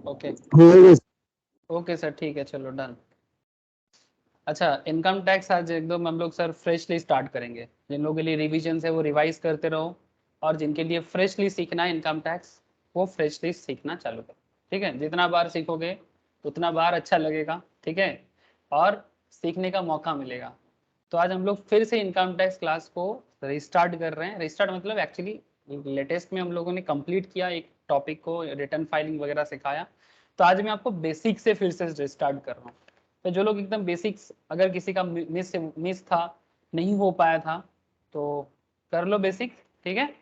Okay हो okay sir, ठीक है, चलो डन। अच्छा, इनकम टैक्स आज एकदम हम लोग सर फ्रेशली स्टार्ट करेंगे। जिन लोगों के लिए रिवीजन है वो रिवाइज करते रहो, और जिनके लिए फ्रेशली सीखना है इनकम टैक्स, वो फ्रेशली सीखना चालू करो। ठीक है, जितना बार सीखोगे उतना बार अच्छा लगेगा। ठीक है, और सीखने का मौका मिलेगा। तो आज हम लोग फिर से इनकम टैक्स क्लास को रिस्टार्ट कर रहे हैं। रिस्टार्ट मतलब एक्चुअली लेटेस्ट में हम लोगों ने कंप्लीट किया एक टॉपिक को, रिटर्न फाइलिंग वगैरह सिखाया। तो आज मैं आपको बेसिक से फिर से रिस्टार्ट कर रहा हूँ। तो जो लोग एकदम बेसिक्स, अगर किसी का मिस था, नहीं हो पाया था, तो कर लो बेसिक। ठीक है,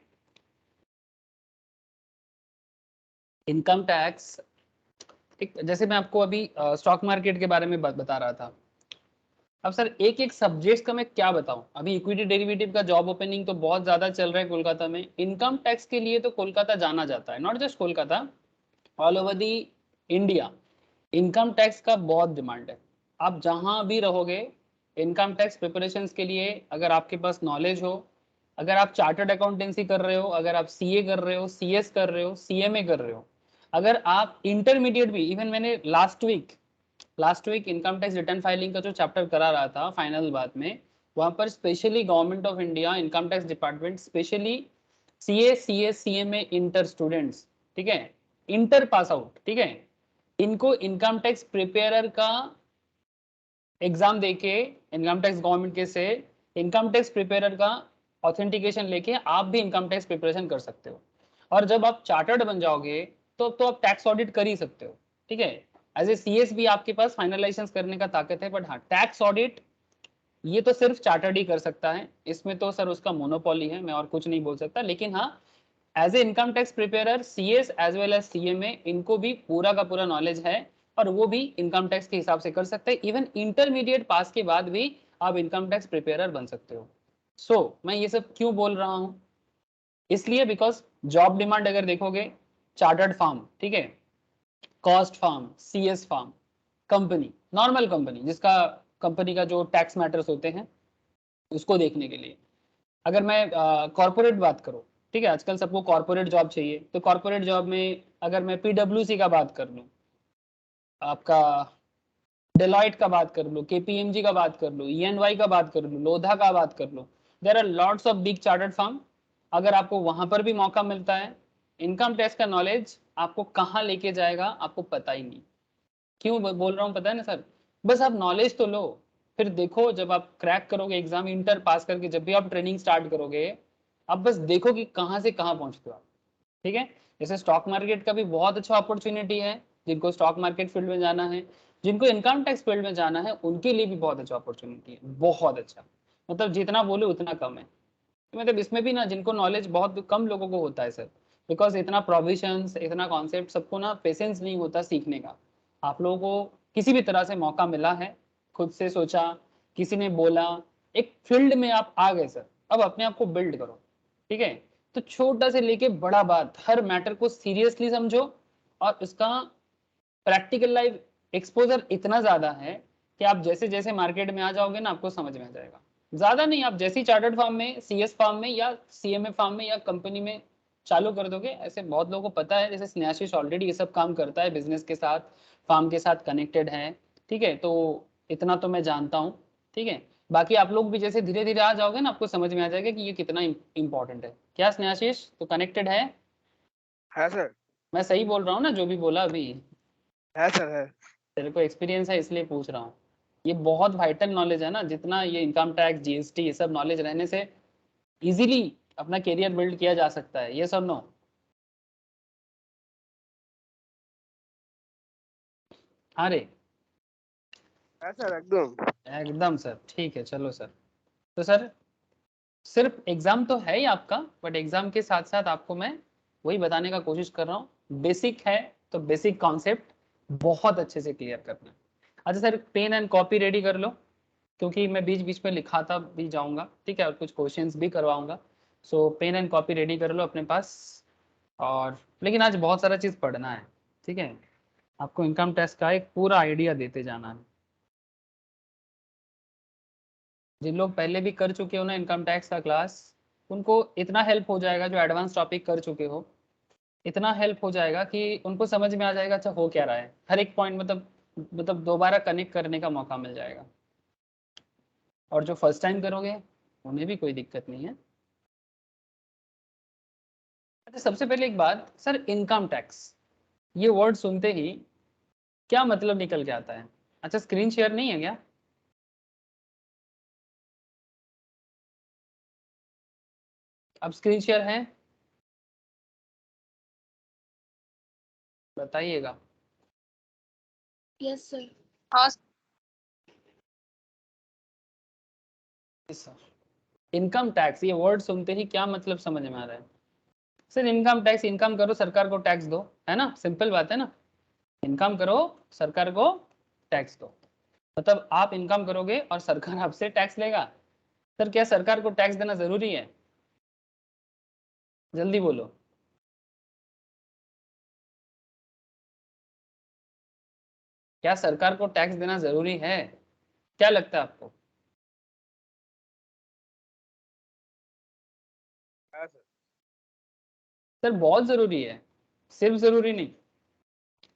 इनकम टैक्स। ठीक, जैसे मैं आपको अभी स्टॉक मार्केट के बारे में बता रहा था। अब सर एक एक सब्जेक्ट का मैं क्या बताऊं। अभी इक्विटी डेरिवेटिव का जॉब ओपनिंग तो बहुत ज्यादा चल रहा है कोलकाता में। इनकम टैक्स के लिए तो कोलकाता जाना जाता है, not just Kolkata, all over the India. Income tax का बहुत डिमांड है। आप जहां भी रहोगे, इनकम टैक्स प्रिपरेशंस के लिए अगर आपके पास नॉलेज हो, अगर आप चार्टर्ड अकाउंटेंसी कर रहे हो, अगर आप सीए कर रहे हो, सीएस कर रहे हो, सीएमए कर रहे हो, अगर आप इंटरमीडिएट भी, इवन मैंने last week income tax return filing का जो चैप्टर करा रहा था फाइनल बात में, वहां पर specially government of India income tax department, specially CA CS CMA inter students, ठीक है, इंटर पास आउट, ठीक है, इनको इनकम टैक्स प्रिपेयरर का एग्जाम देके, इनकम टैक्स गवर्नमेंट के से इनकम टैक्स प्रिपेयरर का ऑथेंटिकेशन लेके आप भी इनकम टैक्स प्रिपरेशन कर सकते हो। और जब आप चार्टर्ड बन जाओगे तो आप टैक्स ऑडिट कर ही सकते हो। ठीक है, एज ए सीएस भी आपके पास फाइनलाइजेशन करने का ताकत है, बट हाँ टैक्स ऑडिट ये तो सिर्फ चार्टर्ड ही कर सकता है। इसमें तो सर उसका मोनोपोली है, मैं और कुछ नहीं बोल सकता। लेकिन हाँ, as a income tax preparer CS as well as CMA, इनको भी पूरा का पूरा नॉलेज है, और वो भी इनकम टैक्स के हिसाब से कर सकते हैं। इवन इंटरमीडिएट पास के बाद भी आप इनकम टैक्स प्रिपेयरर बन सकते हो। मैं ये सब क्यों बोल रहा हूँ, इसलिए बिकॉज जॉब डिमांड अगर देखोगे, चार्टर्ड फार्म, ठीक है, cost firm, CS firm, company, normal company जिसका कंपनी का जो टैक्स मैटर्स होते हैं उसको देखने के लिए, अगर मैं कॉर्पोरेट बात करूं, ठीक है, आजकल सबको कॉर्पोरेट जॉब चाहिए। तो कॉर्पोरेट जॉब में अगर मैं पीडब्ल्यूसी का बात कर लूं, आपका डेलॉइट का बात कर लो, केपीएमजी का बात कर लो, ईएनवाई का बात कर लो, लोधा का बात कर लो, there are lots of big chartered firm. अगर आपको वहां पर भी मौका मिलता है, इनकम टैक्स का नॉलेज आपको कहाँ लेके जाएगा आपको पता ही नहीं। क्यों बोल रहा हूँ पता है ना सर, बस आप नॉलेज तो लो, फिर देखो जब आप क्रैक करोगे एग्जाम, इंटर पास करके जब भी आप ट्रेनिंग स्टार्ट करोगे, आप बस देखो कि कहाँ से कहाँ पहुंचते हो आप। ठीक है, जैसे स्टॉक मार्केट का भी बहुत अच्छा अपॉर्चुनिटी है। जिनको स्टॉक मार्केट फील्ड में जाना है, जिनको इनकम टैक्स फील्ड में जाना है, उनके लिए भी बहुत अच्छा अपॉर्चुनिटी है, बहुत अच्छा। मतलब जितना बोले उतना कम है। मतलब इसमें भी ना जिनको नॉलेज बहुत कम लोगों को होता है सर, बिकॉज इतना प्रोविजन, इतना कॉन्सेप्ट, सबको ना पेशेंस नहीं होता सीखने का। आप लोगों को किसी भी तरह से मौका मिला है, खुद से सोचा, किसी ने बोला, एक फील्ड में आप आ गए सर, अब अपने आप को बिल्ड करो। ठीक है, तो छोटा से लेके बड़ा बात, हर मैटर को सीरियसली समझो, और उसका प्रैक्टिकल लाइफ एक्सपोजर इतना ज्यादा है कि आप जैसे जैसे मार्केट में आ जाओगे ना, आपको समझ में आ जाएगा। ज्यादा नहीं, आप जैसे चार्टर्ड फार्म में, सीएस फार्म में, या सीएमए फार्म में, या कंपनी में चालू कर दोगे, ऐसे बहुत लोगों को पता है, जैसे स्नेहाशीष ऑलरेडी ये सब काम करता है, बिजनेस के साथ, फार्म के साथ कनेक्टेड है। ठीक है, तो इतना तो मैं जानता हूँ। ठीक है, बाकी आप लोग भी जैसे धीरे धीरे आ जाओगे ना, आपको समझ में आ जाएगा कि ये कितना इंपॉर्टेंट है। क्या स्नेहाशीष तो कनेक्टेड है? है सर। मैं सही बोल रहा हूँ ना जो भी बोला अभी? है सर, है। तेरे को एक्सपीरियंस है इसलिए पूछ रहा हूँ। ये बहुत वाइटल नॉलेज है ना, जितना ये इनकम टैक्स, जीएसटी, ये सब नॉलेज रहने से इजीली अपना करियर बिल्ड किया जा सकता है। ये सब नो। हाँ रे, है सर, एकदम। एकदम सर, ठीक है, चलो सर। तो सर सिर्फ एग्जाम तो है ही आपका, बट एग्जाम के साथ साथ आपको मैं वही बताने का कोशिश कर रहा हूँ, बेसिक है तो बेसिक कॉन्सेप्ट बहुत अच्छे से क्लियर करना है। अच्छा sir, pen and copy ready कर लो, क्योंकि मैं बीच बीच में लिखाता भी जाऊंगा, ठीक है, और कुछ क्वेश्चंस भी करवाऊंगा। पेन एंड कॉपी रेडी कर लो अपने पास। और लेकिन आज बहुत सारा चीज़ पढ़ना है। ठीक है, आपको इनकम टैक्स का एक पूरा आइडिया देते जाना है। जिन लोग पहले भी कर चुके हो ना इनकम टैक्स का क्लास, उनको इतना हेल्प हो जाएगा, जो एडवांस टॉपिक कर चुके हो, इतना हेल्प हो जाएगा कि उनको समझ में आ जाएगा अच्छा हो क्या रहा है, हर एक पॉइंट मतलब दोबारा कनेक्ट करने का मौका मिल जाएगा। और जो फर्स्ट टाइम करोगे उन्हें भी कोई दिक्कत नहीं है। अच्छा सबसे पहले एक बात सर, इनकम टैक्स ये वर्ड सुनते ही क्या मतलब निकल के आता है? अच्छा स्क्रीन शेयर नहीं है क्या? अब स्क्रीन शेयर है, बताइएगा। Yes sir. हाँ इनकम टैक्स ये वर्ड सुनते ही क्या मतलब समझ में आ रहा है? सर इनकम टैक्स, इनकम करो सरकार को टैक्स दो, है ना, सिंपल बात है ना। इनकम करो सरकार को टैक्स दो, मतलब आप इनकम करोगे और सरकार आपसे टैक्स लेगा। सर क्या सरकार को टैक्स देना जरूरी है? जल्दी बोलो। क्या सरकार को टैक्स देना जरूरी है? क्या लगता है आपको? है सर। सर बहुत जरूरी है, सिर्फ जरूरी नहीं।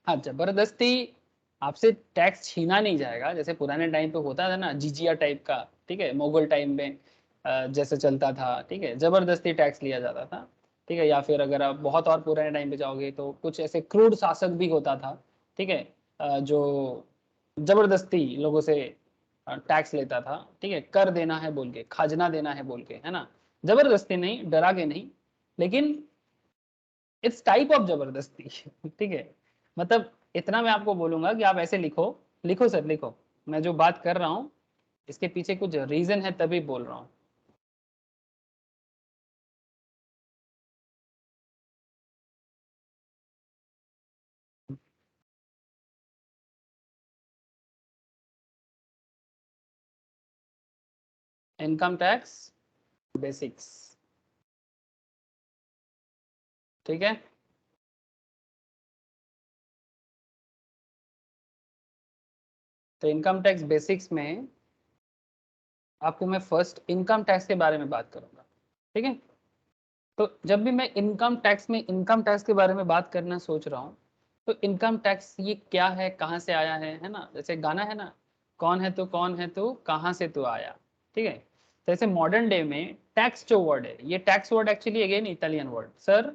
हाँ जबरदस्ती आपसे टैक्स छीना नहीं जाएगा, जैसे पुराने टाइम पे होता था ना जिजिया टाइप का, ठीक है, मुगल टाइम में जैसे चलता था, ठीक है, जबरदस्ती टैक्स लिया जाता था, ठीक है। या फिर अगर आप बहुत और पुराने टाइम पे जाओगे तो कुछ ऐसे क्रूर शासक भी होता था, ठीक है, जो जबरदस्ती लोगों से टैक्स लेता था, ठीक है, कर देना है बोल के, खाजना देना है बोल के, है ना, जबरदस्ती नहीं, डरा के नहीं, लेकिन इट्स टाइप ऑफ जबरदस्ती ठीक है। मतलब इतना मैं आपको बोलूंगा कि आप ऐसे लिखो, लिखो सर लिखो, मैं जो बात कर रहा हूँ इसके पीछे कुछ रीजन है तभी बोल रहा हूँ। इनकम टैक्स बेसिक्स, ठीक है। तो इनकम टैक्स बेसिक्स में आपको मैं फर्स्ट इनकम टैक्स के बारे में बात करूंगा, ठीक है। तो जब भी मैं इनकम टैक्स में इनकम टैक्स के बारे में बात करना सोच रहा हूँ, तो इनकम टैक्स ये क्या है, कहाँ से आया है ना, जैसे गाना है ना, कौन है तू कहाँ से तू आया, ठीक है। तो ऐसे मॉडर्न डे में टैक्स जो वर्ड है, ये tax word actually again Italian word sir,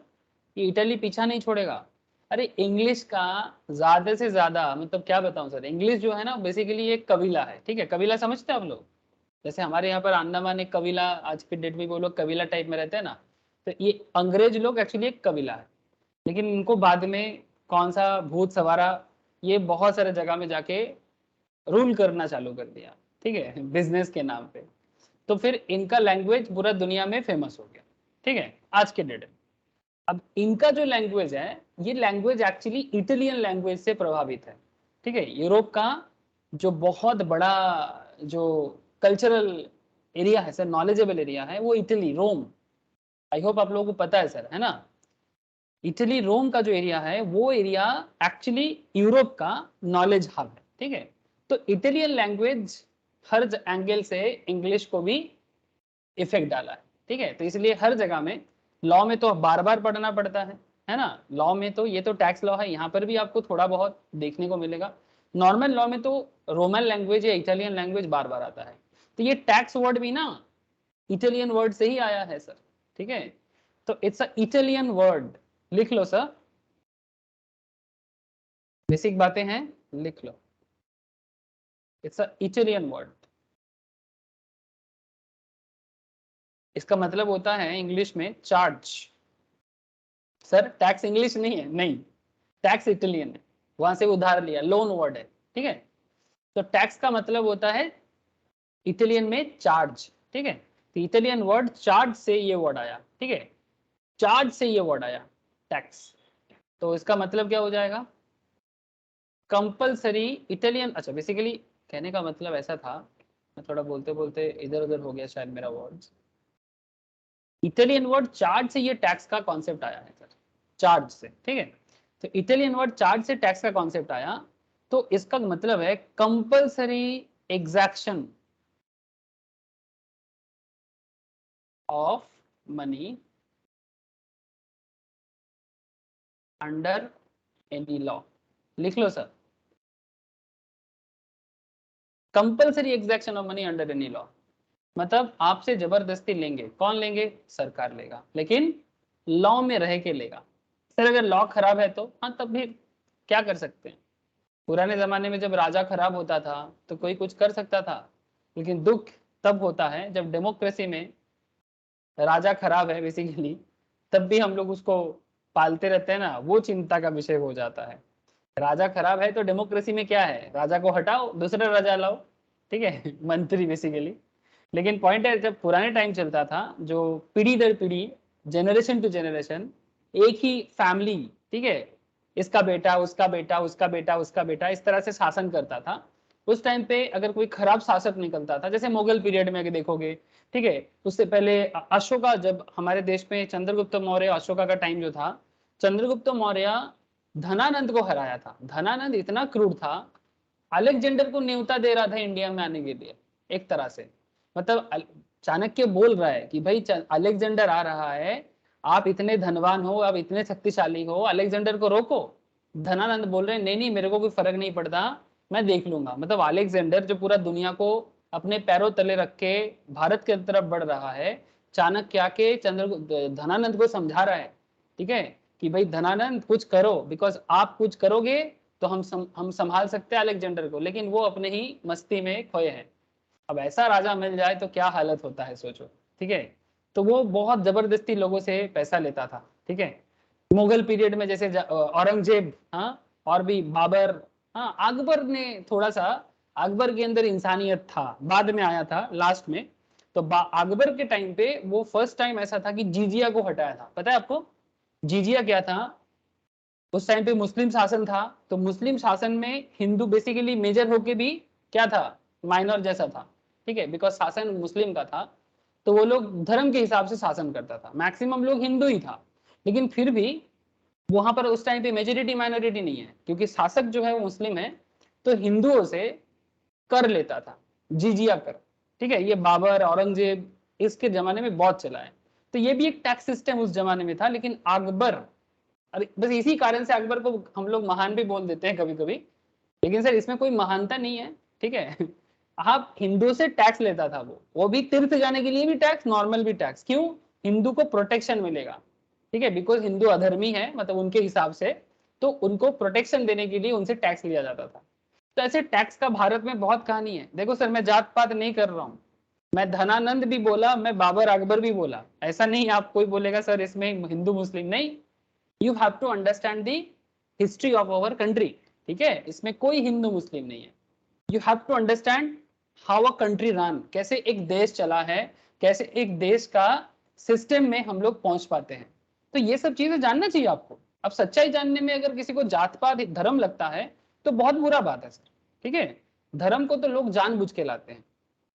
ये इटली पीछा नहीं छोड़ेगा। अरे इंग्लिश का ज्यादा से ज्यादा मतलब क्या बताऊं सर, इंग्लिश जो है ना बेसिकली एक कबीला है, ठीक है, कबीला समझते हैं आप लोग, जैसे हमारे यहाँ पर अंडमान एक कबीला, आज की डेट में वो लोग कबीला टाइप में रहते हैं ना, तो ये अंग्रेज लोग एक्चुअली एक कबीला है, लेकिन इनको बाद में कौन सा भूत सवारा, ये बहुत सारे जगह में जाके रूल करना चालू कर दिया, ठीक है, बिजनेस के नाम पे। तो फिर इनका लैंग्वेज पूरा दुनिया में फेमस हो गया, ठीक है, आज के डेट में। अब इनका जो लैंग्वेज है, ये लैंग्वेज एक्चुअली इटालियन लैंग्वेज से प्रभावित है, ठीक है। यूरोप का जो बहुत बड़ा जो कल्चरल एरिया है सर, नॉलेजेबल एरिया है, वो इटली रोम, आई होप आप लोगों को पता है सर, है ना। इटली रोम का जो एरिया है वो एरिया एक्चुअली यूरोप का नॉलेज हब है, ठीक है। तो इटालियन लैंग्वेज हर एंगल से इंग्लिश को भी इफेक्ट डाला है, ठीक है। तो इसलिए हर जगह में लॉ में तो बार बार पढ़ना पड़ता है ना, लॉ में तो ये तो टैक्स लॉ है, यहाँ पर भी आपको थोड़ा बहुत देखने को मिलेगा। नॉर्मल लॉ में तो रोमन लैंग्वेज या इटालियन लैंग्वेज बार बार आता है। तो ये टैक्स वर्ड भी ना इटालियन वर्ड से ही आया है सर, ठीक है। तो इट्स अ इटालियन वर्ड, लिख लो सर, बेसिक बातें हैं, लिख लो, इट्स अ इटालियन वर्ड। इसका मतलब होता है इंग्लिश में चार्ज। सर टैक्स इंग्लिश नहीं है, नहीं, टैक्स इटालियन है, वहां से उधार लिया, लोन वर्ड है, ठीक है। तो टैक्स का मतलब होता है इटालियन में चार्ज, ठीक है। तो इटालियन वर्ड चार्ज से ये वर्ड आया, ठीक है, चार्ज से ये वर्ड आया टैक्स। तो इसका मतलब क्या हो जाएगा, कंपलसरी इटालियन, अच्छा बेसिकली कहने का मतलब ऐसा था, मैं थोड़ा बोलते बोलते इधर उधर हो गया शायद मेरा वर्ड्स। इटालियन वर्ड चार्ज से ये टैक्स का कॉन्सेप्ट आया है सर, चार्ज से, ठीक है। तो इटालियन वर्ड चार्ज से टैक्स का कॉन्सेप्ट आया, तो इसका मतलब है compulsory exaction of money under any law. लिख लो sir, compulsory exaction of money under any law, मतलब आपसे जबरदस्ती लेंगे, कौन लेंगे? सरकार लेगा, लेकिन लॉ में रह के लेगा। सर अगर लॉ खराब है तो हाँ, तब भी क्या कर सकते हैं? पुराने जमाने में जब राजा खराब होता था तो कोई कुछ कर सकता था, लेकिन दुख तब होता है जब डेमोक्रेसी में राजा खराब है बेसिकली, तब भी हम लोग उसको पालते रहते हैं ना, वो चिंता का विषय हो जाता है। राजा खराब है तो डेमोक्रेसी में क्या है? राजा को हटाओ, दूसरा राजा लाओ, ठीक है मंत्री बेसिकली। लेकिन पॉइंट है, जब पुराने टाइम चलता था, जो पीढ़ी दर पीढ़ी, जनरेशन टू जनरेशन, एक ही फैमिली, ठीक है, इसका बेटा उसका बेटा उसका बेटा उसका बेटा इस तरह से शासन करता था। उस टाइम पे अगर कोई खराब शासक निकलता था, जैसे मुगल पीरियड में अगर देखोगे, ठीक है, उससे पहले अशोका, जब हमारे देश में चंद्रगुप्त मौर्य अशोका का टाइम जो था, चंद्रगुप्त मौर्य धनानंद को हराया था। धनानंद इतना क्रूर था, अलेक्जेंडर को न्योता दे रहा था इंडिया में आने के लिए, एक तरह से, मतलब चाणक्य बोल रहा है कि भाई अलेक्जेंडर आ रहा है, आप इतने धनवान हो, आप इतने शक्तिशाली हो, अलेक्जेंडर को रोको। धनानंद बोल रहे हैं नहीं नहीं, मेरे को कोई फर्क नहीं पड़ता, मैं देख लूंगा। मतलब अलेक्जेंडर जो पूरा दुनिया को अपने पैरों तले रख के भारत की तरफ बढ़ रहा है, चाणक्य आके धनानंद को समझा रहा है, ठीक है, कि भाई धनानंद कुछ करो, बिकॉज आप कुछ करोगे तो हम संभाल सकते हैं अलेक्जेंडर को, लेकिन वो अपने ही मस्ती में खोए हैं। अब ऐसा राजा मिल जाए तो क्या हालत होता है सोचो, ठीक है। तो वो बहुत जबरदस्ती लोगों से पैसा लेता था, ठीक है। मुगल पीरियड में जैसे औरंगजेब, हाँ, और भी बाबर, हाँ, अकबर ने थोड़ा सा, अकबर के अंदर इंसानियत था, बाद में आया था लास्ट में। तो अकबर के टाइम पे वो फर्स्ट टाइम ऐसा था कि जिजिया को हटाया था। पता है आपको जिजिया क्या था? उस टाइम पे मुस्लिम शासन था, तो मुस्लिम शासन में हिंदू बेसिकली मेजर होके भी क्या था? माइनर जैसा था, ठीक है, बिकॉज शासन मुस्लिम का था। तो वो लोग धर्म के हिसाब से शासन करता था, मैक्सिमम लोग हिंदू ही था, लेकिन फिर भी वहां पर उस टाइम पे मेजोरिटी माइनॉरिटी नहीं है, क्योंकि शासक जो है वो मुस्लिम है, तो हिंदुओं से कर लेता था, जिजिया कर, ठीक है। ये बाबर, औरंगजेब, इसके जमाने में बहुत चला है। तो ये भी एक टैक्स सिस्टम उस जमाने में था, लेकिन अकबर, अरे बस इसी कारण से अकबर को हम लोग महान भी बोल देते हैं कभी कभी, लेकिन सर इसमें कोई महानता नहीं है, ठीक है आप हिंदू से टैक्स लेता था, वो भी तीर्थ जाने के लिए भी टैक्स, नॉर्मल भी टैक्स, क्यों? हिंदू को प्रोटेक्शन मिलेगा, ठीक है, बिकॉज हिंदू अधर्मी है, मतलब उनके हिसाब से, तो उनको प्रोटेक्शन देने के लिए उनसे टैक्स लिया जाता था। तो ऐसे टैक्स का भारत में बहुत कहानी है। देखो सर, मैं जात पात नहीं कर रहा हूँ, मैं धनानंद भी बोला, मैं बाबर अकबर भी बोला, ऐसा नहीं आप कोई बोलेगा सर इसमें हिंदू मुस्लिम नहीं। You have to understand the history of our country, ठीक है, इसमें कोई हिंदू मुस्लिम नहीं है। You have to understand how a country run, कैसे एक देश चला है, कैसे एक देश का सिस्टम में हम लोग पहुंच पाते हैं। तो ये सब चीजें जानना चाहिए आपको। अब सच्चाई जानने में अगर किसी को जात पात धर्म लगता है तो बहुत बुरा बात है सर, ठीक है। धर्म को तो लोग जानबूझ के लाते हैं।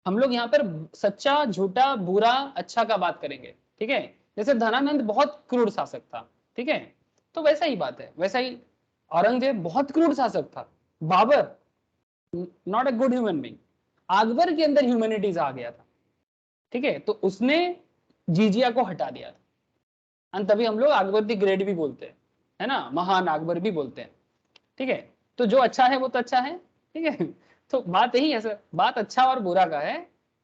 हम लोग यहाँ पर सच्चा झूठा बुरा अच्छा का बात करेंगे, ठीक है। जैसे धनानंद बहुत क्रूर शासक था, ठीक है, तो वैसा ही बात है, वैसा ही औरंगजेब बहुत क्रूर शासक था, Babur not a good human being, Akbar के अंदर ह्यूमैनिटीज आ गया था, ठीक है, तो उसने जिजिया को हटा दिया था। और तभी हम लोग अकबर दी ग्रेट भी बोलते हैं, है ना, महान अकबर भी बोलते हैं, ठीक है। तो जो अच्छा है वो तो अच्छा है, ठीक है तो बात यही है सर, बात अच्छा और बुरा का है,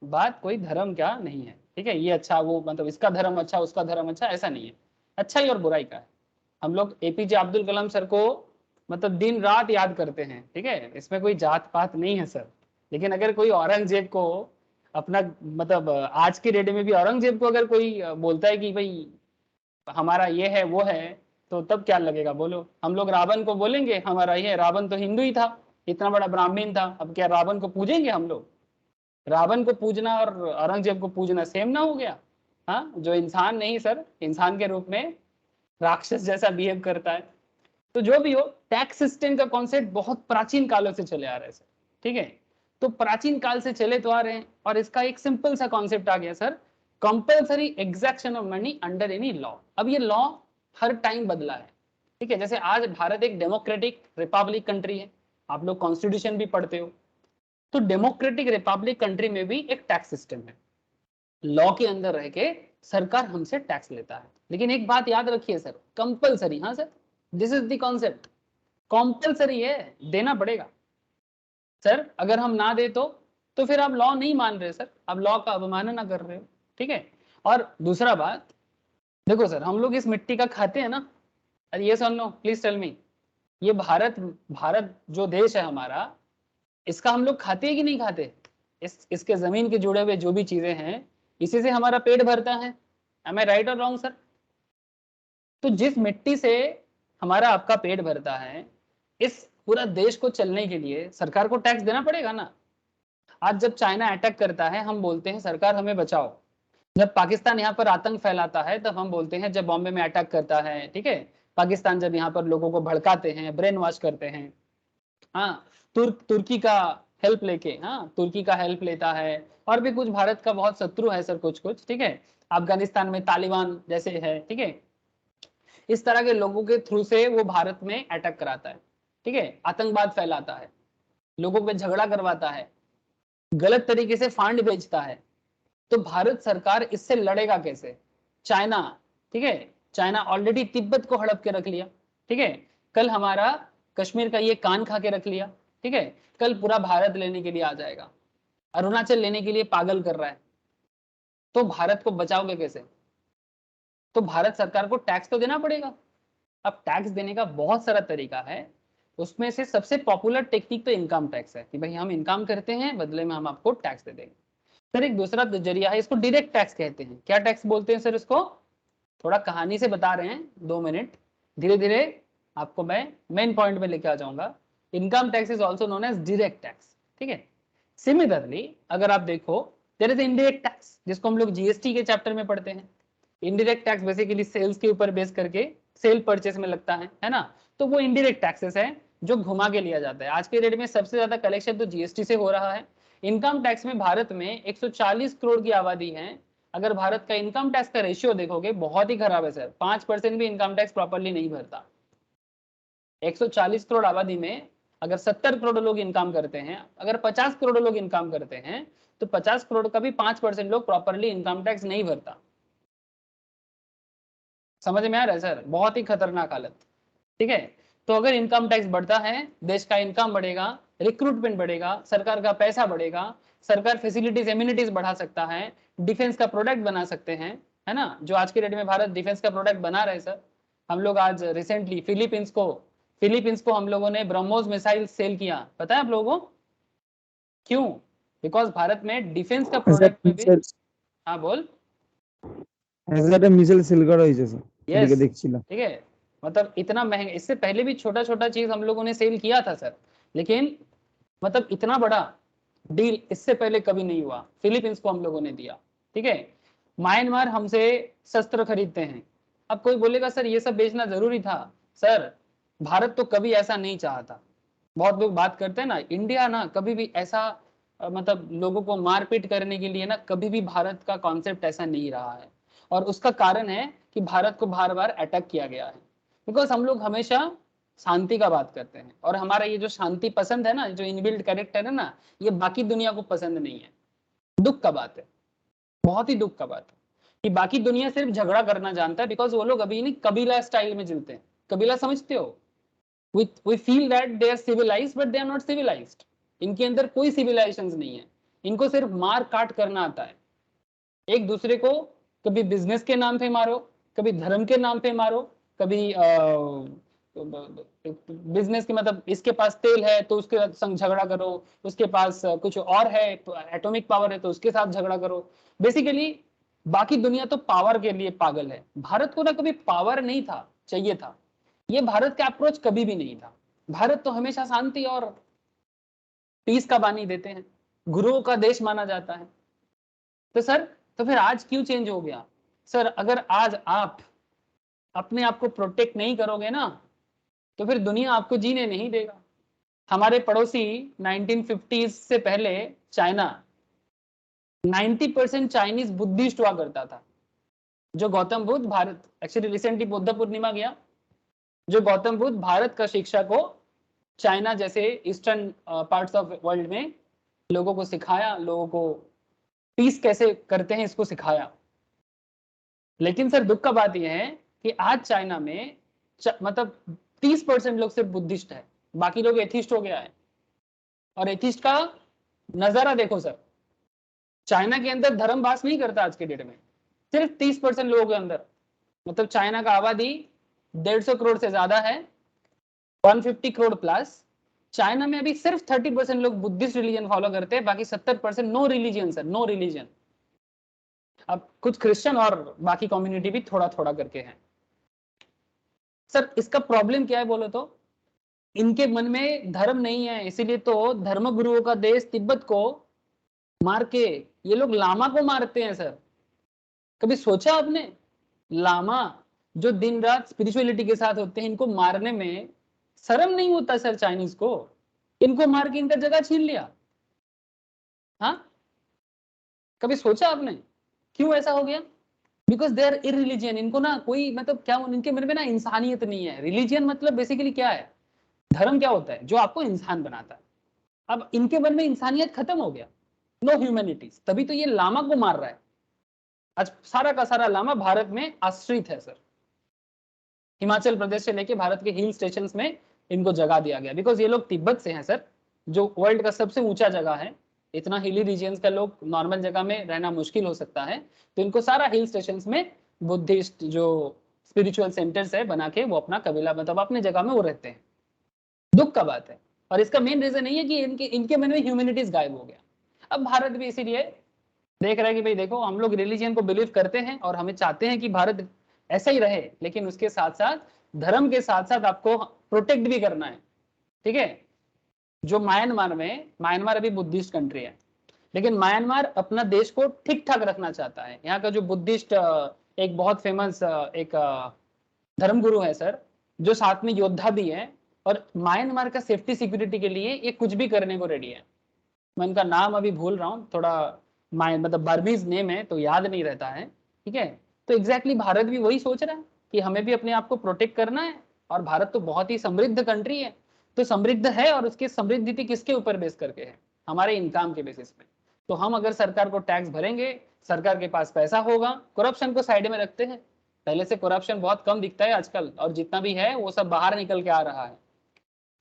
बात कोई धर्म क्या नहीं है, ठीक है। ये अच्छा, वो मतलब इसका धर्म अच्छा उसका धर्म अच्छा, ऐसा नहीं है, अच्छाई और बुराई का है। हम लोग एपीजे अब्दुल कलाम सर को मतलब दिन रात याद करते हैं, ठीक है, इसमें कोई जात पात नहीं है सर। लेकिन अगर कोई औरंगजेब को अपना, मतलब आज के डेट में भी औरंगजेब को अगर कोई बोलता है कि भाई हमारा ये है वो है, तो तब क्या लगेगा बोलो? हम लोग रावण को बोलेंगे हमारा ये, रावण तो हिंदू ही था, इतना बड़ा ब्राह्मण था, अब क्या रावण को पूजेंगे हम लोग? रावण को पूजना और औरंगजेब को पूजना सेम ना हो गया? हाँ, जो इंसान नहीं सर, इंसान के रूप में राक्षस जैसा बिहेव करता है। तो जो भी हो, टैक्स सिस्टम का कॉन्सेप्ट बहुत प्राचीन कालों से चले आ रहे हैं सर, ठीक है। तो प्राचीन काल से चले तो आ रहे हैं, और इसका एक सिंपल सा कॉन्सेप्ट आ गया sir, compulsory exaction of money under any law. अब ये लॉ हर टाइम बदला है, ठीक है। जैसे आज भारत एक डेमोक्रेटिक रिपब्लिक कंट्री है, आप लोग कॉन्स्टिट्यूशन भी पढ़ते हो, तो डेमोक्रेटिक रिपब्लिक कंट्री में भी एक टैक्स सिस्टम है, लॉ के अंदर रह के सरकार हमसे टैक्स लेता है। लेकिन एक बात याद रखिए सर, कंपल्सरी, हाँ sir, this is the concept, compulsory है, देना पड़ेगा सर। अगर हम ना दे तो फिर आप लॉ नहीं मान रहे सर, आप लॉ का अवमानना कर रहे हो, ठीक है। और दूसरा बात, देखो सर, हम लोग इस मिट्टी का खाते हैं ना, अरे ये सुन लो, प्लीज टेल मी, ये भारत, भारत जो देश है हमारा, इसका हम लोग खाते हैं कि नहीं खाते? इसके जमीन के जुड़े हुए जो भी चीजें हैं, इसी से हमारा पेट भरता है। एम आई राइट और रॉन्ग सर? तो जिस मिट्टी से हमारा आपका पेट भरता है, इस पूरा देश को चलने के लिए सरकार को टैक्स देना पड़ेगा ना। आज जब चाइना अटैक करता है, हम बोलते हैं सरकार हमें बचाओ। जब पाकिस्तान यहाँ पर आतंक फैलाता है, तब हम बोलते हैं, जब बॉम्बे में अटैक करता है, ठीक है, पाकिस्तान जब यहाँ पर लोगों को भड़काते हैं, ब्रेन वॉश करते हैं, हाँ, तुर्की का हेल्प लेके, हाँ, तुर्की का हेल्प लेता है, और भी कुछ भारत का बहुत शत्रु है सर, कुछ कुछ, ठीक है, अफगानिस्तान में तालिबान जैसे है, ठीक है, इस तरह के लोगों के थ्रू से वो भारत में अटैक कराता है, ठीक है, आतंकवाद फैलाता है, लोगों पे झगड़ा करवाता है, गलत तरीके से फंड भेजता है। तो भारत सरकार इससे लड़ेगा कैसे? चाइना, ठीक है, चाइना ऑलरेडी तिब्बत को हड़प के रख लिया, ठीक है, कल हमारा कश्मीर का ये कान खा के रख लिया, ठीक है, कल पूरा भारत लेने के लिए आ जाएगा, अरुणाचल लेने के लिए पागल कर रहा है। तो भारत को बचाओगे कैसे? तो भारत सरकार को टैक्स तो देना पड़ेगा। अब टैक्स देने का बहुत सारा तरीका है, उसमें से सबसे पॉपुलर टेक्निक तो इनकम टैक्स है, कि भाई हम इनकम करते हैं, बदले में हम आपको टैक्स दे देंगे। सर एक दूसरा जरिया है, इसको डायरेक्ट टैक्स कहते हैं। क्या टैक्स बोलते हैं सर इसको? थोड़ा कहानी से बता रहे हैं, 2 मिनट, धीरे धीरे आपको मैं मेन पॉइंट में लेके आ जाऊंगा। Income tax is also known as direct tax, ठीक है। सिमिलरली अगर आप देखो, देयर इज इनडायरेक्ट टैक्स, जिसको हम लोग जीएसटी के चैप्टर में पढ़ते हैं। इनडायरेक्ट टैक्स बेसिकली सेल्स के ऊपर बेस करके सेल परचेस में लगता है ना। तो वो इनडायरेक्ट टैक्सेस है जो घुमा के लिया जाता है। आज के डेट में सबसे ज्यादा कलेक्शन तो जीएसटी से हो रहा है। इनकम टैक्स में भारत में 140 करोड़ की आबादी है। अगर भारत का इनकम टैक्स का रेशियो देखोगे, बहुत ही खराब है सर, 5% भी इनकम टैक्स प्रॉपरली नहीं भरता। 140 करोड़ आबादी में अगर 70 करोड़ लोग इनकम करते हैं, अगर 50 करोड़ लोग इनकम करते हैं, तो 50 करोड़ का भी 5% लोग प्रॉपरली इनकम टैक्स नहीं भरता। समझ में आ रहा है सर? बहुत ही खतरनाक हालत, ठीक है। तो अगर इनकम टैक्स बढ़ता है, देश का इनकम बढ़ेगा, रिक्रूटमेंट बढ़ेगा, सरकार का पैसा बढ़ेगा, सरकार फैसिलिटीज एम्यूनिटीज बढ़ा सकता है, डिफेंस का प्रोडक्ट बना सकते हैं, है ना, जो आज के डेट में भारत डिफेंस का प्रोडक्ट बना रहे सर। हम लोग आज रिसेंटली फिलीपींस को हम लोगों ने ब्रह्मोस मिसाइल सेल किया, पता है आप लोगों को? क्यों? बिकॉज भारत में डिफेंस का प्रोडक्ट में भी, हाँ बोल। একটা মিসাইল সেল করা হয়েছে স্যার, यस, ওদিকে দেখছিলাম। ठीक है, मतलब इतना महंगा, इससे पहले भी छोटा छोटा चीज हम लोगों ने सेल किया था सर, लेकिन मतलब इतना बड़ा डील इससे पहले कभी नहीं हुआ। फिलीपींस को हम लोगों ने दिया, ठीक है। म्यांमार हमसे शस्त्र खरीदते हैं। अब कोई बोलेगा सर ये सब बेचना जरूरी था। सर भारत तो कभी ऐसा नहीं चाहता। बहुत लोग बात करते हैं ना, इंडिया ना कभी भी ऐसा मतलब लोगों को मारपीट करने के लिए ना, कभी भी भारत का कॉन्सेप्ट ऐसा नहीं रहा है। और उसका कारण है कि भारत को बार बार अटैक किया गया है, बिकॉज हम लोग हमेशा शांति का बात करते हैं, और हमारा ये जो शांति पसंद है ना, जो इनबिल्ट कैरेक्टर है ना, ये बाकी दुनिया को पसंद नहीं है। दुख का बात है, बहुत ही दुख का बात है कि बाकी दुनिया सिर्फ झगड़ा करना जानता है, बिकॉज वो लोग अभी नहीं कबीला स्टाइल में जीते हैं। कबीला समझते हो? we feel that they are civilized but they are not civilized। इनके अंदर कोई सिविलाइजेशन नहीं है, इनको सिर्फ मार काट करना आता है। एक दूसरे को कभी बिजनेस के नाम पे मारो, कभी धर्म के नाम पे मारो, कभी बिजनेस की, मतलब इसके पास तेल है तो उसके संग झगड़ा करो, उसके पास कुछ और है, एटॉमिक पावर है तो उसके साथ झगड़ा करो। बेसिकली बाकी दुनिया तो पावर के लिए पागल है, भारत को ना कभी पावर नहीं था, चाहिए था। ये भारत का अप्रोच कभी भी नहीं था। भारत तो हमेशा शांति और पीस का बानी देते हैं, गुरुओं का देश माना जाता है। तो सर, तो फिर आज क्यों चेंज हो गया? सर अगर आज आप अपने आप को प्रोटेक्ट नहीं करोगे ना, तो फिर दुनिया आपको जीने नहीं देगा। हमारे पड़ोसी 1950s से पहले चाइना, 90% चाइनीज बुद्धिस्ट हुआ करता था। जो गौतम बुद्ध भारत, एक्चुअली रिसेंटली बुद्ध पूर्णिमा गया, जो गौतम बुद्ध भारत का शिक्षा को चाइना जैसे ईस्टर्न पार्ट्स ऑफ वर्ल्ड में लोगों को सिखाया, लोगों को पीस कैसे करते हैं इसको सिखाया। लेकिन सर दुख का बात यह है कि आज चाइना में मतलब 30% लोग सिर्फ बुद्धिस्ट है, बाकी लोग एथिस्ट हो गया है। और एथिस्ट का नजारा देखो सर, चाइना के अंदर धर्म वास नहीं करता आज के डेट में, सिर्फ 30% लोगों के अंदर। मतलब चाइना का आबादी 150 करोड़ से ज्यादा है, 150 करोड़ प्लस। चाइना में अभी सिर्फ 30% लोग बुद्धिस्ट रिलीजन फॉलो करते हैं, बाकी 70% no religion sir, no religion. अब कुछ क्रिश्चियन और बाकी कम्युनिटी भी थोड़ा थोड़ा करके हैं सर। इसका प्रॉब्लम क्या है बोलो तो, इनके मन में धर्म नहीं है, इसीलिए तो धर्म गुरुओं का देश तिब्बत को मार के ये लोग लामा को मारते हैं सर। कभी सोचा आपने, लामा जो दिन रात स्पिरिचुअलिटी के साथ होते हैं, इनको मारने में शर्म नहीं होता सर चाइनीज को? इनको मार के इनका जगह छीन लिया। हाँ, कभी सोचा आपने क्यों ऐसा हो गया? Because they are irreligion. इनको ना कोई मतलब क्या, इनके मन में ना इंसानियत नहीं है। रिलीजियन मतलब बेसिकली क्या है, धर्म क्या होता है, जो आपको इंसान बनाता है। अब इनके मन में इंसानियत खत्म हो गया, नो ह्यूमैनिटीज, तभी तो ये लामा को मार रहा है। आज सारा का सारा लामा भारत में आश्रित है सर। हिमाचल प्रदेश से लेके भारत के हिल स्टेशन में इनको जगह दिया गया, बिकॉज ये लोग तिब्बत से हैं सर, जो वर्ल्ड का सबसे ऊंचा जगह है। इतना हिली रीजन्स का लोग नॉर्मल जगह में रहना मुश्किल हो सकता है, तो इनको सारा हिल स्टेशन में बुद्धिस्ट जो स्पिरिचुअल सेंटर्स है बना के वो अपना कबीला, मतलब अपने जगह में वो रहते हैं। दुख का बात है। और इसका मेन रीजन नहीं है कि इनके मन में ह्यूमैनिटीज गायब हो गया। अब भारत भी इसीलिए देख रहा है कि भाई देखो, हम लोग रिलीजियन को बिलीव करते हैं और हमें चाहते हैं कि भारत ऐसा ही रहे, लेकिन उसके साथ साथ धर्म के साथ साथ आपको प्रोटेक्ट भी करना है। ठीक है, जो म्यांमार अभी बुद्धिस्ट कंट्री है, लेकिन म्यांमार अपना देश को ठीक ठाक रखना चाहता है। यहाँ का जो बुद्धिस्ट एक बहुत फेमस एक धर्मगुरु है सर, जो साथ में योद्धा भी है, और म्यांमार का सेफ्टी सिक्योरिटी के लिए ये कुछ भी करने को रेडी है। मैं उनका नाम अभी भूल रहा हूँ, थोड़ा मतलब बर्मीज नेम है तो याद नहीं रहता है। ठीक है, तो एग्जैक्टली भारत भी वही सोच रहा है कि हमें भी अपने आप को प्रोटेक्ट करना है। और भारत तो बहुत ही समृद्ध कंट्री है, तो समृद्ध है, और उसकी समृद्धि किसके ऊपर बेस करके है, हमारे इनकम के बेसिस पे। तो हम अगर सरकार को टैक्स भरेंगे, सरकार के पास पैसा होगा, करप्शन को साइड में रखते हैं। पहले से करप्शन बहुत कम दिखता है आजकल, और जितना भी है वो सब बाहर निकल के आ रहा है।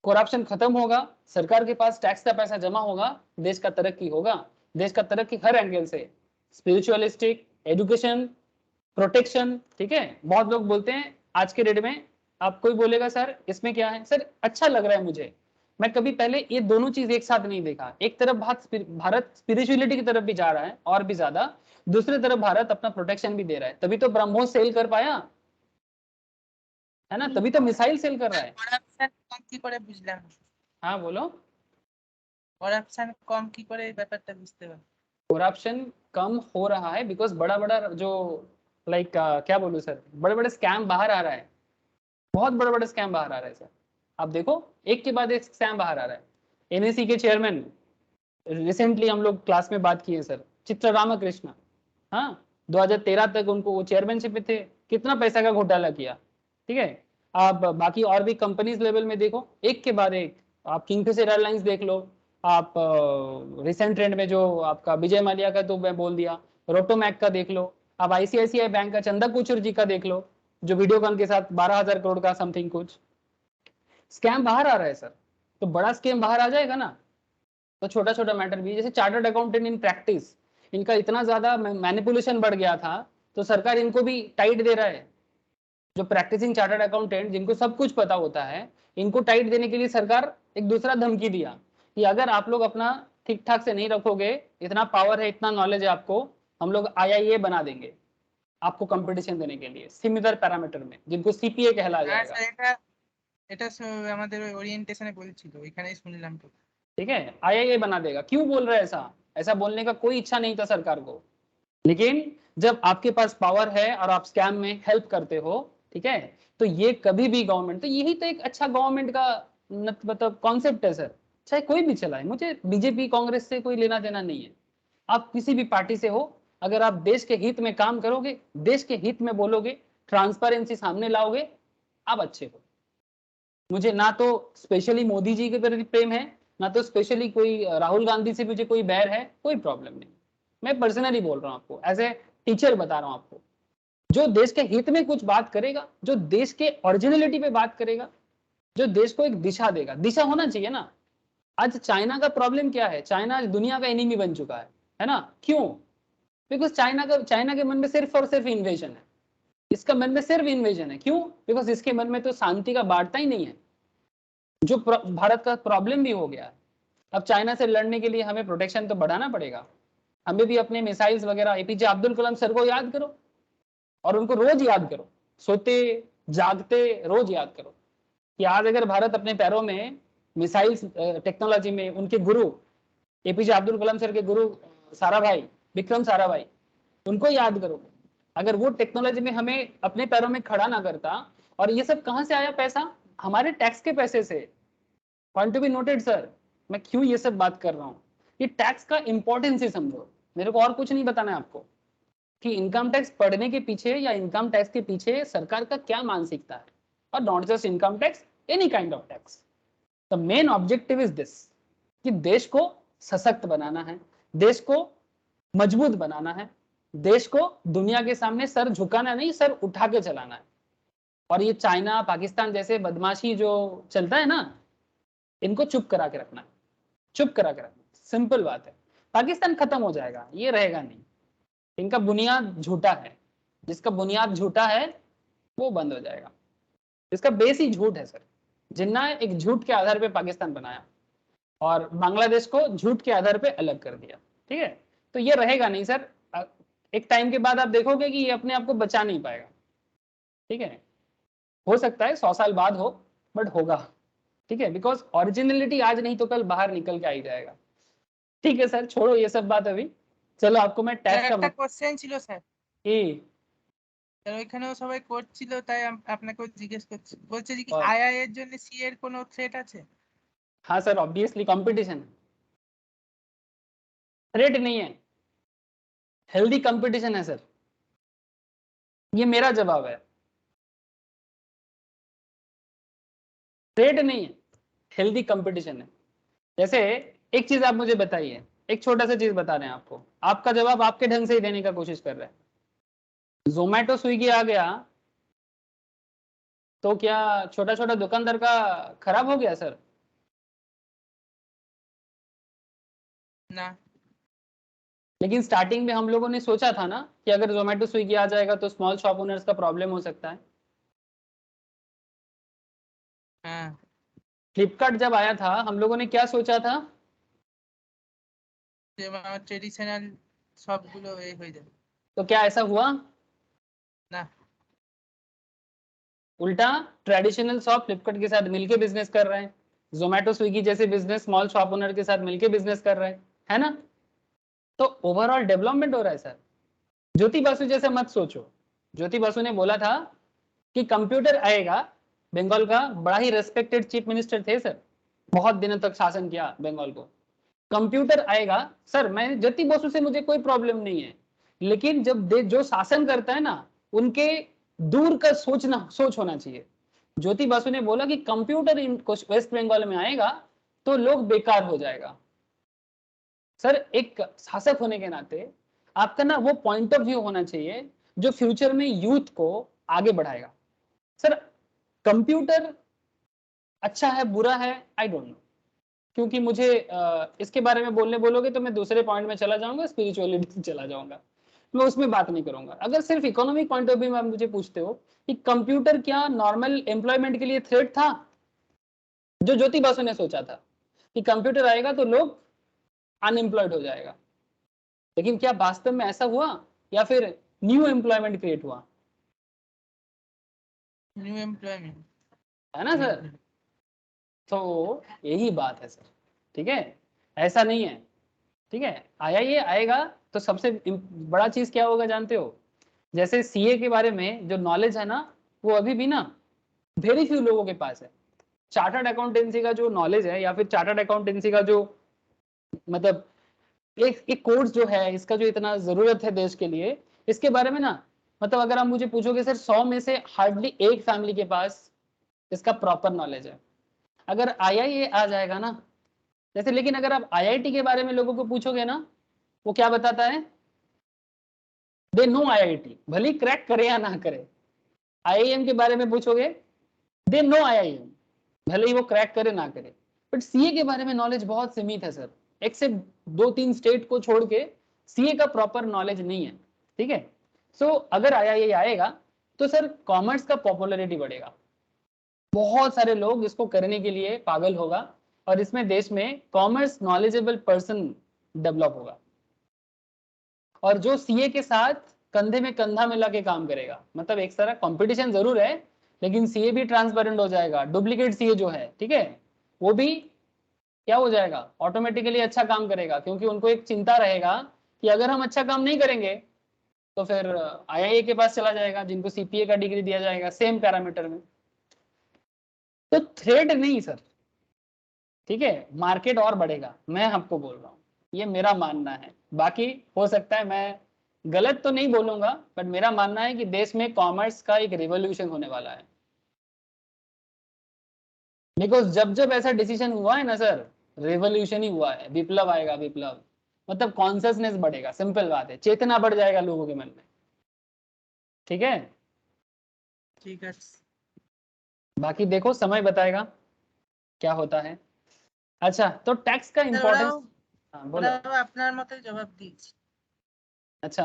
करप्शन खत्म होगा, सरकार के पास टैक्स का पैसा जमा होगा, देश का तरक्की होगा। देश का तरक्की हर एंगल से, स्पिरिचुअलिस्टिक, एजुकेशन, प्रोटेक्शन। ठीक है, बहुत लोग बोलते हैं आज के डेट में, आप कोई बोलेगा सर इसमें क्या है, सर अच्छा लग रहा है मुझे, मैं कभी पहले ये दोनों चीज एक साथ नहीं देखा। एक तरफ भारत स्पिरिचुअलिटी की तरफ भी जा रहा है और भी ज्यादा, दूसरी तरफ भारत अपना प्रोटेक्शन भी दे रहा है, तभी तो ब्रह्मोस सेल कर पाया है ना, तभी तो मिसाइल सेल कर रहा है। কম কি করে বুঝলাম? हाँ बोलो। করাপশন কম কি করে এই ব্যাপারটা বুঝতে পারলাম? करप्शन कम हो रहा है बिकॉज बड़ा बड़ा जो लाइक क्या बोलूं सर, बड़े बड़े स्कैम बाहर आ रहा है, बहुत बड़े बड़े स्कैम बाहर आ रहे हैं सर। आप देखो, एक के बाद एक स्कैम बाहर आ रहा है। एनएसी के चेयरमैन, रिसेंटली हम लोग क्लास में बात किए सर, चित्र रामकृष्ण। हाँ, 2013 तक उनको वो चेयरमैनशिप में थे, कितना पैसा का घोटाला किया। ठीक है, आप बाकी और भी कंपनीज लेवल में देखो, एक के बाद एक। आप किंगफिशर एयरलाइंस देख लो, आप रिसेंट ट्रेंड में जो आपका विजय माल्या का तो मैं बोल दिया, रोटोमैक का देख लो, आप आईसीआईसीआई बैंक का चंदा कोचर जी का देख लो, जो वीडियोकॉन के साथ 12,000 करोड़ का समथिंग कुछ स्कैम बाहर आ रहा है सर। तो बड़ा स्कैम बाहर आ जाएगा ना, तो छोटा छोटा मैटर भी, जैसे चार्टर्ड अकाउंटेंट इन प्रैक्टिस, इनका इतना ज्यादा मैनिपुलेशन बढ़ गया था, तो सरकार इनको भी टाइट दे रहा है। जो प्रैक्टिसिंग चार्टर्ड अकाउंटेंट जिनको सब कुछ पता होता है, इनको टाइट देने के लिए सरकार एक दूसरा धमकी दिया कि अगर आप लोग अपना ठीक ठाक से नहीं रखोगे, इतना पावर है, इतना नॉलेज है आपको, हम लोग आईआईए बना देंगे आपको कंपटीशन देने के लिए सिमिलर पैरामीटर में, जिनको सीपीए कहला जाएगा। এটা এটা আমাদের ওরিয়েন্টেশনে বলছিল, ওইখানেই শুনলাম তো। ठीक है, आईआईए बना देगा। क्यों बोल रहा है ऐसा? ऐसा बोलने का कोई इच्छा नहीं था सरकार को, लेकिन जब आपके पास पावर है और आप स्कैम में हेल्प करते हो, ठीक है, तो ये कभी भी गवर्नमेंट, तो यही तो एक अच्छा गवर्नमेंट का मतलब कॉन्सेप्ट है सर। चाहे कोई भी चलाए, मुझे बीजेपी कांग्रेस से कोई लेना देना नहीं है। आप किसी भी पार्टी से हो, अगर आप देश के हित में काम करोगे, देश के हित में बोलोगे, ट्रांसपेरेंसी सामने लाओगे, आप अच्छे हो। मुझे ना तो स्पेशली मोदी जी के प्रति प्रेम है, ना तो स्पेशली कोई राहुल गांधी से मुझे कोई बैर है, कोई प्रॉब्लम नहीं। मैं पर्सनली बोल रहा हूँ आपको, एज ए टीचर बता रहा हूँ आपको, जो देश के हित में कुछ बात करेगा, जो देश के ओरिजिनलिटी पे बात करेगा, जो देश को एक दिशा देगा। दिशा होना चाहिए ना। आज चाइना का प्रॉब्लम क्या है? चाइना आज दुनिया का एनिमी बन चुका है ना? क्यों? बिकॉज चाइना के मन में सिर्फ और सिर्फ इन्वेजन है। इसका मन में सिर्फ इन्वेजन है। क्यों? बिकॉज इसके मन में तो शांति का वार्ता ही नहीं है, जो भारत का प्रॉब्लम भी हो गया है। अब चाइना से लड़ने के लिए हमें प्रोटेक्शन तो बढ़ाना पड़ेगा। हमें भी अपने मिसाइल्स वगैरह, एपीजे अब्दुल कलाम सर को याद करो और उनको रोज याद करो, सोते जागते रोज याद करो कि आज अगर भारत अपने पैरों में मिसाइल्स टेक्नोलॉजी में उनके गुरु एपीजे अब्दुल कलाम सर के गुरु साराभाई, विक्रम साराभाई, उनको याद करो। अगर वो टेक्नोलॉजी में हमें अपने पैरों में खड़ा ना करता, और ये सब कहां से आया पैसा? हमारे टैक्स के पैसे से। Point to be noted sir, मैं क्यों ये सब बात कर रहा हूँ? ये टैक्स का इंपॉर्टेंस ही समझो। मेरे को और कुछ नहीं बताना है आपको कि इनकम टैक्स पढ़ने के पीछे या इनकम टैक्स के पीछे सरकार का क्या मानसिकता है। और not just income tax, any kind of tax. The main objective is this कि देश को सशक्त बनाना है, देश को मजबूत बनाना है, देश को दुनिया के सामने सर झुकाना नहीं, सर उठा के चलाना है। और ये चाइना पाकिस्तान जैसे बदमाशी जो चलता है ना, इनको चुप करा के रखना है, चुप करा के रखना। सिंपल बात है। पाकिस्तान खत्म हो जाएगा, ये रहेगा नहीं। इनका बुनियाद झूठा है, जिसका बुनियाद झूठा है वो बंद हो जाएगा। इसका बेस ही झूठ है सर। जिन्ना एक झूठ के आधार पे पाकिस्तान बनाया और बांग्लादेश को झूठ के आधार पे अलग कर दिया। ठीक है, तो ये रहेगा नहीं सर। एक टाइम के बाद आप देखोगे कि ये अपने आप को बचा नहीं पाएगा। ठीक है, हो सकता है 100 साल बाद हो, बट होगा। ठीक है, बिकॉज ओरिजिनलिटी आज नहीं तो कल बाहर निकल के आई जाएगा। ठीक है सर, छोड़ो ये सब बात अभी। चलो आपको मैं टैक्स একটা का কোশ্চেন ছিল স্যার, কি স্যার ওইখানেও সবাই করছিল তাই আপনাকেও জিজ্ঞেস করছি। বলছে যে কি और আইআই এর জন্য সি এর কোনো থ্রেট আছে? हाँ सर, ऑब्वियसली कंपटीशन। थ्रेट नहीं है, हेल्दी कंपटीशन है सर। ये मेरा जवाब है। थ्रेट नहीं है, हेल्दी कंपटीशन है। जैसे एक चीज आप मुझे बताइए, एक छोटा सा चीज बता रहे हैं आपको, आपका जवाब आपके ढंग से ही देने का कोशिश कर रहे हैं। जोमेटो स्विगी आ गया तो क्या छोटा छोटा दुकानदार का खराब हो गया सर? না। लेकिन स्टार्टिंग में हम लोगों ने सोचा था ना कि अगर जोमेटो स्विगी आ जाएगा तो स्मॉल शॉप ओनर्स का प्रॉब्लम हो सकता है। হ্যাঁ। फ्लिपकार्ट जब आया था हम लोगों ने क्या सोचा था? যে আমার ট্রেডিশনাল সবগুলো এ হয়ে যাবে। तो क्या ऐसा हुआ? না। उल्टा ट्रेडिशनल शॉप फ्लिपकार्ट के साथ मिलके बिजनेस कर रहे हैं, जोमेटो स्विगी जैसे बिजनेस स्मॉल शॉप ओनर के साथ मिलके बिजनेस कर रहे हैं, है ना? तो ओवरऑल डेवलपमेंट हो रहा है सर। ज्योति बासु जैसे मत सोचो। ज्योति बासु ने बोला था कि कंप्यूटर आएगा। बंगाल का बड़ा ही रेस्पेक्टेड चीफ मिनिस्टर थे सर, बहुत दिनों तक शासन किया बंगाल को। कंप्यूटर आएगा सर, मैं ज्योति बासु से मुझे कोई प्रॉब्लम नहीं है, लेकिन जब जो शासन करता है ना, उनके दूर का सोच होना चाहिए। ज्योति बासु ने बोला कि कंप्यूटर वेस्ट बंगाल में आएगा तो लोग बेकार हो जाएगा। सर एक शासक होने के नाते आपका ना वो पॉइंट ऑफ व्यू होना चाहिए जो फ्यूचर में यूथ को आगे बढ़ाएगा। सर कंप्यूटर अच्छा है बुरा है आई डोंट नो, क्योंकि मुझे इसके बारे में बोलोगे तो मैं दूसरे पॉइंट में चला जाऊंगा, स्पिरिचुअलिटी चला जाऊंगा, मैं उसमें बात नहीं करूंगा। अगर सिर्फ इकोनॉमिक पॉइंट ऑफ व्यू में आप मुझे पूछते हो कि कंप्यूटर क्या नॉर्मल एम्प्लॉयमेंट के लिए थ्रेट था, जो ज्योति बासु ने सोचा था कि कंप्यूटर आएगा तो लोग अनएम्प्लॉयड हो जाएगा, लेकिन क्या वास्तव में ऐसा हुआ या फिर न्यू एम्प्लॉयमेंट क्रिएट हुआ? न्यू एम्प्लॉयमेंट, है ना सर? तो यही बात है सर। ठीक है, ऐसा नहीं है। ठीक है, ये आएगा तो सबसे बड़ा चीज क्या होगा जानते हो? जैसे सीए के बारे में जो नॉलेज है ना, वो अभी भी ना वेरी फ्यू लोगों के पास है। चार्टर्ड अकाउंटेंसी का जो नॉलेज है या फिर चार्टर्ड अकाउंटेंसी का जो मतलब एक कोर्स जो है, इसका जो इतना जरूरत है देश के लिए, इसके बारे में ना मतलब अगर आप मुझे पूछोगे सर 100 में से हार्डली एक फैमिली के पास इसका प्रॉपर नॉलेज है। अगर आईआईए आ जाएगा ना जैसे, लेकिन अगर आप आईआईटी के बारे में लोगों को पूछोगे ना, वो क्या बताता है? दे नो आईआईटी, भले क्रैक करे या ना करे। आईआईएम के बारे में पूछोगे, दे नो आईआईएम, भले ही वो क्रैक करे ना करे। बट सीए के बारे में नॉलेज बहुत सीमित है सर, एक से 2-3 स्टेट को छोड़ के सीए का प्रॉपर नॉलेज नहीं है, ठीक है। सो अगर आईआईए आएगा तो सर कॉमर्स का पॉपुलैरिटी बढ़ेगा, बहुत सारे लोग इसको करने के लिए पागल होगा, और इसमें देश में कॉमर्स नॉलेजेबल पर्सन डेवलप होगा, और जो सीए के साथ कंधे में कंधा मिला के काम करेगा। मतलब एक तरह कंपटीशन जरूर है, लेकिन सीए भी ट्रांसपेरेंट हो जाएगा, डुप्लीकेट सीए जो है, ठीक है, वो भी क्या हो जाएगा, ऑटोमेटिकली अच्छा काम करेगा, क्योंकि उनको एक चिंता रहेगा कि अगर हम अच्छा काम नहीं करेंगे तो फिर आईआईए के पास चला जाएगा, जिनको सीपीए का डिग्री दिया जाएगा सेम पैरामीटर में। तो थ्रेड नहीं सर, ठीक है, मार्केट और बढ़ेगा, मैं आपको बोल रहा हूँ, ये मेरा मानना है। बाकी हो सकता है मैं गलत तो नहीं बोलूंगा, बट मेरा मानना है कि देश में कॉमर्स का एक रिवॉल्यूशन होने वाला है। बिकॉज जब जब ऐसा डिसीजन हुआ है ना सर, रिवॉल्यूशन ही हुआ है, विप्लव आएगा, विप्लव मतलब कॉन्शियसनेस बढ़ेगा, सिंपल बात है, चेतना बढ़ जाएगा लोगों के मन में, ठीक है। ঠিক আছে बाकी देखो समय बताएगा क्या होता है। अच्छा, तो टैक्स का স্যার इम्पोर्टेंस, ওরাও हाँ बोलो। ওরাও আপনার মতোই জবাব দিয়েছে अच्छा,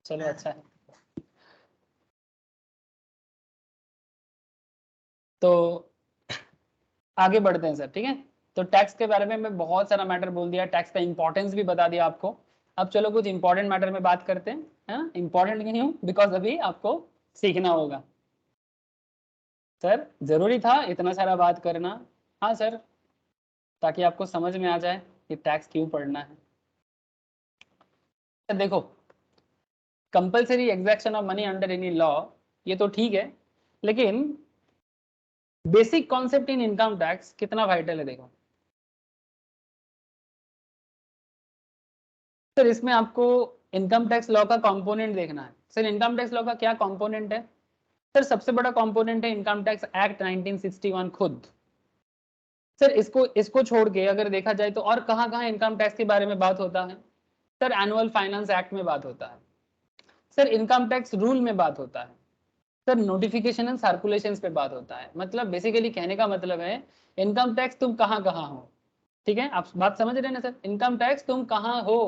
चलो हाँ। अच्छा है। तो आगे बढ़ते हैं सर, ठीक है। तो टैक्स के बारे में मैं बहुत सारा मैटर बोल दिया, टैक्स का इंपॉर्टेंस भी बता दिया आपको। अब चलो कुछ इंपॉर्टेंट मैटर में बात करते हैं। हाँ, इंपॉर्टेंट क्यों, बिकॉज अभी आपको सीखना होगा। सर जरूरी था इतना सारा बात करना, हाँ सर, ताकि आपको समझ में आ जाए कि टैक्स क्यों पढ़ना है। देखो, compulsory exaction of money under any law, ये तो ठीक है, लेकिन basic concept in income tax कितना वाइटल है देखो। सर इसमें आपको इनकम टैक्स लॉ का कंपोनेंट देखना है। सर इनकम टैक्स लॉ का क्या कंपोनेंट है? सर सबसे बड़ा कंपोनेंट है इनकम टैक्स एक्ट 1961 खुद। सर इसको छोड़ के अगर देखा जाए तो और कहाँ कहाँ इनकम टैक्स के बारे में बात होता है? सर एनुअल फाइनेंस एक्ट में बात होता है, सर इनकम टैक्स रूल में बात होता है, सर नोटिफिकेशन एंड सर्कुलेशन पे बात होता है। मतलब बेसिकली कहने का मतलब है इनकम टैक्स तुम कहाँ कहाँ हो, ठीक है, आप बात समझ रहे हैं ना सर। इनकम टैक्स तुम कहाँ हो,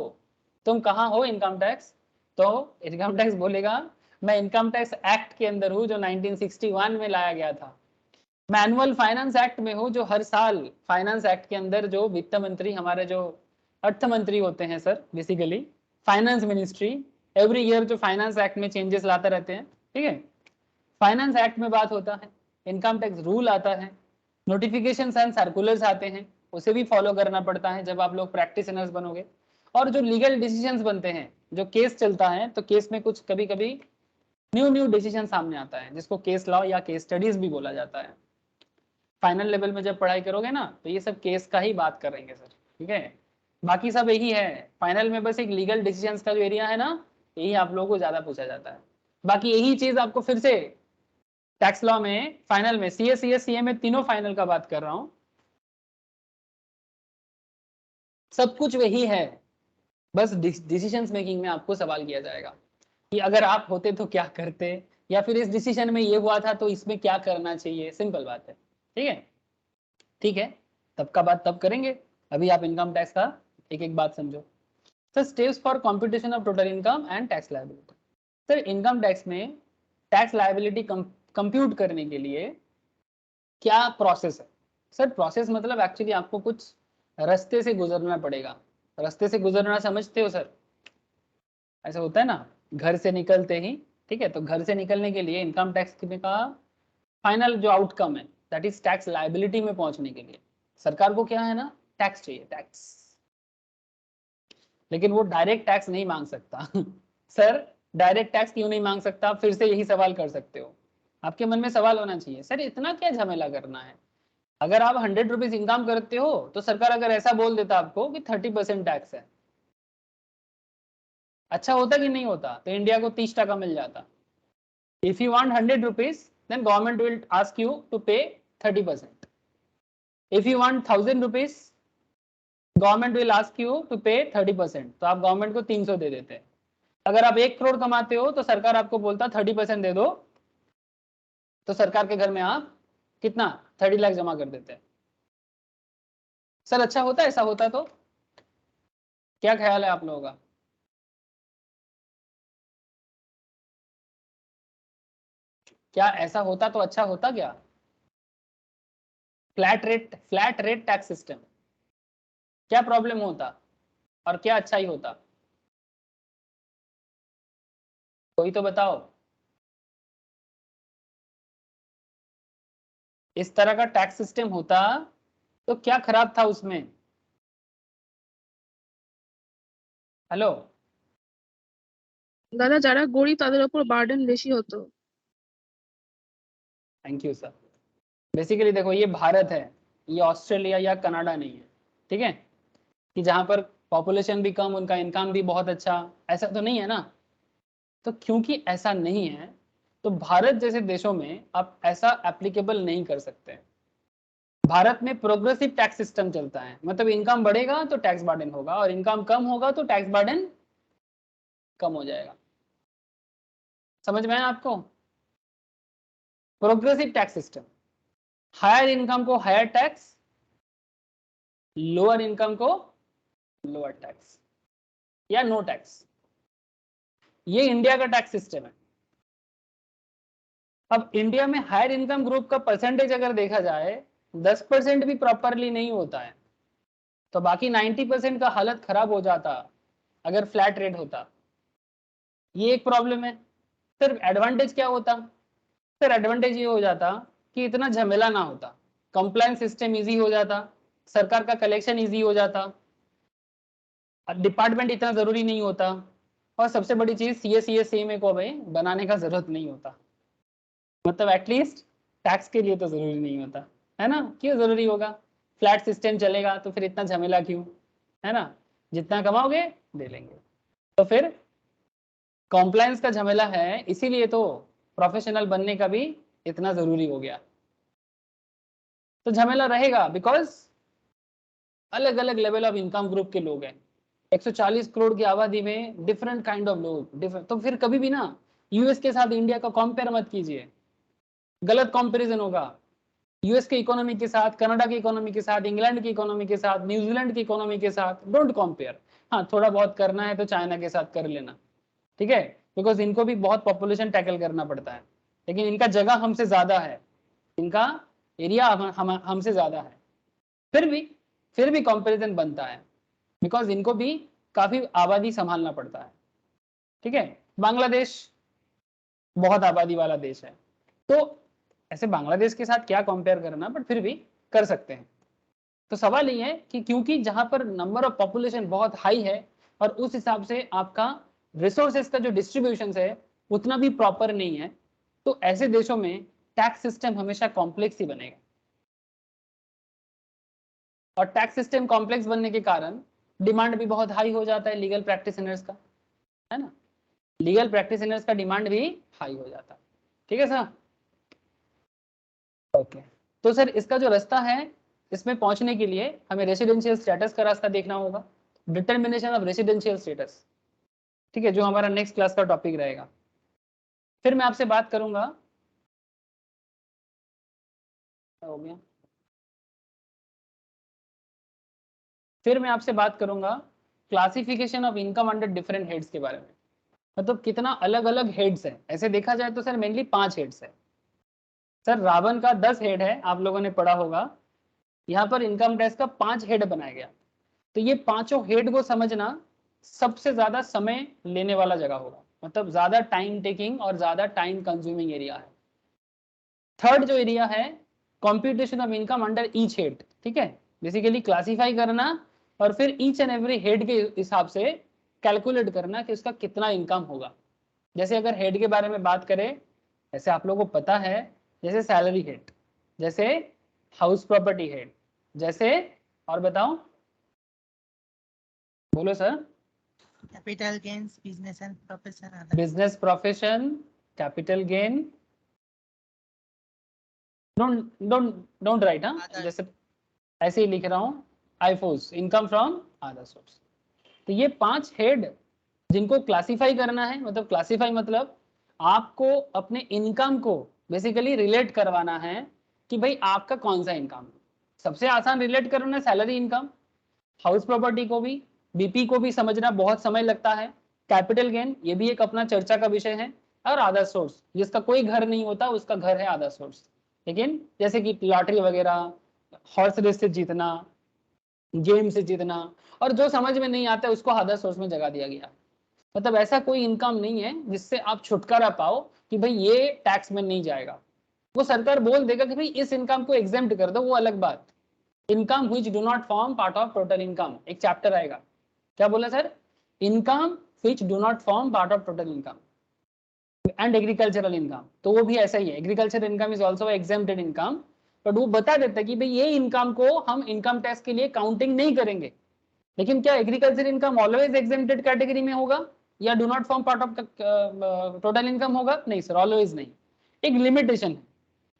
तुम कहाँ हो इनकम टैक्स, तो इनकम टैक्स बोलेगा मैं इनकम टैक्स एक्ट के अंदर हूँ जो 1961 में लाया गया था। मैं एनुअल फाइनेंस एक्ट में हूँ, जो हर साल फाइनेंस एक्ट के अंदर जो वित्त मंत्री हमारे जो अर्थ मंत्री होते हैं sir, basically finance ministry every year जो फाइनेंस एक्ट में चेंजेस लाते रहते हैं, ठीक है। फाइनेंस एक्ट में बात होता है, इनकम टैक्स रूल आता है, नोटिफिकेशन एंड सर्कुलर्स आते हैं, उसे भी फॉलो करना पड़ता है जब आप लोग प्रैक्टिशनर्स बनोगे। और जो लीगल डिसीजंस बनते हैं, जो केस चलता है, तो केस में कुछ कभी कभी न्यू डिसीजन सामने आता है, जिसको केस लॉ या केस स्टडीज भी बोला जाता है। फाइनल लेवल में जब पढ़ाई करोगे ना, तो ये सब केस का ही बात करेंगे सर, ठीक है। बाकी सब यही है, फाइनल में बस एक लीगल डिसीजंस का जो एरिया है ना, यही आप लोगों को ज्यादा पूछा जाता है। बाकी यही चीज आपको फिर से टैक्स लॉ में फाइनल में सीए में तीनों फाइनल का बात कर रहा हूं, सब कुछ वही है, बस डिसीजंस मेकिंग में आपको सवाल किया जाएगा कि अगर आप होते तो क्या करते, या फिर इस डिसीजन में ये हुआ था तो इसमें क्या करना चाहिए, सिंपल बात है, ठीक है। ठीक है, तब का बात तब करेंगे, अभी आप इनकम टैक्स का एक एक बात समझो। Sir steps for computation of total income and tax liability. Sir income tax में टैक्स लायबिलिटी कंप्यूट करने के लिए क्या प्रोसेस है? सर प्रोसेस मतलब एक्चुअली आपको कुछ रास्ते से गुजरना पड़ेगा। रास्ते से गुजरना समझते हो सर? ऐसा होता है ना, घर से निकलते ही, ठीक है, तो घर से निकलने के लिए इनकम टैक्स का फाइनल जो आउटकम है, दैट इज टैक्स लायबिलिटी में पहुंचने के लिए सरकार को क्या है ना, टैक्स चाहिए, टैक्स। लेकिन वो डायरेक्ट टैक्स नहीं मांग सकता सर डायरेक्ट टैक्स क्यों नहीं मांग सकता? फिर से यही सवाल कर सकते हो, आपके मन में सवाल होना चाहिए, सर इतना क्या झमेला करना है? अगर आप 100 रुपीज इनकम करते हो तो सरकार अगर ऐसा बोल देता आपको कि 30% टैक्स है, अच्छा होता कि नहीं होता? तो इंडिया को 30% मिल जाता। If you want 100 rupees then government will ask you to pay 30%. If you want 1000 rupees, government will ask you to pay 30%. तो आप गवर्नमेंट को 300 दे देते हैं। अगर आप 1 करोड़ कमाते हो तो सरकार आपको बोलता 30% दे दो, तो सरकार के घर में आप कितना 30 लाख जमा कर देते हैं। सर अच्छा होता है ऐसा होता तो? क्या ख्याल है आप लोगों का? क्या ऐसा होता तो अच्छा होता क्या? फ्लैट रेट टैक्स सिस्टम, क्या प्रॉब्लम होता और क्या अच्छा ही होता? कोई तो बताओ। इस तरह का टैक्स सिस्टम होता तो क्या खराब था उसमें? हेलो, দাদা যারা গরিব তাদের উপর বার্ডেন বেশি হতো। Thank you sir. बेसिकली देखो ये भारत है, ये ऑस्ट्रेलिया या कनाडा नहीं है, ठीक है, कि जहां पर पॉपुलेशन भी कम, उनका इनकम भी बहुत अच्छा, ऐसा तो नहीं है ना। तो क्योंकि ऐसा नहीं है तो भारत जैसे देशों में आप ऐसा एप्लीकेबल नहीं कर सकते। भारत में प्रोग्रेसिव टैक्स सिस्टम चलता है, मतलब इनकम बढ़ेगा तो टैक्स बर्डन होगा और इनकम कम होगा तो टैक्स बर्डन कम हो जाएगा। समझ में आया आपको? Progressive tax system, higher income को हायर टैक्स, लोअर इनकम को लोअर टैक्स या नो टैक्स। ये इंडिया का टैक्स सिस्टम है। अब इंडिया में हायर इनकम ग्रुप का परसेंटेज अगर देखा जाए 10% भी प्रॉपरली नहीं होता है, तो बाकी 90% का हालत खराब हो जाता अगर फ्लैट रेट होता। ये एक प्रॉब्लम है। सर एडवांटेज क्या होता? सर एडवांटेज ये हो जाता कि इतना झमेला ना होता, कंप्लायंस सिस्टम इजी हो जाता, सरकार का कलेक्शन इजी हो जाता, डिपार्टमेंट इतना जरूरी नहीं होता, और सबसे बड़ी चीज CA को भाई बनाने का जरूरत नहीं होता। मतलब एटलीस्ट टैक्स के लिए तो जरूरी नहीं होता है ना। क्यों जरूरी होगा? फ्लैट सिस्टम चलेगा तो फिर इतना झमेला क्यों, है ना। जितना कमाओगे दे लेंगे। तो फिर कॉम्प्लायंस का झमेला है, इसीलिए तो प्रोफेशनल बनने का भी इतना जरूरी हो गया। तो झमेला रहेगा बिकॉज अलग अलग लेवल ऑफ इनकम ग्रुप के लोग हैं। 140 करोड़ की आबादी में डिफरेंट काइंड ऑफ लोग, तो फिर कभी भी ना यूएस के साथ इंडिया का कंपेयर मत कीजिए, गलत कंपैरिजन होगा। यूएस के इकोनॉमी के साथ, कनाडा की इकोनॉमी के साथ, इंग्लैंड की इकोनॉमी के साथ, न्यूजीलैंड की इकोनॉमी के साथ डोंट कंपेयर। हाँ थोड़ा बहुत करना है तो चाइना के साथ कर लेना, ठीक है, बिकॉज इनको भी बहुत पॉपुलेशन टैकल करना पड़ता है, लेकिन इनका जगह हमसे ज्यादा है, इनका एरिया हमसे ज्यादा है, फिर भी कंपैरिजन बनता है बिकॉज इनको भी काफी आबादी संभालना पड़ता है, ठीक है। बांग्लादेश बहुत आबादी वाला देश है, तो ऐसे बांग्लादेश के साथ क्या कंपेयर करना, बट फिर भी कर सकते हैं। तो सवाल ये है कि क्योंकि जहां पर नंबर ऑफ पॉपुलेशन बहुत हाई है और उस हिसाब से आपका रिसोर्सेज का जो डिस्ट्रीब्यूशन है उतना भी प्रॉपर नहीं है, तो ऐसे देशों में टैक्स सिस्टम हमेशा कॉम्प्लेक्स ही बनेगा। और टैक्स सिस्टम कॉम्प्लेक्स बनने के कारण डिमांड भी बहुत हाई हो जाता है लीगल प्रैक्टिशनर्स का, है ना। लीगल प्रैक्टिशनर्स का डिमांड भी हाई हो जाता है, ठीक है सर। ओके, तो सर इसका जो रास्ता है, इसमें पहुंचने के लिए हमें रेसिडेंशियल स्टेटस का रास्ता देखना होगा, डिटर्मिनेशन ऑफ रेसिडेंशियल स्टेटस, ठीक है, जो हमारा नेक्स्ट क्लास का टॉपिक रहेगा। फिर मैं आपसे बात करूंगा, हो गया, फिर मैं आपसे बात करूंगा classification of income under different heads के बारे में, मतलब कितना अलग अलग हेड्स है। ऐसे देखा जाए तो सर मेनली 5 हेड्स है। सर रावण का 10 हेड है, आप लोगों ने पढ़ा होगा। यहाँ पर इनकम टैक्स का 5 हेड बनाया गया, तो ये पांचों हेड को समझना सबसे ज्यादा समय लेने वाला जगह होगा, मतलब ज्यादा टाइम टेकिंग और ज्यादा टाइम कंज्यूमिंग एरिया है। थर्ड जो एरिया है computation of income under each head, ठीक है, बेसिकली क्लासिफाई करना और फिर ईच एंड एवरी हेड के हिसाब से कैलकुलेट करना कि उसका कितना इनकम होगा। जैसे अगर हेड के बारे में बात करें, जैसे आप लोगों को पता है, जैसे सैलरी हेड, जैसे हाउस प्रॉपर्टी हेड, जैसे, और बताओ, बोलो sir. Capital gains, business and profession, business profession, capital gain, don't write, हाँ जैसे ऐसे ही लिख रहा हूँ, आईफोस, इनकम फ्रॉम अदर सोर्स। तो ये 5 हेड जिनको क्लासिफाई करना है, मतलब क्लासिफाई मतलब आपको अपने इनकम को बेसिकली रिलेट करवाना है कि भाई आपका कौन सा इनकम। सबसे आसान रिलेट करना सैलरी इनकम, हाउस प्रॉपर्टी को भी, बीपी को भी समझना बहुत समय लगता है, कैपिटल गेन ये भी एक अपना चर्चा का विषय है, और अदर सोर्स जिसका कोई घर नहीं होता उसका घर है अदर सोर्स। लेकिन जैसे कि लॉटरी वगैरह, हॉर्स रेस से जीतना, गेम से जीतना, और जो समझ में नहीं आता है उसको अदर सोर्स में जगह दिया गया। मतलब ऐसा कोई इनकम नहीं है जिससे आप छुटकारा पाओ कि भाई ये टैक्स में नहीं जाएगा। वो सरकार बोल देगा कि भाई इस इनकम को एग्जेम्प्ट कर दो, वो अलग बात। Income which do not form part of total income, एक चैप्टर आएगा। क्या बोला sir? Income which do not form part of total income and agricultural income, तो वो भी ऐसा ही है। Agriculture income is also exempted income, but वो बता देता है कि भाई ये इनकम को हम इनकम टैक्स के लिए काउंटिंग नहीं करेंगे। लेकिन क्या agriculture income always exempted category में होगा या do not form part of total income होगा? नहीं सर, ऑलवेज नहीं। एक लिमिटेशन है,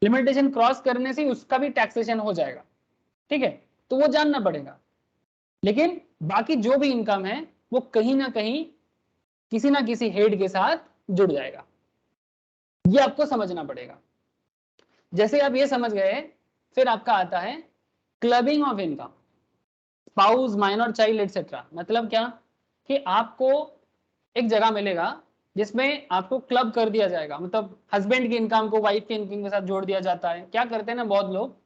लिमिटेशन क्रॉस करने से उसका भी टैक्सेशन हो जाएगा, ठीक है, तो वो जानना पड़ेगा। लेकिन बाकी जो भी इनकम है वो कहीं ना कहीं किसी ना किसी हेड के साथ जुड़ जाएगा, ये आपको समझना पड़ेगा। जैसे आप ये समझ गए, फिर आपका आता है clubbing of income, spouse, minor child etcetera. मतलब क्या कि आपको एक जगह मिलेगा जिसमें आपको क्लब कर दिया जाएगा, मतलब हस्बैंड की इनकम को वाइफ की इनकम के साथ जोड़ दिया जाता है। क्या करते हैं ना बहुत लोग,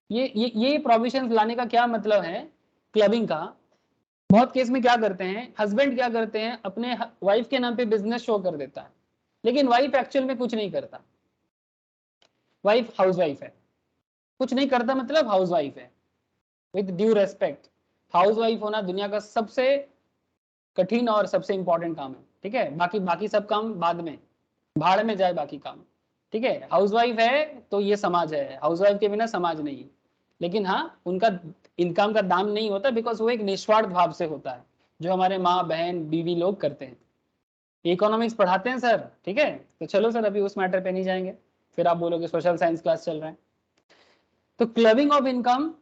ये प्रोविजंस लाने का क्या मतलब है क्लबिंग का, बहुत केस में क्या करते हैं, हस्बैंड क्या करते हैं अपने वाइफ के नाम पे बिजनेस शो कर देता है, लेकिन वाइफ एक्चुअल में कुछ नहीं करता। वाइफ हाउस वाइफ है, कुछ नहीं करता मतलब हाउस वाइफ है। With due respect, house wife होना दुनिया का सबसे कठिन और सबसे इंपॉर्टेंट काम है, ठीक है। बाकी सब काम बाद में, भाड़ में जाए बाकी काम, ठीक है। हाउस वाइफ है तो ये समाज है, हाउस वाइफ के बिना समाज नहीं। लेकिन हाँ, उनका इनकम का दाम नहीं होता, बिकॉज वो एक निस्वार्थ भाव से होता है, जो हमारे माँ बहन बीवी लोग करते हैं। इकोनॉमिक्स पढ़ाते हैं सर, ठीक है। तो चलो सर, अभी उस मैटर पे नहीं जाएंगे, फिर आप बोलोगे सोशल साइंस क्लास चल रहा है। तो क्लबिंग ऑफ इनकम,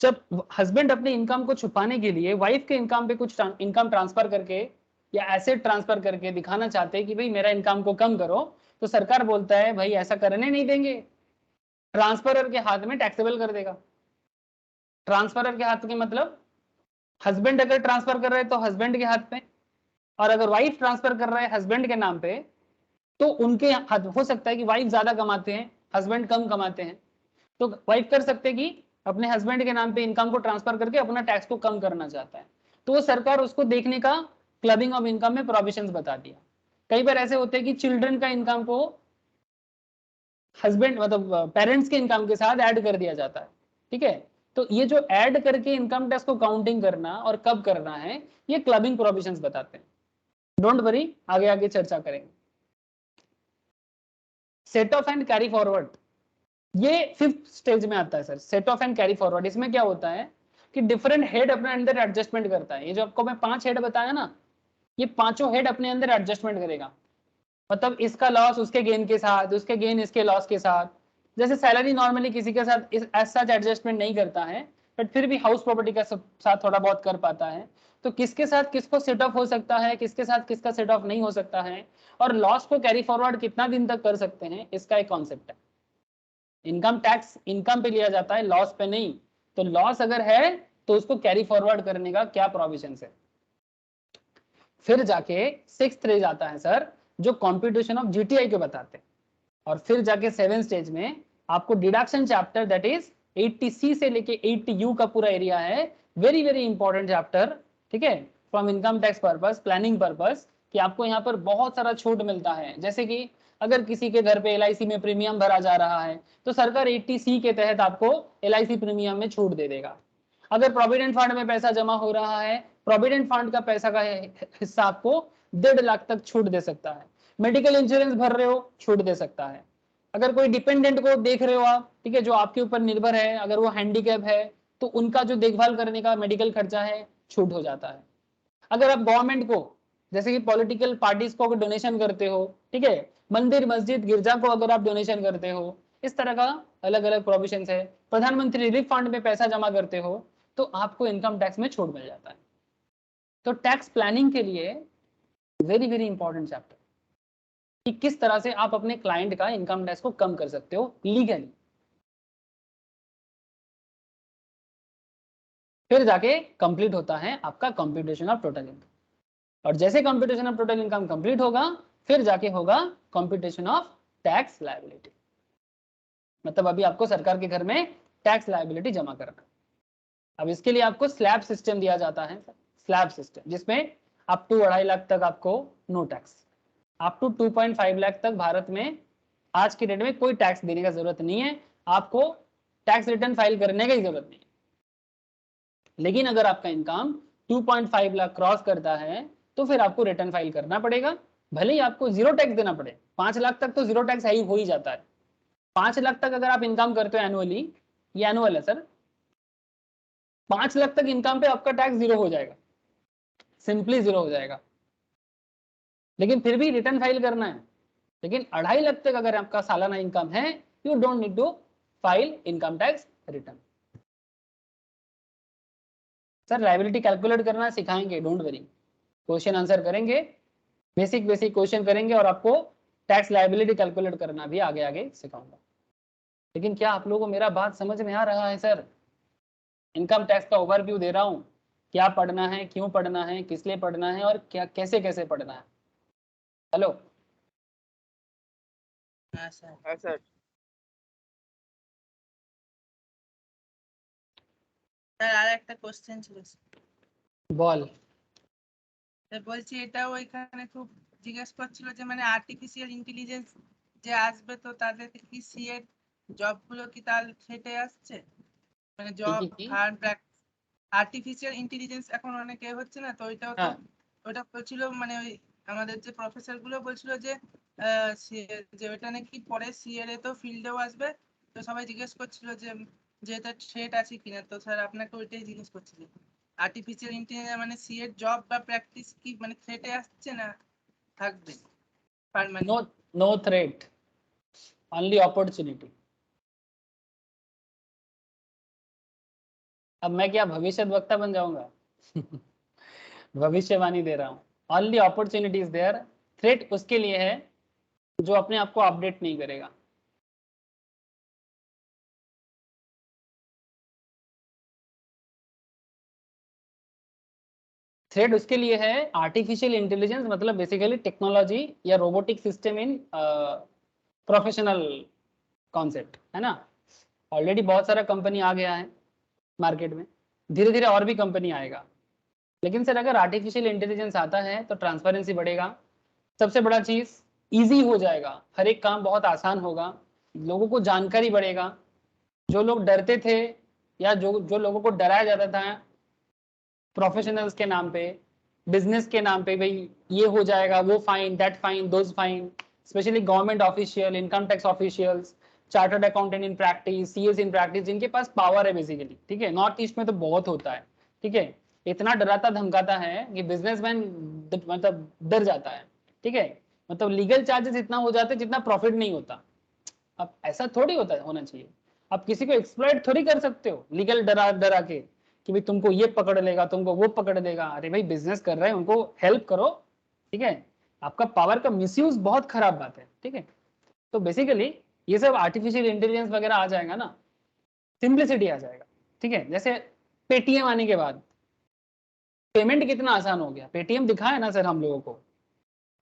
जब हस्बैंड अपने इनकम को छुपाने के लिए वाइफ के इनकम पे कुछ इनकम ट्रांसफर करके या एसेट ट्रांसफर करके दिखाना चाहते हैं कि भाई मेरा इनकम को कम करो, तो सरकार बोलता है भाई ऐसा करने नहीं देंगे, ट्रांसफरर के हाथ में टैक्सेबल कर देगा। ट्रांसफरर के हाथ के मतलब हस्बैंड अगर ट्रांसफर कर रहे हैं तो हस्बैंड के हाथ में, और अगर वाइफ ट्रांसफर कर रहे हैं हस्बैंड के नाम पे तो उनके हाथ। हो सकता है कि वाइफ ज्यादा कमाते हैं, हस्बैंड कम कमाते हैं, तो वाइफ कर सकते हैं कि अपने हस्बैंड के नाम पे इनकम को ट्रांसफर करके अपना टैक्स को कम करना चाहता है, तो वो सरकार उसको देखने का क्लबिंग ऑफ इनकम में प्रोविजंस बता दिया। कई बार ऐसे होते हैं कि चिल्ड्रन का इनकम को हस्बैंड मतलब पेरेंट्स के इनकम के साथ ऐड कर दिया जाता है, ठीक है। तो ये जो ऐड करके इनकम टैक्स को काउंटिंग करना और कब करना है, ये क्लबिंग प्रोविजंस बताते हैं। डोंट वरी, आगे आगे चर्चा करेंगे। Set of and carry forward, ये 5th स्टेज में आता है sir, set of and carry forward. इसमें क्या होता है कि डिफरेंट हेड अपने अंदर एडजस्टमेंट करता है। ये जो आपको मैं 5 हेड बताया ना, ये पांचों हेड अपने अंदर एडजस्टमेंट करेगा। मतलब इसका लॉस उसके गेन के साथ, उसके गेन इसके लॉस के साथ। जैसे सैलरी नॉर्मली किसी के साथ ऐसा एडजस्टमेंट नहीं करता है, बट फिर भी हाउस प्रॉपर्टी का साथ थोड़ा बहुत कर पाता है। तो किसके साथ किसको सेट ऑफ हो सकता है, किसके साथ किसका सेट ऑफ नहीं हो सकता है, और लॉस को कैरी फॉरवर्ड कितना दिन तक कर सकते हैं, इसका एक कॉन्सेप्ट है। इनकम टैक्स इनकम पे लिया जाता है, लॉस पे नहीं। तो लॉस अगर है तो उसको कैरी फॉरवर्ड करने का क्या प्रोविजन है। फिर जाके 6th स्टेज आता है सर, जो कॉम्पिटिशन ऑफ जीटीआई के बताते हैं। और फिर जाके 7th स्टेज में आपको deduction chapter, that is 80C से लेके 80U का पूरा एरिया है। वेरी वेरी इंपॉर्टेंट चैप्टर, ठीक है, from income tax purpose, planning purpose, कि आपको यहाँ पर बहुत सारा छूट मिलता है। जैसे कि अगर किसी के घर पे LIC में प्रीमियम भरा जा रहा है तो सरकार 80C के तहत आपको LIC प्रीमियम में छूट दे देगा। अगर प्रोविडेंट फंड में पैसा जमा हो रहा है, प्रोविडेंट फंड का पैसा का हिस्सा आपको 1.5 लाख तक छूट दे सकता है। मेडिकल इंश्योरेंस भर रहे हो, छूट दे सकता है। अगर कोई डिपेंडेंट को देख रहे हो आप, ठीक है, जो आपके ऊपर निर्भर है, अगर वो हैंडीकैप है तो उनका जो देखभाल करने का मेडिकल खर्चा है, छूट हो जाता है। अगर आप गवर्नमेंट को, जैसे कि पॉलिटिकल पार्टीज को अगर डोनेशन करते हो, ठीक है, मंदिर मस्जिद गिरजा को अगर आप डोनेशन करते हो, इस तरह का अलग अलग प्रोविजन है। प्रधानमंत्री रिलीफ फंड में पैसा जमा करते हो तो आपको इनकम टैक्स में छूट मिल जाता है। तो टैक्स प्लानिंग के लिए वेरी वेरी इंपॉर्टेंट चैप्टर, कि किस तरह से आप अपने क्लाइंट का इनकम टैक्स को कम कर सकते हो लीगली। फिर जाके कंप्लीट होता है आपका कंप्यूटेशन ऑफ टोटल इनकम, और जैसे computation of total income complete होगा फिर जाके होगा कंप्यूटेशन ऑफ टैक्स लायबिलिटी। मतलब अभी आपको सरकार के घर में टैक्स लायबिलिटी जमा करना। अब इसके लिए आपको स्लैब सिस्टम दिया जाता है, स्लैब सिस्टम, जिसमें अप टू 2.5 लाख तक आपको no tax, up to 2.5 lakh तक भारत में आज की डेट में कोई टैक्स देने का जरूरत नहीं है, आपको टैक्स रिटर्न फाइल करने की जरूरत नहीं है। लेकिन अगर आपका इनकम 2.5 लाख क्रॉस करता है तो फिर आपको रिटर्न फाइल करना पड़ेगा, भले ही आपको जीरो टैक्स देना पड़े। 5 लाख तक तो जीरो टैक्स हो ही जाता है। 5 लाख तक अगर आप इनकम करते हो एनुअली, ये एनुअल है सर, 5 लाख तक इनकम पे आपका टैक्स जीरो हो जाएगा, सिंपली जीरो हो जाएगा, लेकिन फिर भी रिटर्न फाइल करना है। लेकिन 2.5 लाख तक अगर आपका सालाना इनकम है, you don't need to file income tax return. Sir liability calculate करना सिखाएंगे, डोंट वरी, क्वेश्चन आंसर करेंगे, बेसिक बेसिक क्वेश्चन करेंगे, और आपको टैक्स लायबिलिटी कैलकुलेट करना भी आगे आगे सिखाऊंगा। लेकिन क्या आप लोगों को मेरा बात समझ में आ रहा है सर? इनकम टैक्स का ओवरव्यू दे रहा हूँ, क्या पढ़ना है, क्यों पढ़ना है, किस लिए पढ़ना है, और क्या कैसे कैसे पढ़ना है। हेलो হ্যাঁ স্যার। হ্যাঁ স্যার। স্যার আর একটা কোশ্চেন ছিল স্যার। বল। স্যার বলছি এটা ওইখানে খুব জিজ্ঞেস করছিল যে মানে আর্টিফিশিয়াল ইন্টেলিজেন্স যে আসবে তো তাদের কি সিএর জবগুলো কি তার ফেটে আসছে, মানে জব কি? আর আর্টিফিশিয়াল ইন্টেলিজেন্স এখন অনেকে হচ্ছে না, তো ওইটাও তো ওটা বলছিল মানে ওই আমাদের যে প্রফেসর গুলো বলছিল যে যে ওটা নাকি পরে সিএর তো ফিল্ডেও আসবে, তো সবাই জিজ্ঞেস করছিল যে এটা থ্রেট আছে কিনা, তো স্যার আপনাকে ওইটাই জিজ্ঞেস করছিল আর্টিফিশিয়াল ইন্টেলিজেন্স মানে সিএর জব বা প্র্যাকটিস কি মানে থ্রেটে আসছে না থাকবে permanent? No threat, only opportunity. अब मैं क्या भविष्य वक्ता बन जाऊंगा? भविष्यवाणी दे रहा हूँ। Only opportunity is there, threat उसके लिए है जो अपने आप को अपडेट नहीं करेगा। थ्रेड उसके लिए है आर्टिफिशियल इंटेलिजेंस, मतलब बेसिकली टेक्नोलॉजी या robotic system in professional concept, है ना। ऑलरेडी बहुत सारा कंपनी आ गया है मार्केट में, धीरे धीरे और भी कंपनी आएगा। लेकिन सर अगर आर्टिफिशियल इंटेलिजेंस आता है तो ट्रांसपेरेंसी बढ़ेगा, सबसे बड़ा चीज इजी हो जाएगा, हर एक काम बहुत आसान होगा, लोगों को जानकारी बढ़ेगा। जो लोग डरते थे या जो लोगों को डराया जाता था प्रोफेशनल्स के नाम पे, बिजनेस के नाम पे, भाई ये हो जाएगा, वो fine, that fine, those fine, specially government official, income tax officials, chartered accountant in practice, CS in practice, जिनके पास पावर है बेसिकली, ठीक है, नॉर्थ ईस्ट में तो बहुत होता है, ठीक है, इतना डराता धमकाता है कि बिजनेसमैन मतलब डर जाता है, ठीक है, मतलब लीगल चार्जेस इतना हो जाते हैं जितना प्रॉफिट नहीं होता। अब ऐसा थोड़ी होता होना चाहिए, आप किसी को एक्सप्लॉइट थोड़ी कर सकते हो लीगल डरा डरा के कि भाई तुमको ये पकड़ लेगा, तुमको वो पकड़ लेगा। अरे भाई बिजनेस कर रहे हैं, उनको हेल्प करो, ठीक है, आपका पावर का मिसयूज बहुत खराब बात है, ठीक है। तो बेसिकली ये सब आर्टिफिशियल इंटेलिजेंस वगैरह आ जाएगा ना, सिंप्लिसिटी आ जाएगा, ठीक है। जैसे पेटीएम आने के बाद पेमेंट कितना आसान हो गया, पेटीएम दिखा है ना सर हम लोगों को,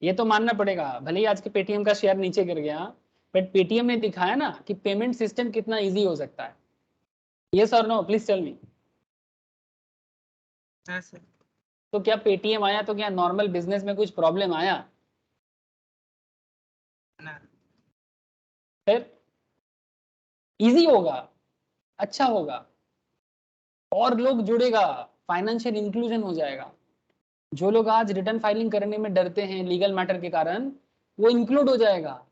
ये तो मानना पड़ेगा, भले ही आज के पेटीएम का शेयर नीचे गिर गया, बट पेटीएम ने दिखाया ना कि पेमेंट सिस्टम कितना इजी हो सकता है। यस और नो, प्लीज टेल मी। हाँ सर। तो क्या पेटीएम आया तो क्या नॉर्मल बिजनेस में कुछ प्रॉब्लम आया? ना। फिर इजी होगा, अच्छा होगा, और लोग जुड़ेगा, फाइनेंशियल इंक्लूजन हो जाएगा। जो लोग आज रिटर्न फाइलिंग करने में डरते हैं लीगल मैटर के कारण, वो इंक्लूड हो जाएगा,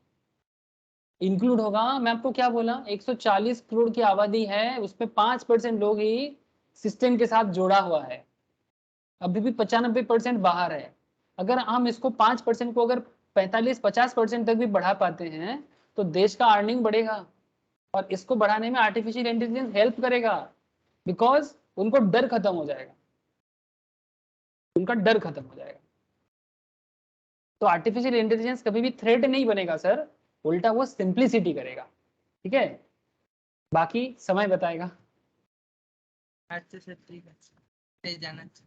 इंक्लूड होगा। मैं आपको क्या बोला, 140 करोड़ की आबादी है, उसमें 5% लोग ही सिस्टम के साथ जोड़ा हुआ है, अभी भी 95% बाहर है। अगर हम इसको 5% को अगर 45-50% तक भी बढ़ा पाते हैं तो देश का अर्निंग बढ़ेगा, और इसको बढ़ाने में आर्टिफिशियल इंटेलिजेंस हेल्प करेगा, बिकॉज उनको डर खत्म हो जाएगा, उनका डर खत्म हो जाएगा। तो आर्टिफिशियल इंटेलिजेंस कभी भी थ्रेट नहीं बनेगा सर, उल्टा वो सिंप्लिसिटी करेगा, ठीक है। बाकी समय बताएगा। আচ্ছা স্যার ঠিক আছে, এই জানাচ্ছি।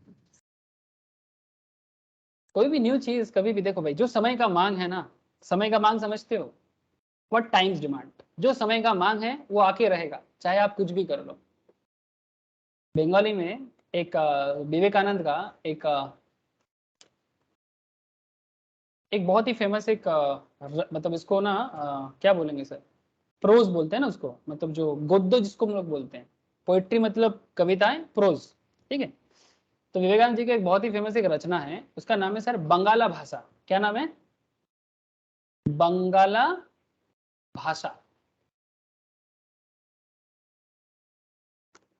कोई भी न्यू चीज कभी भी देखो भाई, जो समय का मांग है ना, समय का मांग समझते हो, व्हाट टाइम्स डिमांड, जो समय का मांग है वो आके रहेगा, चाहे आप कुछ भी कर लो। बंगाली में एक विवेकानंद का एक एक बहुत ही फेमस एक मतलब इसको ना क्या बोलेंगे सर, प्रोज बोलते हैं ना उसको, मतलब जो गद्य जिसको हम लोग बोलते हैं, पोएट्री मतलब कविताएं, प्रोज, ठीक है। तो विवेकानंद जी का एक बहुत ही फेमस एक रचना है, उसका नाम है सर बंगाला भाषा। क्या नाम है? बंगाला भाषा।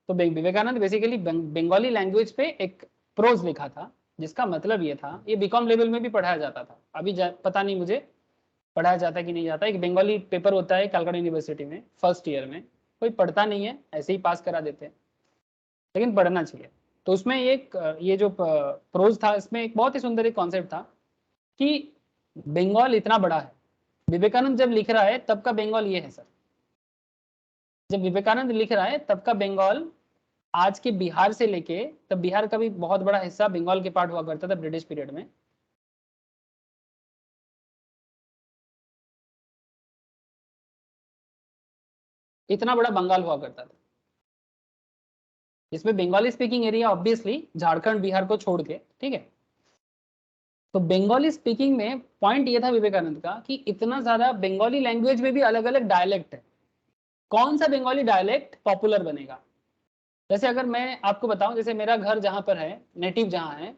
तो विवेकानंद बेसिकली बंगाली लैंग्वेज पे एक प्रोज लिखा था, जिसका मतलब ये था, ये बीकॉम लेवल में भी पढ़ाया जाता था, अभी पता नहीं मुझे पढ़ाया जाता है कि नहीं जाता। एक बंगाली पेपर होता है कलकत्ता यूनिवर्सिटी में फर्स्ट ईयर में, कोई पढ़ता नहीं है, ऐसे ही पास करा देते हैं, लेकिन पढ़ना चाहिए। तो उसमें एक ये जो प्रोज था, इसमें एक बहुत ही सुंदर एक कॉन्सेप्ट था कि बंगाल इतना बड़ा है। विवेकानंद जब लिख रहा है तब का बंगाल ये है सर, जब विवेकानंद लिख रहा है तब का बंगाल आज के बिहार से लेके, तब बिहार का भी बहुत बड़ा हिस्सा बंगाल के पार्ट हुआ करता था ब्रिटिश पीरियड में। इतना बड़ा बंगाल हुआ करता था, जिसमें Bengali speaking area obviously Jharkhand Bihar को छोड़ के, ठीक है। तो बंगाली स्पीकिंग में पॉइंट ये था विवेकानंद का कि इतना ज्यादा बंगाली लैंग्वेज में भी अलग अलग डायलेक्ट है, कौन सा बंगाली डायलेक्ट पॉपुलर बनेगा। जैसे अगर मैं आपको बताऊं, जैसे मेरा घर जहां पर है, नेटिव जहां है,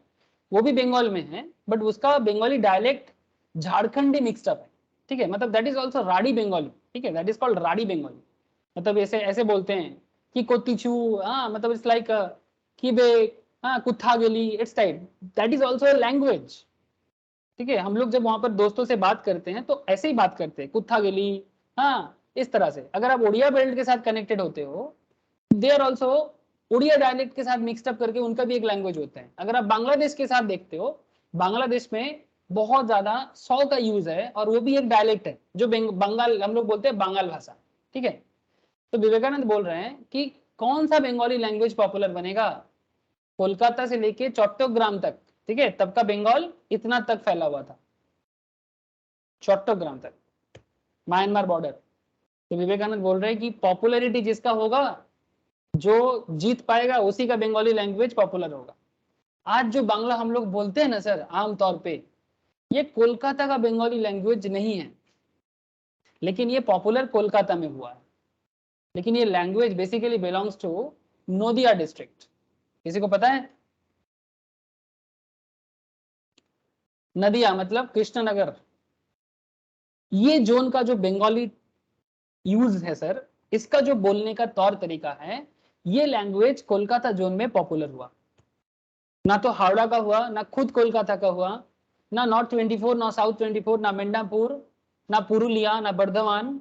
वो भी बंगाल में है, बट उसका बंगाली डायलेक्ट झारखंडी मिक्सड अप है, ठीक है। मतलब दैट इज ऑल्सो राड़ी बंगाली, ठीक है, दैट इज कॉल्ड राड़ी बंगाली। मतलब ऐसे ऐसे बोलते हैं कि कोतिचू, हाँ, मतलब इट्स लाइक कि बे, हाँ, कुत्था गेली, it's type, that is also language, ठीक है। हम लोग जब वहां पर दोस्तों से बात करते हैं तो ऐसे ही बात करते हैं, कुत्था गेली, हाँ, इस तरह से। अगर आप उड़िया बेल्ट के साथ कनेक्टेड होते हो, they are also Odia dialect के साथ मिक्सड अप करके उनका भी एक लैंग्वेज होता है। अगर आप बांग्लादेश के साथ देखते हो, बांग्लादेश में बहुत ज्यादा 100 का यूज है, और वो भी एक डायलेक्ट है जो बंगाल, हम लोग बोलते हैं बंगाल भाषा, ठीक है। तो विवेकानंद बोल रहे हैं कि कौन सा बंगाली लैंग्वेज पॉपुलर बनेगा, कोलकाता से लेके चट्टग्राम तक, ठीक है, तब का बंगाल इतना तक फैला हुआ था, चट्टग्राम तक, म्यांमार बॉर्डर। तो विवेकानंद बोल रहे हैं कि पॉपुलैरिटी जिसका होगा, जो जीत पाएगा, उसी का बंगाली लैंग्वेज पॉपुलर होगा। आज जो बांग्ला हम लोग बोलते हैं ना सर आम तौर पे, ये कोलकाता का बंगाली लैंग्वेज नहीं है, लेकिन ये पॉपुलर कोलकाता में हुआ है। लेकिन ये language basically belongs to Nadia district. किसी को पता है? नदिया मतलब कृष्णनगर, ये जोन का जो बंगाली यूज है सर, इसका जो बोलने का तौर तरीका है, ये लैंग्वेज कोलकाता जोन में पॉपुलर हुआ। ना तो हावड़ा का हुआ, ना खुद कोलकाता का हुआ, ना नॉर्थ 24, ना साउथ 24, ना मेंडापुर, ना पुरुलिया, ना बर्धमान,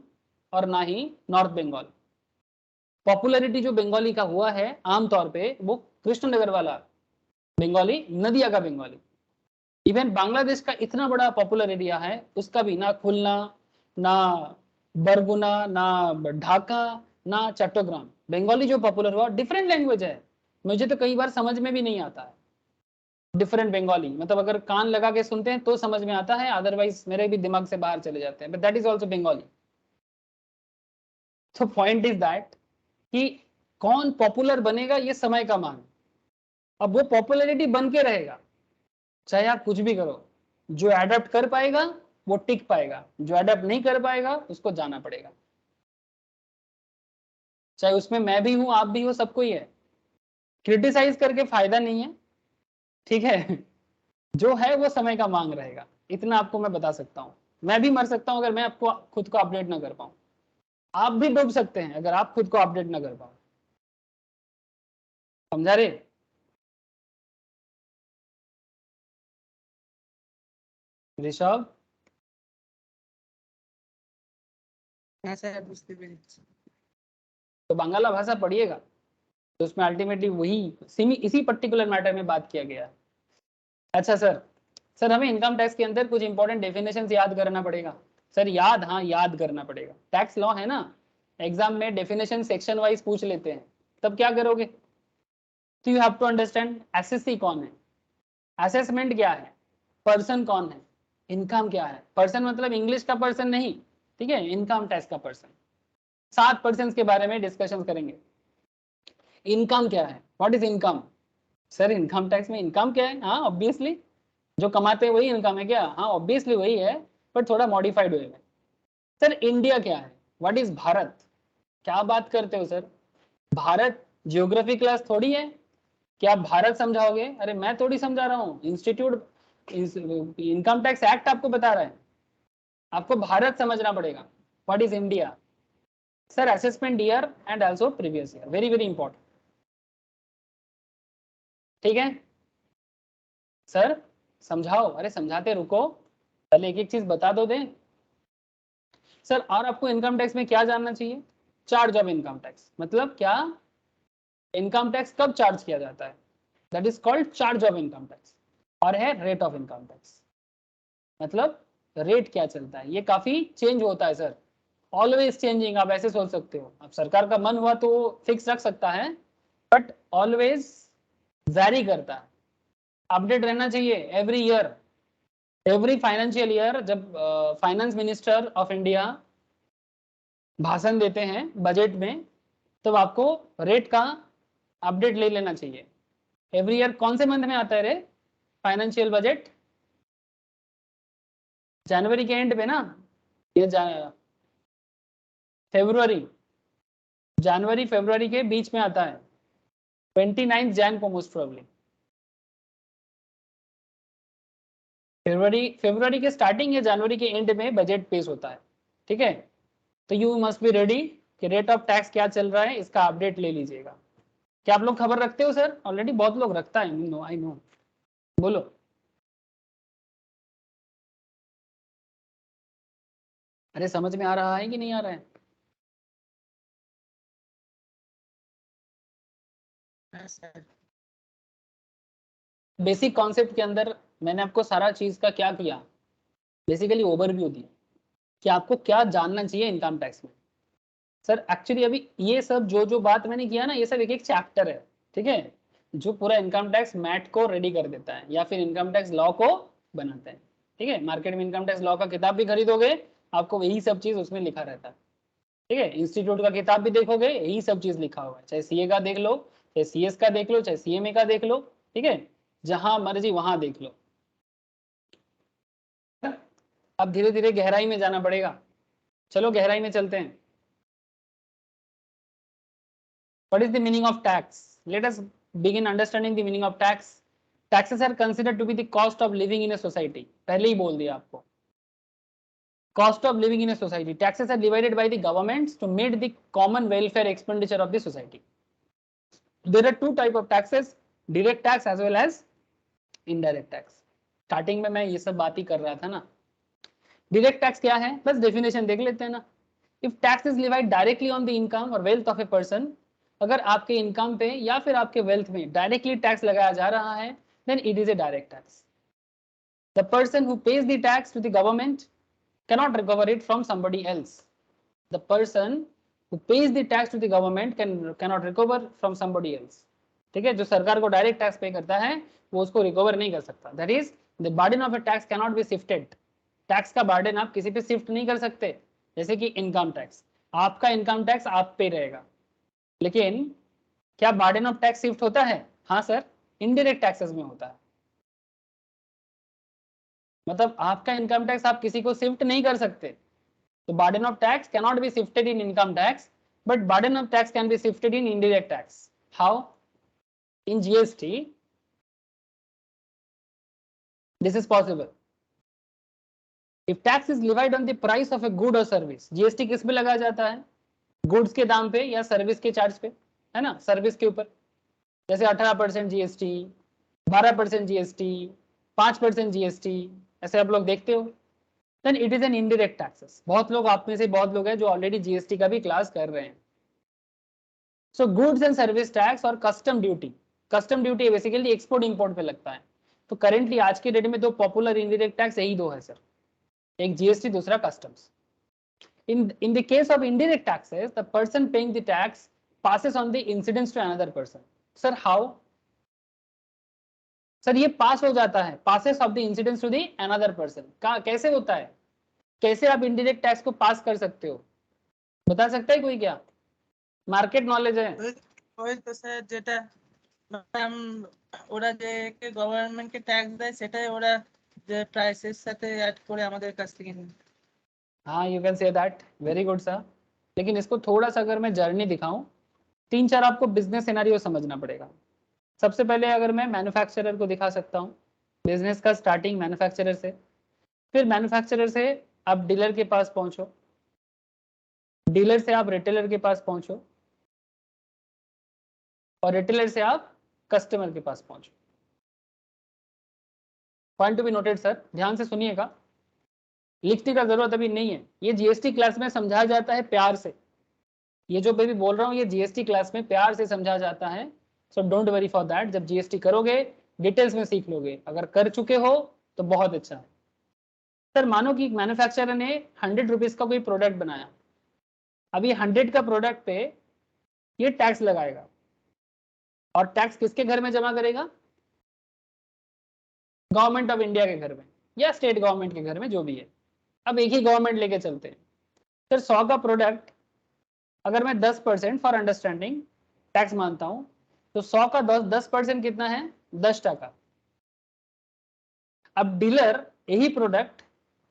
और ना ही नॉर्थ बंगाल। पॉपुलैरिटी जो बंगाली का हुआ है आमतौर पे, वो कृष्णनगर वाला बंगाली, नदिया का बंगाली। इवन बांग्लादेश का इतना बड़ा पॉपुलर एरिया है, उसका भी ना खुलना, ना बरगुना, ना ढाका, ना चट्टग्राम, बंगाली जो पॉपुलर हुआ, डिफरेंट लैंग्वेज है। मुझे तो कई बार समझ में भी नहीं आता है डिफरेंट बंगाली, मतलब अगर कान लगा के सुनते हैं तो समझ में आता है, अदरवाइज मेरे भी दिमाग से बाहर चले जाते हैं, but that is also Bengali. तो पॉइंट इज दैट कि कौन पॉपुलर बनेगा, ये समय का मांग। अब वो पॉपुलैरिटी बन के रहेगा, चाहे आप कुछ भी करो। जो एडेप्ट कर पाएगा वो टिक पाएगा, जो एडेप्ट नहीं कर पाएगा उसको जाना पड़ेगा। चाहे उसमें मैं भी हूं, आप भी हो, सबको ही है। क्रिटिसाइज करके फायदा नहीं है, ठीक है। जो है वो समय का मांग रहेगा, इतना आपको मैं बता सकता हूँ। मैं भी मर सकता हूँ अगर मैं आपको खुद को अपडेट ना कर पाऊँ, आप भी डूब सकते हैं अगर आप खुद को अपडेट ना कर पाओ। समझा रे? ऋषभ, হ্যাঁ স্যার বুঝতে পেরেছি। तो बांग्ला भाषा पढ़िएगा, तो उसमें अल्टीमेटली वही इसी पर्टिकुलर मैटर में बात किया गया है। अच्छा सर, सर हमें इनकम टैक्स के अंदर कुछ इंपॉर्टेंट डेफिनेशन याद करना पड़ेगा सर। याद, हाँ याद करना पड़ेगा। टैक्स लॉ है ना, एग्जाम में डेफिनेशन सेक्शन वाइज पूछ लेते हैं, तब क्या करोगे? तो you have to understand SSC कौन है, असेसमेंट क्या है, पर्सन कौन है, इनकम क्या है। पर्सन मतलब इंग्लिश का पर्सन नहीं, ठीक है, इनकम टैक्स का पर्सन। 7 पर्सन के बारे में डिस्कशन करेंगे। इनकम क्या है, what is income. Sir income tax में इनकम क्या है, हाँ ऑब्वियसली जो कमाते हैं वही इनकम है क्या, हाँ ऑब्वियसली वही है, पर थोड़ा मॉडिफाइड वे में। सर इंडिया क्या है, व्हाट इज भारत। क्या बात करते हो सर, भारत जियोग्राफी क्लास थोड़ी है कि आप भारत समझाओगे। अरे मैं थोड़ी समझा रहा हूँ, इंस्टीट्यूट इनकम टैक्स एक्ट आपको बता रहा है, आपको भारत समझना पड़ेगा। What is India. Sir assessment year and also previous year, very very important, ठीक है। सर समझाओ, अरे समझाते रुको, पहले एक एक चीज बता दो दे। सर और आपको इनकम टैक्स में क्या जानना चाहिए, चार्ज ऑफ इनकम टैक्स मतलब क्या, इनकम टैक्स कब चार्ज किया जाता है, that is called charge of income tax. और है रेट ऑफ इनकम टैक्स, मतलब रेट क्या चलता है, ये काफी चेंज होता है सर, ऑलवेज चेंजिंग। आप ऐसे सोच सकते हो, अब सरकार का मन हुआ तो फिक्स रख सकता है, बट ऑलवेज वैरी करता है, अपडेट रहना चाहिए every year. Every financial year जब फाइनेंस मिनिस्टर ऑफ इंडिया भाषण देते हैं बजट में, तब आपको रेट का अपडेट ले लेना चाहिए। एवरी ईयर कौन से मंथ में आता है रे फाइनेंशियल बजट, जनवरी के एंड पे ना, ये फेब्रुवरी, जनवरी फरवरी के बीच में आता है, 29 जैन को मोस्ट प्रोबेबली। फरवरी के स्टार्टिंग या जनवरी के एंड में बजट पेश होता है, ठीक है। तो यू मस्ट बी रेडी कि रेट ऑफ टैक्स क्या चल रहा है, इसका अपडेट ले लीजिएगा। क्या आप लोग खबर रखते हो सर, ऑलरेडी बहुत लोग रखता है, नो आई नो, बोलो। अरे समझ में आ रहा है कि नहीं आ रहा है। बेसिक कॉन्सेप्ट के अंदर मैंने आपको सारा चीज का क्या किया, बेसिकली ओवरव्यू दी कि आपको क्या जानना चाहिए इनकम टैक्स में। सर एक्चुअली अभी ये सब जो जो बात मैंने किया ना, ये सब एक एक चैप्टर है, ठीक है, जो पूरा इनकम टैक्स मैट को रेडी कर देता है या फिर इनकम टैक्स लॉ को बनाता है, ठीक है। मार्केट में इनकम टैक्स लॉ का किताब भी खरीदोगे, आपको यही सब चीज उसमें लिखा रहता है, ठीक है। इंस्टीट्यूट का किताब भी देखोगे, यही सब चीज लिखा हुआ है, चाहे सीए का देख लो, चाहे सीएस का देख लो, चाहे सीएमए का देख लो, ठीक है, जहां मर्जी वहां देख लो। अब धीरे धीरे गहराई में जाना पड़ेगा, चलो गहराई में चलते हैं। What is the meaning of tax? Let us begin understanding the meaning of tax. Taxes are considered to be the cost of living in a society. पहले ही बोल दिया आपको, cost of living in a society. Taxes are divided by the governments to meet the common welfare expenditure of the society. There are two type of taxes, direct tax as well as indirect tax. Starting में मैं ये सब बात ही कर रहा था ना। Direct tax क्या है, बस डेफिनेशन देख लेते हैं ना। If tax is levied directly on the income और वेल्थ ऑफ ए पर्सन, अगर आपके इनकम पे या फिर आपके वेल्थ में डायरेक्टली टैक्स लगाया जा रहा है, then it is a direct tax. The person who pays the tax to the government cannot recover it from somebody else. The person who pays the tax to the government cannot recover from somebody else. ठीक है, जो सरकार को direct tax पे करता है वो उसको रिकवर नहीं कर सकता। That is the burden of A tax cannot be shifted. Tax का बर्डन आप किसी पे शिफ्ट नहीं कर सकते, जैसे कि इनकम टैक्स, आपका इनकम टैक्स आप पे रहेगा, लेकिन क्या बर्डन ऑफ टैक्स शिफ्ट होता है, हाँ सर, इनडायरेक्ट टैक्सेस में होता है। मतलब आपका इनकम टैक्स आप किसी को शिफ्ट नहीं कर सकते, तो burden of tax cannot be shifted in income tax, but burden of tax can be shifted in indirect tax. How? In GST this is possible. If tax is levied on the price of a good or service, GST किस पे लगाया जाता है, goods के दाम पे या service के चार्ज पे, है ना, सर्विस के ऊपर। जैसे 18% जीएसटी, 12% जीएसटी, 5% जीएसटी, ऐसे आप लोग देखते हो। Then it is an indirect taxes. बहुत लोग, आप में से बहुत लोग हैं जो ऑलरेडी जीएसटी का भी क्लास कर रहे हैं। So goods and service tax और custom duty, custom duty basically export import पे लगता है। तो करेंटली आज के डेट में दो पॉपुलर इनडायरेक्ट टैक्स यही दो है सर, एक जीएसटी, दूसरा customs. in the case of indirect taxes, the person paying the tax passes on the incidence to another person. Sir, how? Sir ये पास हो जाता है, passes of the incidence to the another person. कैसे होता है, कैसे आप इंडायरेक्ट टैक्स को पास कर सकते हो, बता सकता है कोई? क्या मार्केट नॉलेज है? ওই তো স্যার যেটা ওরা যে গভর্নমেন্টকে ট্যাক্স দেয় সেটাই ওরা যে প্রাইসের সাথে অ্যাড করে আমাদের কাছ থেকে নেয়। हाँ, you can say that, very good sir. लेकिन इसको थोड़ा सा अगर मैं जर्नी दिखाऊं, 3-4 आपको बिजनेस सिनेरियो समझना पड़ेगा। सबसे पहले अगर मैं मैन्युफैक्चरर को दिखा सकता हूँ, बिजनेस का स्टार्टिंग मैन्युफैक्चरर से, फिर मैन्युफैक्चरर से आप डीलर के पास पहुंचो, डीलर से आप रिटेलर के पास पहुंचो, और रिटेलर से आप कस्टमर के पास पहुंचो। Point to be noted sir, ध्यान से सुनिएगा, लिखने का जरूरत अभी नहीं है, ये जीएसटी क्लास में समझाया जाता है प्यार से। ये जो मैं बोल रहा हूँ ये जीएसटी क्लास में प्यार से समझा जाता है, so don't worry for that. जब जीएसटी करोगे डिटेल्स में सीख लोगे, अगर कर चुके हो तो बहुत अच्छा है। सर मानो कि मैन्युफैक्चरर ने 100 रुपीज का कोई प्रोडक्ट बनाया, अभी 100 का प्रोडक्ट पे ये टैक्स लगाएगा, और टैक्स किसके घर में जमा करेगा? गवर्नमेंट ऑफ इंडिया के घर में या स्टेट गवर्नमेंट के घर में, जो भी है। अब एक ही गवर्नमेंट लेके चलते हैं। सर 100 का प्रोडक्ट अगर मैं 10% फॉर अंडरस्टैंडिंग टैक्स मानता हूं, तो 100 का 10% कितना है? 10 टका। अब डीलर यही प्रोडक्ट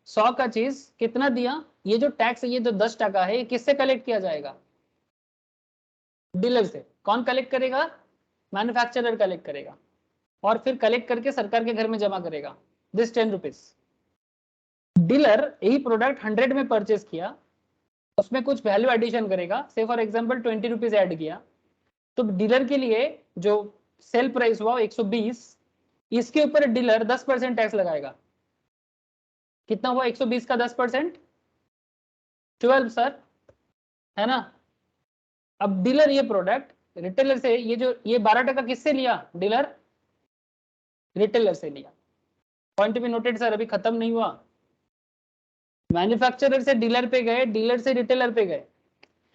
100 का चीज कितना दिया, ये जो टैक्स है ये जो 10 टका है, ये किससे कलेक्ट किया जाएगा? डीलर से। कौन कलेक्ट करेगा? मैन्युफैक्चरर कलेक्ट करेगा, और फिर कलेक्ट करके सरकार के घर में जमा करेगा, दिस 10 रुपीज। डीलर यही प्रोडक्ट 100 में परचेज किया, उसमें कुछ वैल्यू एडिशन करेगा, से फॉर एग्जांपल 20 रुपीज ऐड किया, तो डीलर के लिए जो सेल प्राइस हुआ 120, इसके ऊपर डीलर 10% टैक्स लगाएगा। कितना हुआ 120 का 10%? 12 सर, है ना? अब डीलर ये प्रोडक्ट रिटेलर से, ये 12 टका किससे लिया? डीलर रिटेलर से लिया। पॉइंट बी नोटेड सर, अभी खत्म नहीं हुआ। मैन्युफैक्चरर से डीलर पे गए, डीलर से रिटेलर पे गए।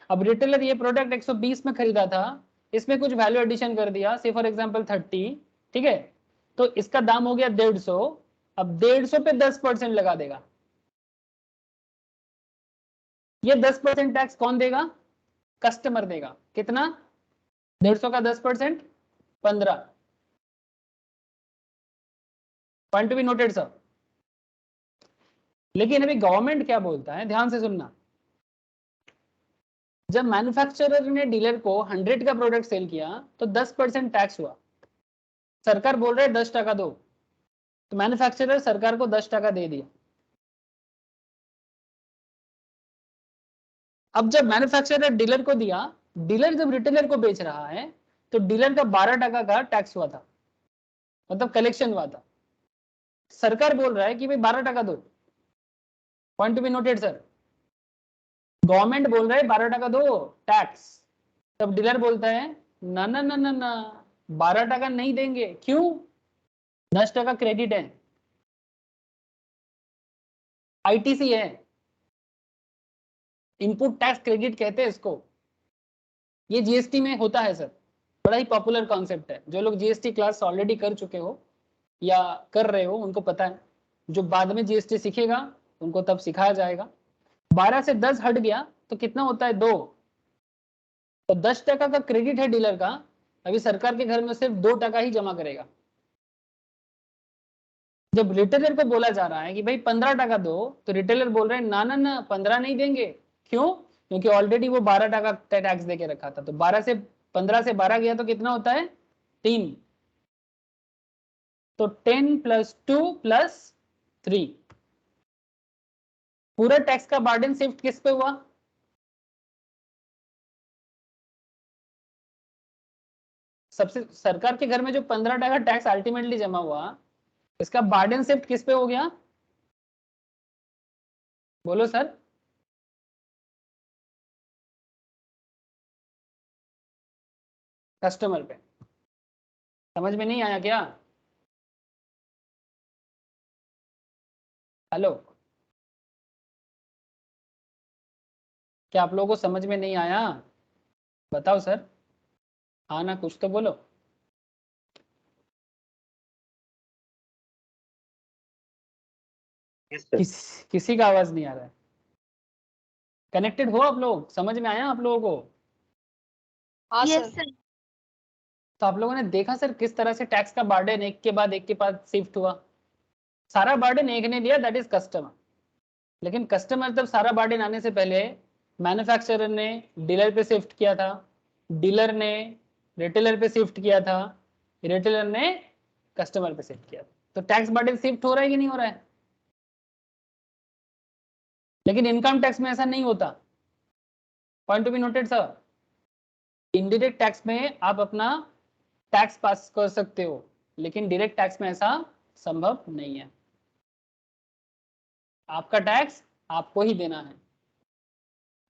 अब रिटेलर ये प्रोडक्ट 120 में खरीदा था, इसमें कुछ वैल्यू एडिशन कर दिया, से फॉर एग्जांपल 30, ठीक है? तो इसका दाम हो गया 150। अब 150 पे 10% लगा देगा। ये 10% टैक्स कौन देगा? कस्टमर देगा। कितना? 150 का 10%, 15। Point to be noted sir. लेकिन अभी गवर्नमेंट क्या बोलता है, ध्यान से सुनना। जब मैन्युफैक्चरर ने डीलर को 100 का प्रोडक्ट सेल किया तो 10% टैक्स हुआ। सरकार बोल रहा है 10 टका दो, तो मैन्युफैक्चरर सरकार को 10 टका दे दिया। अब जब मैन्युफैक्चरर डीलर को दिया, डीलर जब रिटेलर को बेच रहा है, तो डीलर का 12 टका का टैक्स हुआ था, मतलब कलेक्शन हुआ था। सरकार बोल रहा है कि भाई 12 टका दो। Point to be noted sir. Government बोल रहा है 12 टका दो टैक्स, तब डीलर बोलता है ना ना ना ना ना, 12 टका नहीं देंगे। क्यों? 10 टका क्रेडिट है, आईटीसी है, इनपुट टैक्स क्रेडिट कहते हैं इसको। ये जीएसटी में होता है सर, बड़ा ही पॉपुलर कॉन्सेप्ट है। जो लोग जीएसटी क्लास ऑलरेडी कर चुके हो या कर रहे हो उनको पता है, जो बाद में जीएसटी सीखेगा उनको तब सिखाया जाएगा। 12 से 10 हट गया तो कितना होता है? 2। तो 10 टका का क्रेडिट है डीलर का, अभी सरकार के घर में सिर्फ 2 टका ही जमा करेगा। जब रिटेलर को बोला जा रहा है कि भाई 15 टका दो, तो रिटेलर बोल रहे हैं ना ना ना, 15 नहीं देंगे। क्यों? क्योंकि ऑलरेडी वो 12 टका टैक्स देके रखा था। तो 15 से 12 गया तो कितना होता है? 3। तो 10 + 2 + 3, पूरा टैक्स का बर्डन शिफ्ट किस पे हुआ? सबसे सरकार के घर में जो 15 टका टैक्स अल्टीमेटली जमा हुआ, इसका बर्डन शिफ्ट किस पे हो गया? बोलो सर। कस्टमर पे। समझ में नहीं आया क्या? हेलो, क्या आप लोगों को समझ में नहीं आया? बताओ सर। हाँ ना, कुछ तो बोलो। किसी का आवाज नहीं आ रहा है। कनेक्टेड हो आप लोग? समझ में आया आप लोगों को? हाँ यस सर। सर। तो आप लोगों ने देखा सर किस तरह से टैक्स का बर्डन एक के बाद शिफ्ट हुआ। सारा बर्डन एक ने लिया, दैट इज कस्टमर। लेकिन कस्टमर तब सारा बर्डन आने से पहले मैन्युफैक्चरर ने डीलर पे शिफ्ट किया था, डीलर ने रिटेलर पे शिफ्ट किया था, रिटेलर ने कस्टमर पे शिफ्ट किया था। तो टैक्स बर्डन शिफ्ट हो रहा है कि नहीं हो रहा है? लेकिन इनकम टैक्स में ऐसा नहीं होता। Point to be noted sir. Indirect tax में आप अपना टैक्स पास कर सकते हो, लेकिन डायरेक्ट टैक्स में ऐसा संभव नहीं है। आपका टैक्स आपको ही देना है,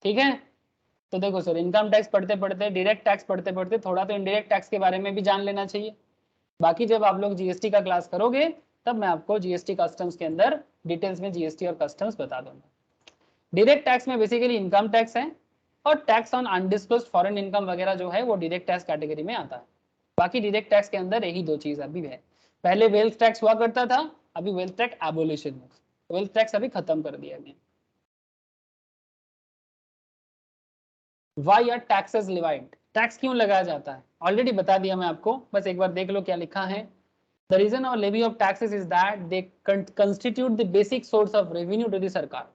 ठीक है? तो देखो सर, इनकम टैक्स पढ़ते पढ़ते, डायरेक्ट टैक्स पढ़ते पढ़ते थोड़ा तो इनडायरेक्ट टैक्स के बारे में भी जान लेना चाहिए। बाकी जब आप लोग जीएसटी का क्लास करोगे तब मैं आपको जीएसटी कस्टम्स के अंदर डिटेल्स में जीएसटी और कस्टम्स बता दूंगा। डायरेक्ट टैक्स में बेसिकली इनकम टैक्स है और tax on undisclosed foreign income वगैरह जो है वो डायरेक्ट टैक्स कैटेगरी में आता है। बाकी डायरेक्ट टैक्स के अंदर यही दो चीज अभी है। पहले वेल्थ टैक्स हुआ करता था, अभी वेल्थ टैक्स एबोलिशन है, वेल्थ टैक्स अभी खत्म कर दिया गया। Why are taxes levied? Tax क्यों लगाया जाता है ऑलरेडी बता दिया मैं आपको, बस एक बार देख लो क्या लिखा है। The reason of levy of taxes is that they constitute the basic source of revenue to the सरकार।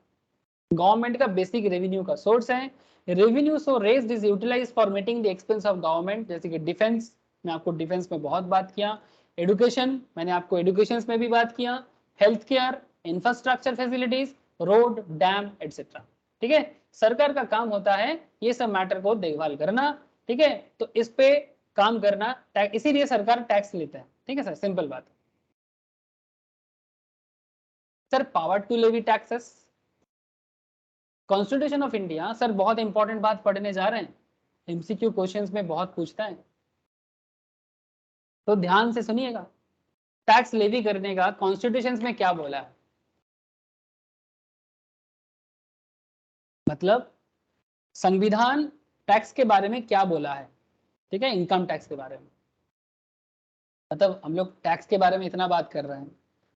गवर्नमेंट का बेसिक रेवेन्यू का सोर्स है। Revenue so raised is utilized for meeting the expense of government, जैसे कि defence, मैं आपको defence में बहुत बात किया। एडुकेशन, मैंने आपको एडुकेशन में भी बात किया। Health care, infrastructure facilities, road, dam etcetera. ठीक है, सरकार का काम होता है ये सब मैटर को देखभाल करना, ठीक है? तो इस पे काम करना, इसीलिए सरकार टैक्स लेता है, ठीक है सर, सिंपल बात है। Sir power to levy taxes, constitution of India, sir बहुत इंपॉर्टेंट बात पढ़ने जा रहे हैं, एमसीक्यू क्वेश्चंस में बहुत पूछता है, तो ध्यान से सुनिएगा। टैक्स लेवी करने का कॉन्स्टिट्यूशन में क्या बोला है, मतलब संविधान टैक्स के बारे में क्या बोला है, ठीक है, इनकम टैक्स के बारे में। मतलब हम लोग टैक्स के बारे में इतना बात कर रहे हैं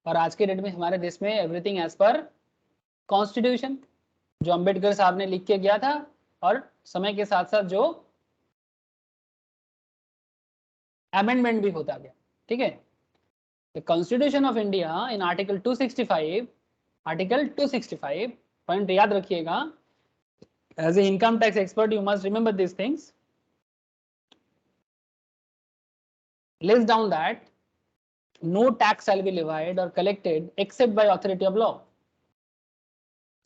और आज के डेट में हमारे देश में एवरीथिंग एज पर कॉन्स्टिट्यूशन, जो अंबेडकर साहब ने लिख के गया था और समय के साथ साथ जो अमेंडमेंट भी होता गया, ठीक है। The constitution of India in article 265, article 265 point याद रखिएगा, as a income tax expert you must remember this things, lays down that no tax shall be levied or collected except by authority of law।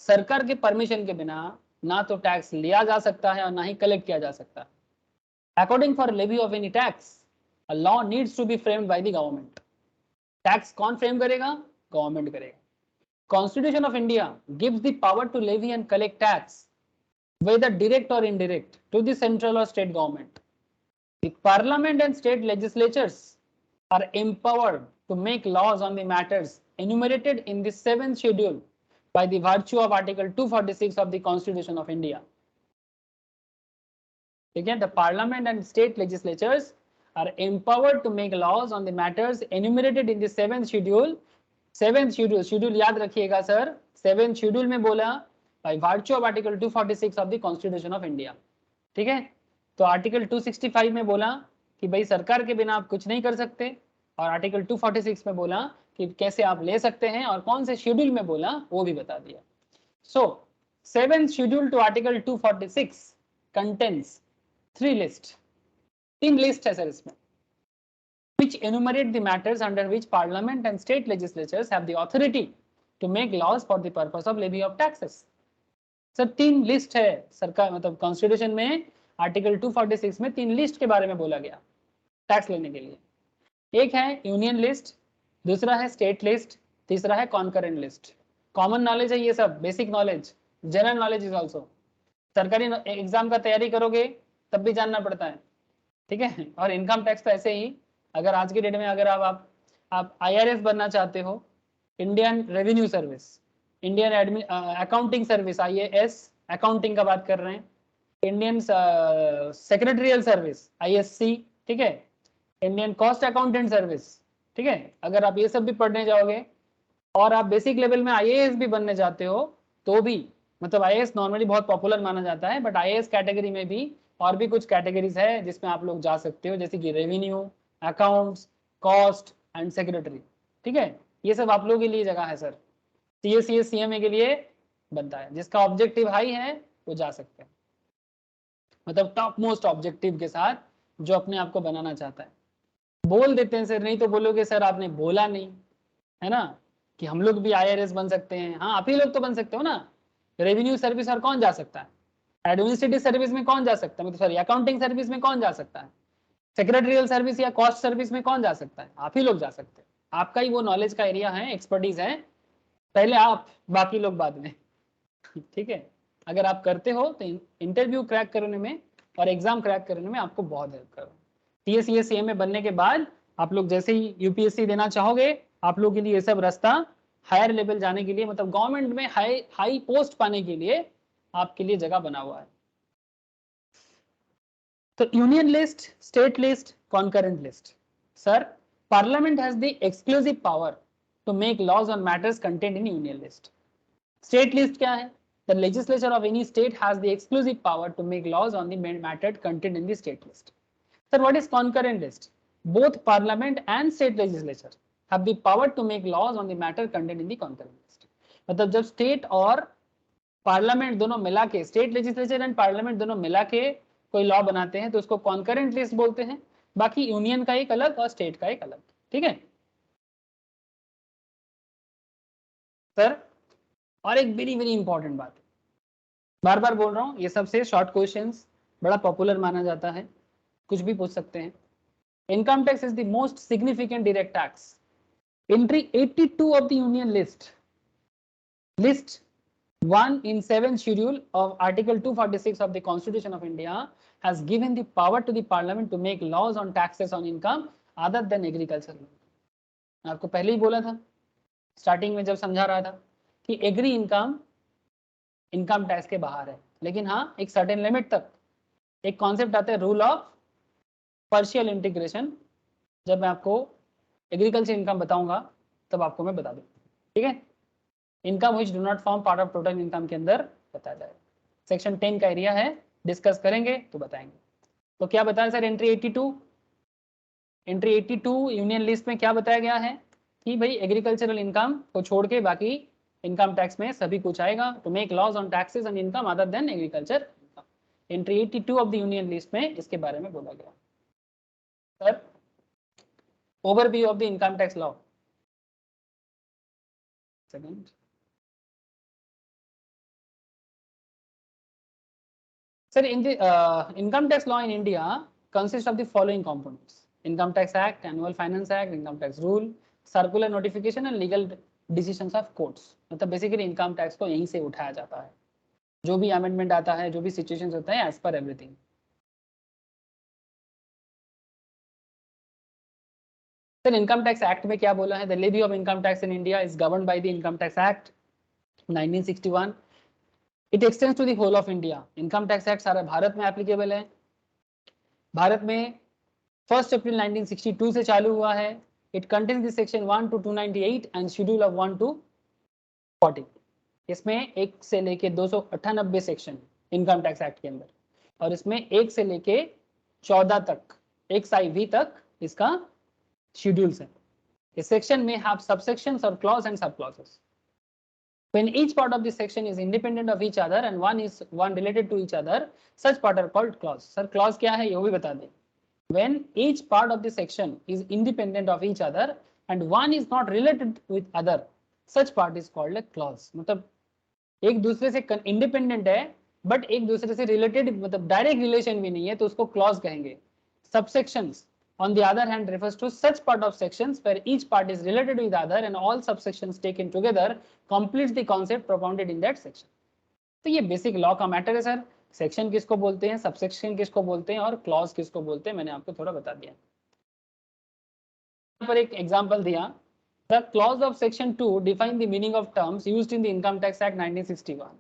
सरकार के permission के बिना ना तो tax लिया जा सकता है और ना ही कलेक्ट किया जा सकता। According for levy of any tax a law needs to be framed by the government. Tax कौन फ्रेम करेगा? गवर्नमेंट करेगा। Constitution of India gives the power to levy and collect tax whether direct or indirect to the central or state government। The parliament and state legislatures are empowered to make laws on the matters enumerated in the 7th schedule by the virtue of article 246 of the constitution of India। ठीक है, the parliament and state legislatures are empowered to make laws on the matters enumerated in the 7th schedule। 7th schedule याद रखिएगा sir, 7th schedule में बोला by virtue of article 246 of the constitution of India। ठीक है, तो article 265 में बोला कि भाई सरकार के बिना आप कुछ नहीं कर सकते, और आर्टिकल 246 में बोला कि कैसे आप ले सकते हैं, और कौन से शेड्यूल में बोला वो भी बता दिया। So 7th schedule to article 246 contains 3 list, 3 list है सर इसमें, which enumerate the matters under which parliament and state legislatures have the authority to make laws for the purpose of levy of taxes। Sir 3 list है सरकार, मतलब constitution में article 246 में 3 list के बारे में बोला गया टैक्स लेने के लिए। एक है यूनियन लिस्ट, दूसरा है स्टेट लिस्ट, तीसरा है कॉन्करेंट लिस्ट। कॉमन नॉलेज है ये सब, basic knowledge, general knowledge is also. सरकारी एग्जाम का तैयारी करोगे तब भी जानना पड़ता है, ठीक है। और इनकम टैक्स तो ऐसे ही, अगर आज के डेट में अगर आप IRS बनना चाहते हो, Indian revenue service, Indian accounting service, IAS accounting का बात कर रहे हैं, इंडियन सेक्रेटरियल सर्विस ISC, ठीक है, इंडियन कॉस्ट अकाउंटेंट सर्विस, ठीक है, अगर आप ये सब भी पढ़ने जाओगे और आप बेसिक लेवल में आईएएस भी बनने जाते हो तो भी, मतलब आईएएस नॉर्मली बहुत पॉपुलर माना जाता है, बट आईएएस कैटेगरी में भी और भी कुछ कैटेगरीज है जिसमें आप लोग जा सकते हो, जैसे कि revenue, accounts, cost and secretary. ठीक है, ये सब आप लोगों के लिए जगह है सर। सीएस सीएमए के लिए बनता है, जिसका ऑब्जेक्टिव हाई है वो जा सकते हैं, मतलब टॉप मोस्ट ऑब्जेक्टिव के साथ जो अपने आप को बनाना चाहता है। बोल देते हैं सर, नहीं तो बोलोगे सर आपने बोला नहीं, है ना, कि हम लोग भी आईआरएस बन सकते हैं। हाँ, आप ही लोग तो बन सकते हो ना। रेवेन्यू सर्विस और कौन जा सकता है? एडमिनिस्ट्रेटिव सर्विस में कौन जा सकता है, मतलब सॉरी अकाउंटिंग सर्विस में कौन जा सकता है? सेक्रेटरियल सर्विस या कॉस्ट सर्विस में कौन जा सकता है? आप ही लोग जा सकते हैं। आपका ही वो नॉलेज का एरिया है, एक्सपर्टीज है, पहले आप, बाकी लोग बाद में। ठीक है, अगर आप करते हो तो इंटरव्यू क्रैक करने में और एग्जाम क्रैक करने में आपको बहुत हेल्प करो। सीएस सीएमए बनने के बाद आप लोग जैसे ही यूपीएससी देना चाहोगे, आप लोग के लिए ये सब रास्ता हायर लेवल जाने के लिए, मतलब गवर्नमेंट में हाई पोस्ट पाने के लिए आपके लिए जगह बना हुआ है। तो union list, state list, concurrent list. Sir, parliament has the exclusive power to make laws on matters content in union list. State list क्या है? The legislature of any state has the exclusive power to make laws on the matter contained in the state list. Sir, what is concurrent list? Both parliament and state legislature have the power to make laws on the matter contained in the concurrent list. मतलब जब state और parliament दोनों मिला के, state legislature and parliament दोनों मिला के कोई लॉ बनाते हैं तो उसको कॉन्करेंट लिस्ट बोलते हैं। बाकी यूनियन का एक अलग और स्टेट का एक अलग। ठीक है सर, और एक वेरी वेरी इंपॉर्टेंट बात, बार बार बोल रहा हूँ, ये सबसे शॉर्ट क्वेश्चंस बड़ा पॉपुलर माना जाता है, कुछ भी पूछ सकते हैं। Income tax is the most significant direct tax. Entry 82 of the union list 1 in 7 schedule of Article 246 of the Constitution of India has given the power to the Parliament to make laws on taxes on income other than agriculture. आपको पहले ही बोला था starting में जब समझा रहा था कि एग्री इनकम टैक्स के बाहर है, लेकिन हाँ एक सर्टेन लिमिट तक। एक कॉन्सेप्ट आता है रूल ऑफ पार्शियल इंटीग्रेशन, जब मैं आपको एग्रीकल्चर इनकम बताऊंगा तब आपको मैं बता दूँ। ठीक है, income which do not form part of total income के अंदर बताया जाएगा। सेक्शन 10 का एरिया है, डिस्कस करेंगे तो बताएंगे। तो क्या बताया सर, एंट्री 82 यूनियन लिस्ट में क्या बताया गया है कि भाई एग्रीकल्चरल इनकम को छोड़ के बाकी इनकम टैक्स में सभी कुछ आएगा। To make laws on taxes and income other than agriculture income. Entry 82 of the union list में इसके बारे में बोला गया। Sir, overview of the income tax law. Second, sir, in the income tax law in India consists of the following components: Income Tax Act, Annual Finance Act, Income Tax Rule, Circular Notification and Legal Decisions of Courts। मतलब basically income tax को यहीं से उठाया जाता है, जो भी amendment आता है, जो भी सिचुएशंस होता है, as per everything. Sir, income tax act में क्या बोला है? The levy of income tax in India is governed by the income tax act 1961। It extends to the whole of India. Income tax act सारा भारत में applicable है। भारत में 1 अप्रैल 1962 से चालू हुआ है। It contains the section 1 to 298 and schedule of 1 to 40। इसमें 1 से लेके 298 सेक्शन इनकम टैक्स एक्ट के अंदर, और इसमें 1 से लेके 14 तक 1 तक इसका शेड्यूल्स है। इस सेक्शन में have subsections or clause and subclauses. When each part of the section is independent of each other and one related to each other, such part are called clause. Sir, clause क्या है ये भी बता दें। When each part of the section is independent of each other and one is not related with other, such part is called a clause. मतलब एक दूसरे से इंडिपेंडेंट है बट एक दूसरे से रिलेटेड, मतलब डायरेक्ट रिलेशन भी नहीं है, तो उसको क्लॉज कहेंगे। Subsections on the other hand refers to such part of sections where each part is related with other and all subsections taken together completes the concept propounded in that section। तो ये basic law का matter है sir. Section किसको बोलते हैं, subsection किसको बोलते हैं और क्लॉज किसको बोलते हैं, मैंने आपको थोड़ा बता दिया। यहाँ पर एक एग्जांपल दिया, the clause of section 2 define the meaning of terms used in the income tax act 1961।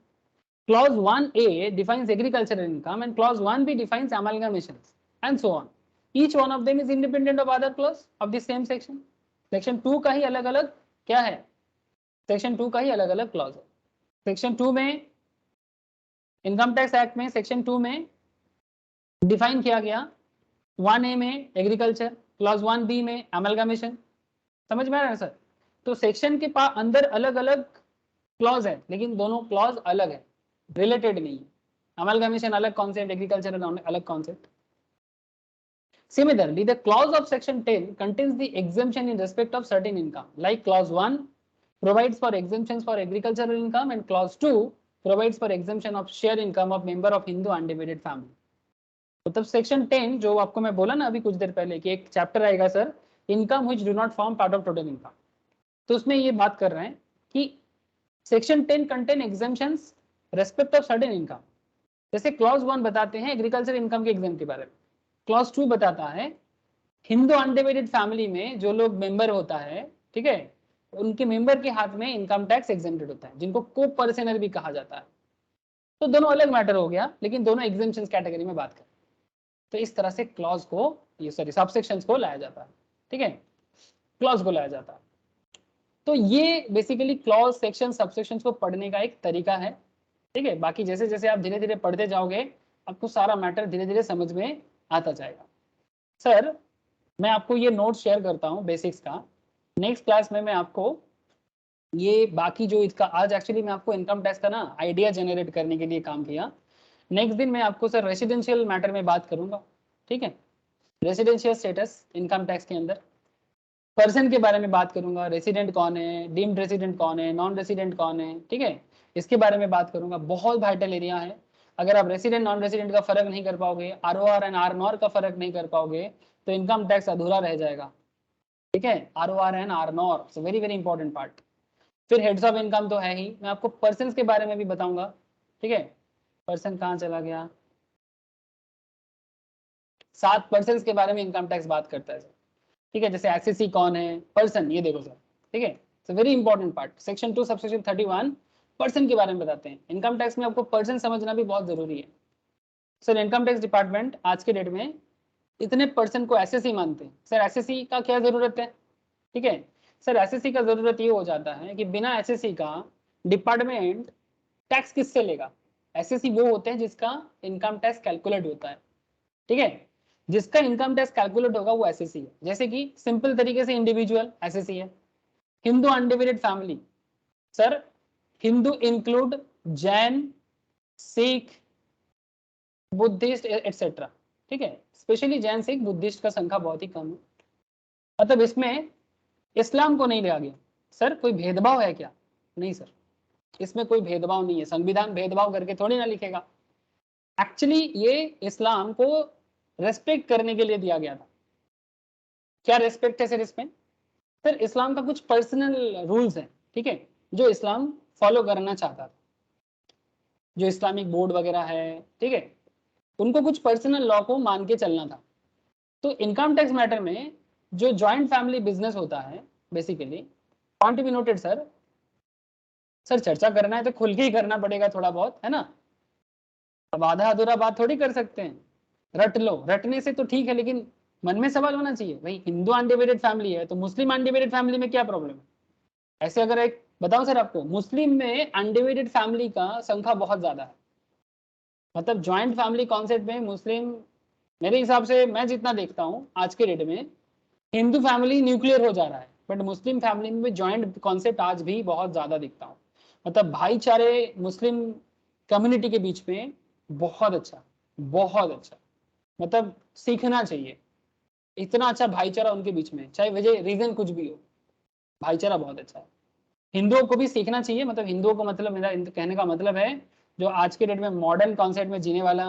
Clause 1A defines agricultural income and clause 1B defines amalgamations and so on. Each one of them is independent of other clause of the same section. Section 2 का ही अलग अलग क्या है, section 2 का ही अलग अलग clause है। Section 2 में इनकम टैक्स एक्ट में सेक्शन 2 में डिफाइन किया गया 1A में एग्रीकल्चर, क्लॉज 1B में अमलगामेशन। समझ में आ रहा है सर? तो सेक्शन के अंदर अलग अलग क्लॉज है, लेकिन दोनों क्लॉज अलग है, रिलेटेड नहीं है। अमलगामेशन अलग कॉन्सेप्ट, एग्रीकल्चर अलग concept. Similarly, the clause of section 10 contains the exemption in respect of certain income, like clause 1 provides for exemptions for agricultural income and clause 2 provides for exemption of share income of member of Hindu undivided family. तो तब section 10 जो आपको मैं बोला ना अभी कुछ देर पहले कि एक चैप्टर आएगा sir, income which do not form part of total income, तो उसमें ये बात कर रहे हैं कि section 10 contain exemptions respect of certain income. जैसे क्लॉज 1 बताते हैं एग्रीकल्चर इनकम के एग्जाम के बारे में, क्लॉज 2 बताता है हिंदू अनडिवाइडेड फैमिली में जो लोग मेंबर होता है, ठीक है, उनके मेंबर के हाथ में इनकम टैक्स एग्जेम्प्टेड होता है, जिनको को पर्सनल भी कहा जाता है। तो दोनों अलग मैटर हो गया, लेकिन दोनों एग्जेम्पशन कैटेगरी में बात करें तो इस तरह से क्लॉज को, ये सॉरी सबसेक्शंस को लाया जाता है, ठीक है, क्लॉज को लाया जाता है। तो ये बेसिकली क्लॉज, सेक्शन, सबसेक्शंस को पढ़ने का एक तरीका है, ठीक है। बाकी जैसे जैसे आप धीरे धीरे पढ़ते जाओगे आपको सारा मैटर धीरे धीरे समझ में आता जाएगा। सर मैं आपको ये नोट शेयर करता हूँ बेसिक्स का, नेक्स्ट क्लास में मैं आपको ये बाकी जो इसका, आज एक्चुअली मैं आपको इनकम टैक्स का ना आइडिया जनरेट करने के लिए काम किया। नेक्स्ट दिन मैं आपको सर रेसिडेंशियल मैटर में बात करूंगा, ठीक है, रेसिडेंशियल स्टेटस इनकम टैक्स के अंदर पर्सन के बारे में बात करूंगा, रेसिडेंट कौन है, डीम्ड रेसिडेंट कौन है, नॉन रेसिडेंट कौन है, ठीक है, इसके बारे में बात करूंगा। बहुत वाइटल एरिया है, अगर आप रेसिडेंट नॉन रेसिडेंट का फर्क नहीं कर पाओगे, ROR एंड RNOR का फर्क नहीं कर पाओगे तो इनकम टैक्स अधूरा रह जाएगा, ठीक है। ROR and RNOR it's very very important part. फिर हेड्स ऑफ इनकम तो है ही, मैं आपको पर्सन के बारे में भी बताऊंगा, ठीक है। पर्सन कहाँ चला गया, 7 पर्सन के बारे में इनकम टैक्स बात करता है, ठीक है। जैसे एसएससी कौन है, पर्सन, ये देखो सर, ठीक है, it's very important part. Section 2 subsection 31 person के बारे में बताते हैं। इनकम टैक्स में आपको पर्सन समझना भी बहुत जरूरी है सर। इनकम टैक्स डिपार्टमेंट आज के डेट में इतने पर्सन को एसएससी मानते हैं। सर एसएससी का क्या जरूरत है, ठीक है सर, एसएससी का जरूरत ये हो जाता है कि बिना एसएससी का डिपार्टमेंट टैक्स किससे लेगा। एसएससी वो होते हैं जिसका इनकम टैक्स कैलकुलेट होता है, ठीक है, जिसका इनकम टैक्स कैलकुलेट होगा वो एसएससी है। जैसे कि सिंपल तरीके से इंडिविजुअल एसएससी है, Hindu undivided family, sir Hindu include Jain, Sikh, Buddhist etcetera, ठीक है, स्पेशली जैन, सिख, बुद्धिस्ट का संख्या बहुत ही कम है। मतलब इसमें इस्लाम को नहीं लिया गया। सर कोई भेदभाव है क्या? नहीं सर, इसमें कोई भेदभाव नहीं है। संविधान भेदभाव करके थोड़ी ना लिखेगा। एक्चुअली ये इस्लाम को रेस्पेक्ट करने के लिए दिया गया था। क्या रेस्पेक्ट है सर इसमें? सर इस्लाम का कुछ पर्सनल रूल्स हैं, ठीक है, जो इस्लाम फॉलो करना चाहता था। जो इस्लामिक बोर्ड वगैरह है, ठीक है, उनको कुछ पर्सनल लॉ को मान के चलना था। तो इनकम टैक्स मैटर में जो जॉइंट फैमिली बिजनेस होता है basically, point to be noted sir. Sir चर्चा करना है तो खुल के ही करना पड़ेगा थोड़ा बहुत, है ना। अब आधा अधूरा बात थोड़ी कर सकते हैं, रट लो, रटने से तो ठीक है, लेकिन मन में सवाल होना चाहिए भाई, हिंदू अनडिवाइडेड फैमिली है तो मुस्लिम अनडिवाइडेड फैमिली में क्या प्रॉब्लम है? ऐसे अगर एक बताओ सर आपको, मुस्लिम में अनडिवाइडेड फैमिली का संख्या बहुत ज्यादा है। मतलब जॉइंट फैमिली कॉन्सेप्ट में मुस्लिम, मेरे हिसाब से मैं जितना देखता हूँ आज के डेट में, हिंदू फैमिली न्यूक्लियर हो जा रहा है, बट मुस्लिम फैमिली में जॉइंट कॉन्सेप्ट आज भी बहुत ज्यादा दिखता हूँ। मतलब भाईचारे मुस्लिम कम्युनिटी के बीच में बहुत अच्छा, बहुत अच्छा, मतलब सीखना चाहिए। इतना अच्छा भाईचारा उनके बीच में, चाहे वजह रीजन कुछ भी हो, भाईचारा बहुत अच्छा है। हिंदुओं को भी सीखना चाहिए। मतलब हिंदुओं को, मतलब मेरा कहने का मतलब है जो आज के डेट में मॉडर्न कॉन्सेप्ट में जीने वाला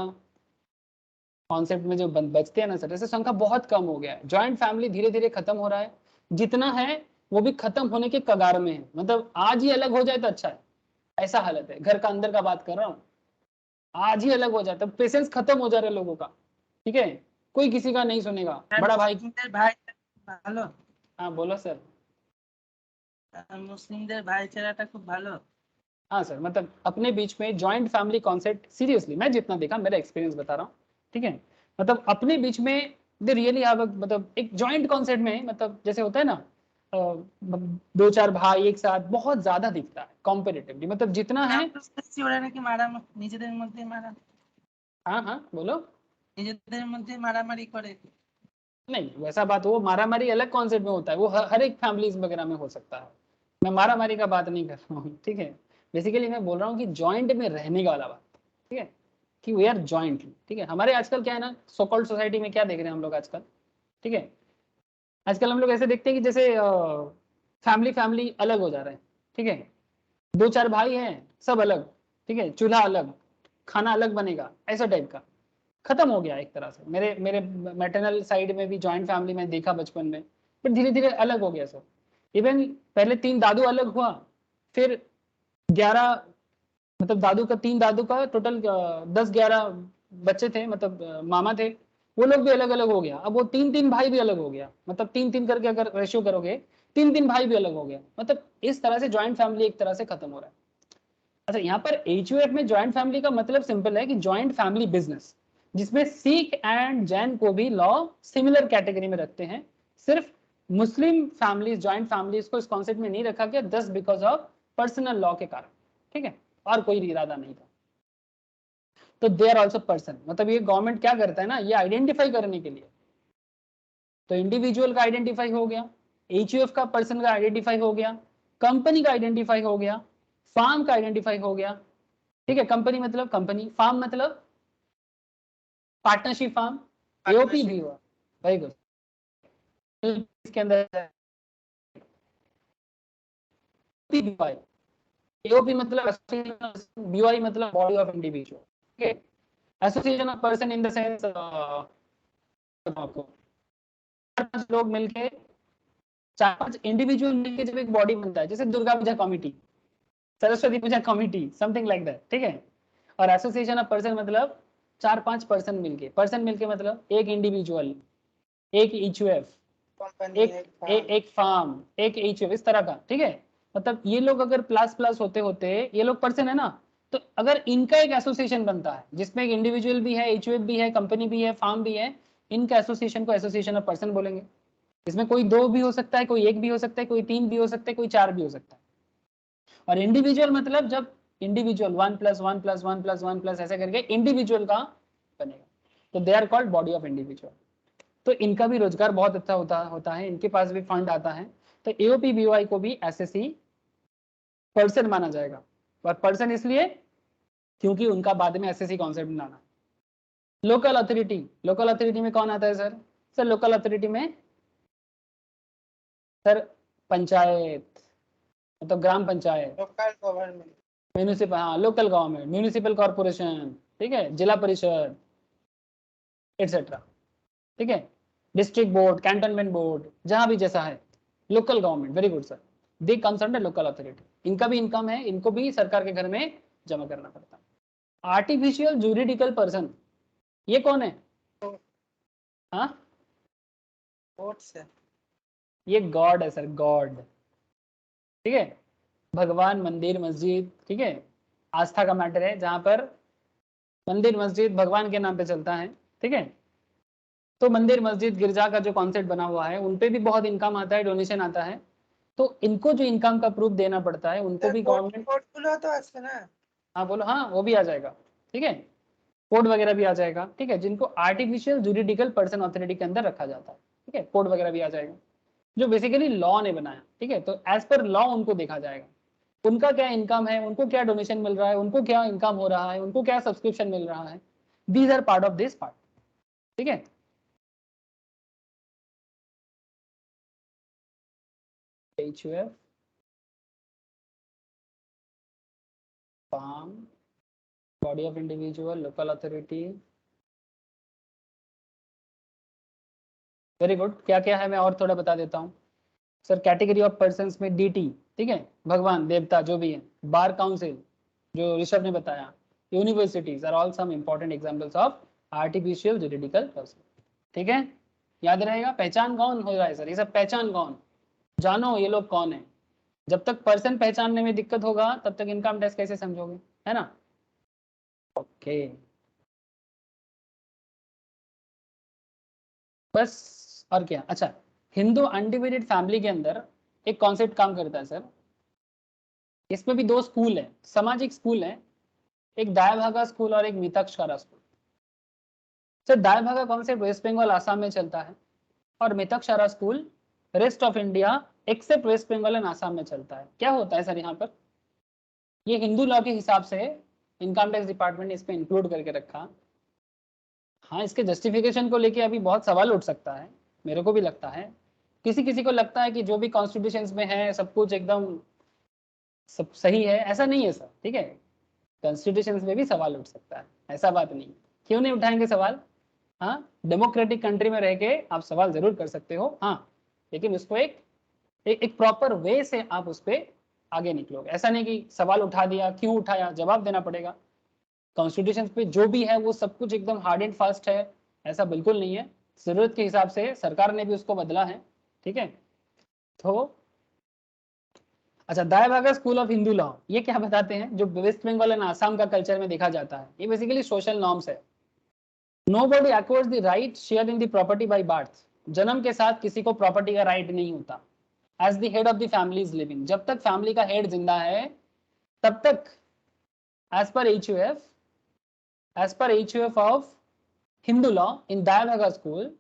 कॉन्सेप्ट में जो बचते हैं ना सर, ऐसे संख्या बहुत कम हो गया है। जॉइंट फैमिली धीरे धीरे खत्म हो रहा है, जितना है वो भी खत्म होने के कगार में है। मतलब आज ही अलग हो जाए तो अच्छा है, ऐसा हालत है। घर का अंदर का बात कर रहा हूँ, आज ही अलग हो जाए तो पेशेंस खत्म हो जा रहा है लोगों का, ठीक है, कोई किसी का नहीं सुनेगा। बड़ा भाई ভালো, हाँ बोलो सर। মুসলিমদের ভাইচারাটা খুব ভালো। हाँ सर, मतलब अपने बीच में जॉइंट फैमिली कॉन्सेप्ट, सीरियसली मैं जितना देखा, मेरा एक्सपीरियंस बता रहा हूँ, ठीक है, मतलब अपने बीच में दे रियली हैव, मतलब एक जॉइंट कॉन्सेप्ट में, मतलब जैसे होता है ना दो चार भाई एक साथ बहुत ज्यादा दिखता है कॉम्पेरेटिवली, मतलब जितना है। ওরা নাকি মারা নিজেদের মধ্যে মারা हाँ हाँ बोलो। নিজেদের মধ্যে মারামারি করে। नहीं वैसा बात, वो मारा मारी अलग कॉन्सेप्ट में होता है, वो हर एक फैमिलीज वगैरह में हो सकता है। मैं मारा मारी का बात नहीं कर रहा हूँ, ठीक है। बेसिकली मैं बोल रहा हूँ कि जॉइंट में रहने का वाला बात, ठीक है, कि वी आर जॉइंट, ठीक है। हमारे आजकल क्या है ना, सो कॉल्ड सोसाइटी में क्या देख रहे हैं हम लोग आजकल, ठीक है। आजकल हम लोग ऐसे देखते हैं कि जैसे फैमिली फैमिली अलग हो जा रहे हैं, ठीक है। दो चार भाई हैं सब अलग, ठीक है, चूल्हा अलग, खाना अलग बनेगा, ऐसा टाइप का खत्म हो गया एक तरह से। मेरे मेरे मैटरनल साइड में भी जॉइंट फैमिली में देखा बचपन में, फिर धीरे धीरे अलग हो गया सब। इवन पहले 3 दादू अलग हुआ, फिर 11, मतलब दादू का 3 दादू का टोटल 10-11 बच्चे थे, मतलब मामा थे, वो लोग भी अलग अलग हो गया। अब वो 3-3 भाई भी अलग हो गया, मतलब 3-3 करके अगर रेशियो करोगे 3-3 भाई भी अलग हो गया, मतलब इस तरह से जॉइंट फैमिली एक तरह से खत्म हो रहा है। अच्छा, यहाँ पर HUF में जॉइंट फैमिली का मतलब सिंपल है कि जॉइंट फैमिली बिजनेस, जिसमें सिख एंड जैन को भी लॉ सिमिलर कैटेगरी में रखते हैं। सिर्फ मुस्लिम फैमिलीज, जॉइंट फैमिलीज को इस कॉन्सेप्ट में नहीं रखा गया, just because of personal law के कारण, ठीक है, और कोई इरादा नहीं था। तो दे आर ऑल्सो पर्सन, मतलब ये गवर्नमेंट क्या करता है ना, ये आइडेंटिफाई करने के लिए, तो इंडिविजुअल का आइडेंटिफाई हो गया, HUF का पर्सन का आइडेंटिफाई हो गया, कंपनी का आइडेंटिफाई हो गया, फार्म का आइडेंटिफाई हो गया, ठीक है। कंपनी मतलब कंपनी, फार्म मतलब पार्टनरशिप फार्म, AOP भी हुआ, वेरी गुड। इसके अंदर AOP मतलब BOI मतलब बॉडी ऑफ इंडिविजुअल, ठीक है। Association of person in the sense लोग मिलके, 4-5 इंडिविजुअल मिलके जब एक बॉडी बनता है, जैसे Durga Puja committee, Saraswati Puja committee, something like that, ठीक है। और एसोसिएशन ऑफ पर्सन मतलब 4-5 पर्सन मिलके मतलब एक इंडिविजुअल, एक HUF, एक फार्म, एक HUF, इस तरह का, ठीक है। मतलब ये लोग अगर प्लस प्लस होते होते, ये लोग पर्सन है ना, तो अगर इनका एक एसोसिएशन बनता है जिसमें एक इंडिविजुअल भी है, HUF भी है, कंपनी भी है, फार्म भी है, इनका एसोसिएशन को एसोसिएशन ऑफ पर्सन बोलेंगे। इसमें कोई 2 भी हो सकता है, कोई 1 भी हो सकता है, कोई 3 भी हो सकता है, कोई 4 भी हो सकता है। और इंडिविजुअल मतलब जब इंडिविजुअल 1+1+1+1+ ऐसे करके इंडिविजुअल का बनेगा, तो they are called body of individual. तो इनका भी रोजगार बहुत अच्छा होता है, इनके पास भी फंड आता है। तो AOP BOI को भी SSE पर्सन माना जाएगा, और पर्सन इसलिए क्योंकि उनका बाद में SSE कॉन्सेप्ट बनाना। लोकल अथॉरिटी में कौन आता है सर? सर लोकल अथॉरिटी में सर पंचायत, मतलब ग्राम पंचायत, लोकल गवर्नमेंट, म्यूनिसिपल, हाँ लोकल गवर्नमेंट, म्यूनिसिपल कॉर्पोरेशन, ठीक है, जिला परिषद एटसेट्रा, ठीक है, डिस्ट्रिक्ट बोर्ड, कैंटोनमेंट बोर्ड, जहां भी जैसा है, local government, very good sir, they comes under local authority. इनका भी इनकम है, इनको भी सरकार के घर में जमा करना पड़ता है। आर्टिफिशियल जूरिडिकल पर्सन, ये कौन है? हाँ, ये गॉड है सर, गॉड, ठीक है, भगवान, मंदिर, मस्जिद, ठीक है, आस्था का मैटर है, जहां पर मंदिर मस्जिद भगवान के नाम पे चलता है, ठीक है। तो मंदिर मस्जिद गिरजा का जो कॉन्सेप्ट बना हुआ है, उनपे भी बहुत इनकम आता है, डोनेशन आता है, तो इनको जो इनकम का प्रूफ देना पड़ता है, उनको भी गवर्नमेंट, तो আছে ना, हाँ बोलो, हाँ वो भी आ जाएगा, ठीक है, कोड वगैरह भी आ जाएगा, ठीक है, जिनको आर्टिफिशियल जूरिडिकल पर्सन अथॉरिटी के अंदर रखा जाता है, ठीक है, कोड वगैरह भी आ जाएगा, जो बेसिकली लॉ ने बनाया, ठीक है। तो एज पर लॉ उनको देखा जाएगा, उनका क्या इनकम है, उनको क्या डोनेशन मिल रहा है, उनको क्या इनकम हो रहा है, उनको क्या सब्सक्रिप्शन मिल रहा है, these are part of this part, ठीक है। HUF, firm, body of individual, local authority, very good. क्या क्या है मैं और थोड़ा बता देता हूँ सर। कैटेगरी ऑफ पर्संस में DT, ठीक है, भगवान देवता जो भी है, बार काउंसिल जो ऋषभ ने बताया, universities are all some important examples of artificial juridical person, ठीक है। याद रहेगा, पहचान कौन हो रहा है सर, ये सब पहचान कौन, जानो ये लोग कौन है। जब तक पर्सन पहचानने में दिक्कत होगा तब तक इनकम टैक्स कैसे समझोगे, है ना। ओके, बस और क्या। अच्छा, हिंदू अनडिवाइडेड फैमिली के अंदर एक कॉन्सेप्ट काम करता है सर। इसमें भी दो स्कूल है, सामाजिक स्कूल है, एक दायभागा स्कूल और एक Mitakshara school. Sir Dayabhaga concept West Bengal Assam में चलता है और Mitakshara school rest of India except West Bengal and Assam में चलता है। क्या होता है सर यहाँ पर, ये हिंदू लॉ के हिसाब से इनकम टैक्स डिपार्टमेंट ने इसमें इंक्लूड करके रखा। हाँ, इसके जस्टिफिकेशन को लेके अभी बहुत सवाल उठ सकता है, मेरे को भी लगता है, किसी किसी को लगता है कि जो भी कॉन्स्टिट्यूशन में है सब कुछ एकदम सब सही है, ऐसा नहीं है सर, ठीक है। कॉन्स्टिट्यूशन में भी सवाल उठ सकता है, ऐसा बात नहीं। क्यों नहीं उठाएंगे सवाल, हाँ, डेमोक्रेटिक कंट्री में रह के आप सवाल जरूर कर सकते हो, हाँ, लेकिन उसको एक प्रॉपर वे से आप उस पर आगे निकलोगे। ऐसा नहीं कि सवाल उठा दिया, क्यों उठाया, जवाब देना पड़ेगा। कॉन्स्टिट्यूशन पे जो भी है वो सब कुछ एकदम हार्ड एंड फास्ट है, ऐसा बिल्कुल नहीं है। जरूरत के हिसाब से सरकार ने भी उसको बदला है, ठीक है। तो अच्छा, दायभागा स्कूल ऑफ हिंदू लॉ ये क्या बताते हैं, जो वेस्ट बंगाल एंड आसाम का कल्चर में देखा जाता है, ये बेसिकली सोशल नॉर्म्स है। Nobody acquires the right share in the property by birth. जन्म के साथ किसी को प्रॉपर्टी का राइट नहीं होता। As the head of the family is living, जब तक फैमिली का हेड जिंदा है तब तक as per HUF of Hindu law in Dayabhaga school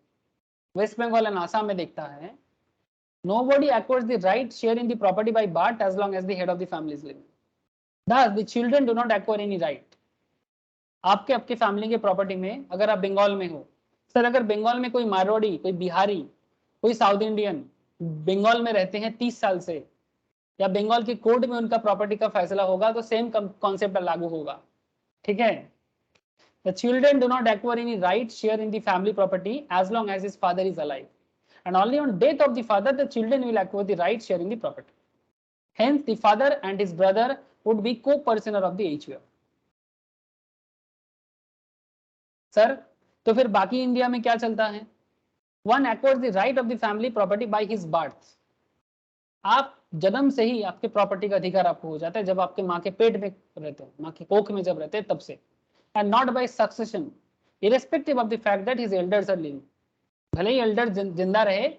West Bengal and Assam में देखता है, nobody acquires the right share in the property by birth as long as the head of the family is living. Thus the children do not acquire any right. आपके family के property में, अगर आप बंगाल में हो सर, अगर बंगाल में कोई मारवाड़ी, कोई बिहारी, कोई साउथ इंडियन बंगाल में रहते हैं 30 साल से, या बंगाल की कोर्ट में उनका प्रॉपर्टी का फैसला होगा तो सेम कॉन्सेप्ट लागू होगा, ठीक है। The children do not acquire any right share in the family property as long as his father is alive, and only on death of the father the children will acquire the right share in the property. Hence the father and his brother would be co-purchaser of the HUF. Sir तो फिर बाकी India में क्या चलता है, one acquires the right of the family property by his birth. आप जन्म से ही आपके प्रॉपर्टी का अधिकार आपको हो जाता है, जब आपके माँ के पेट में रहते हैं, माँ की कोख में जब रहते हैं तब से, and not by succession irrespective of the fact that his elders are living. भले ही एल्डर जिंदा रहे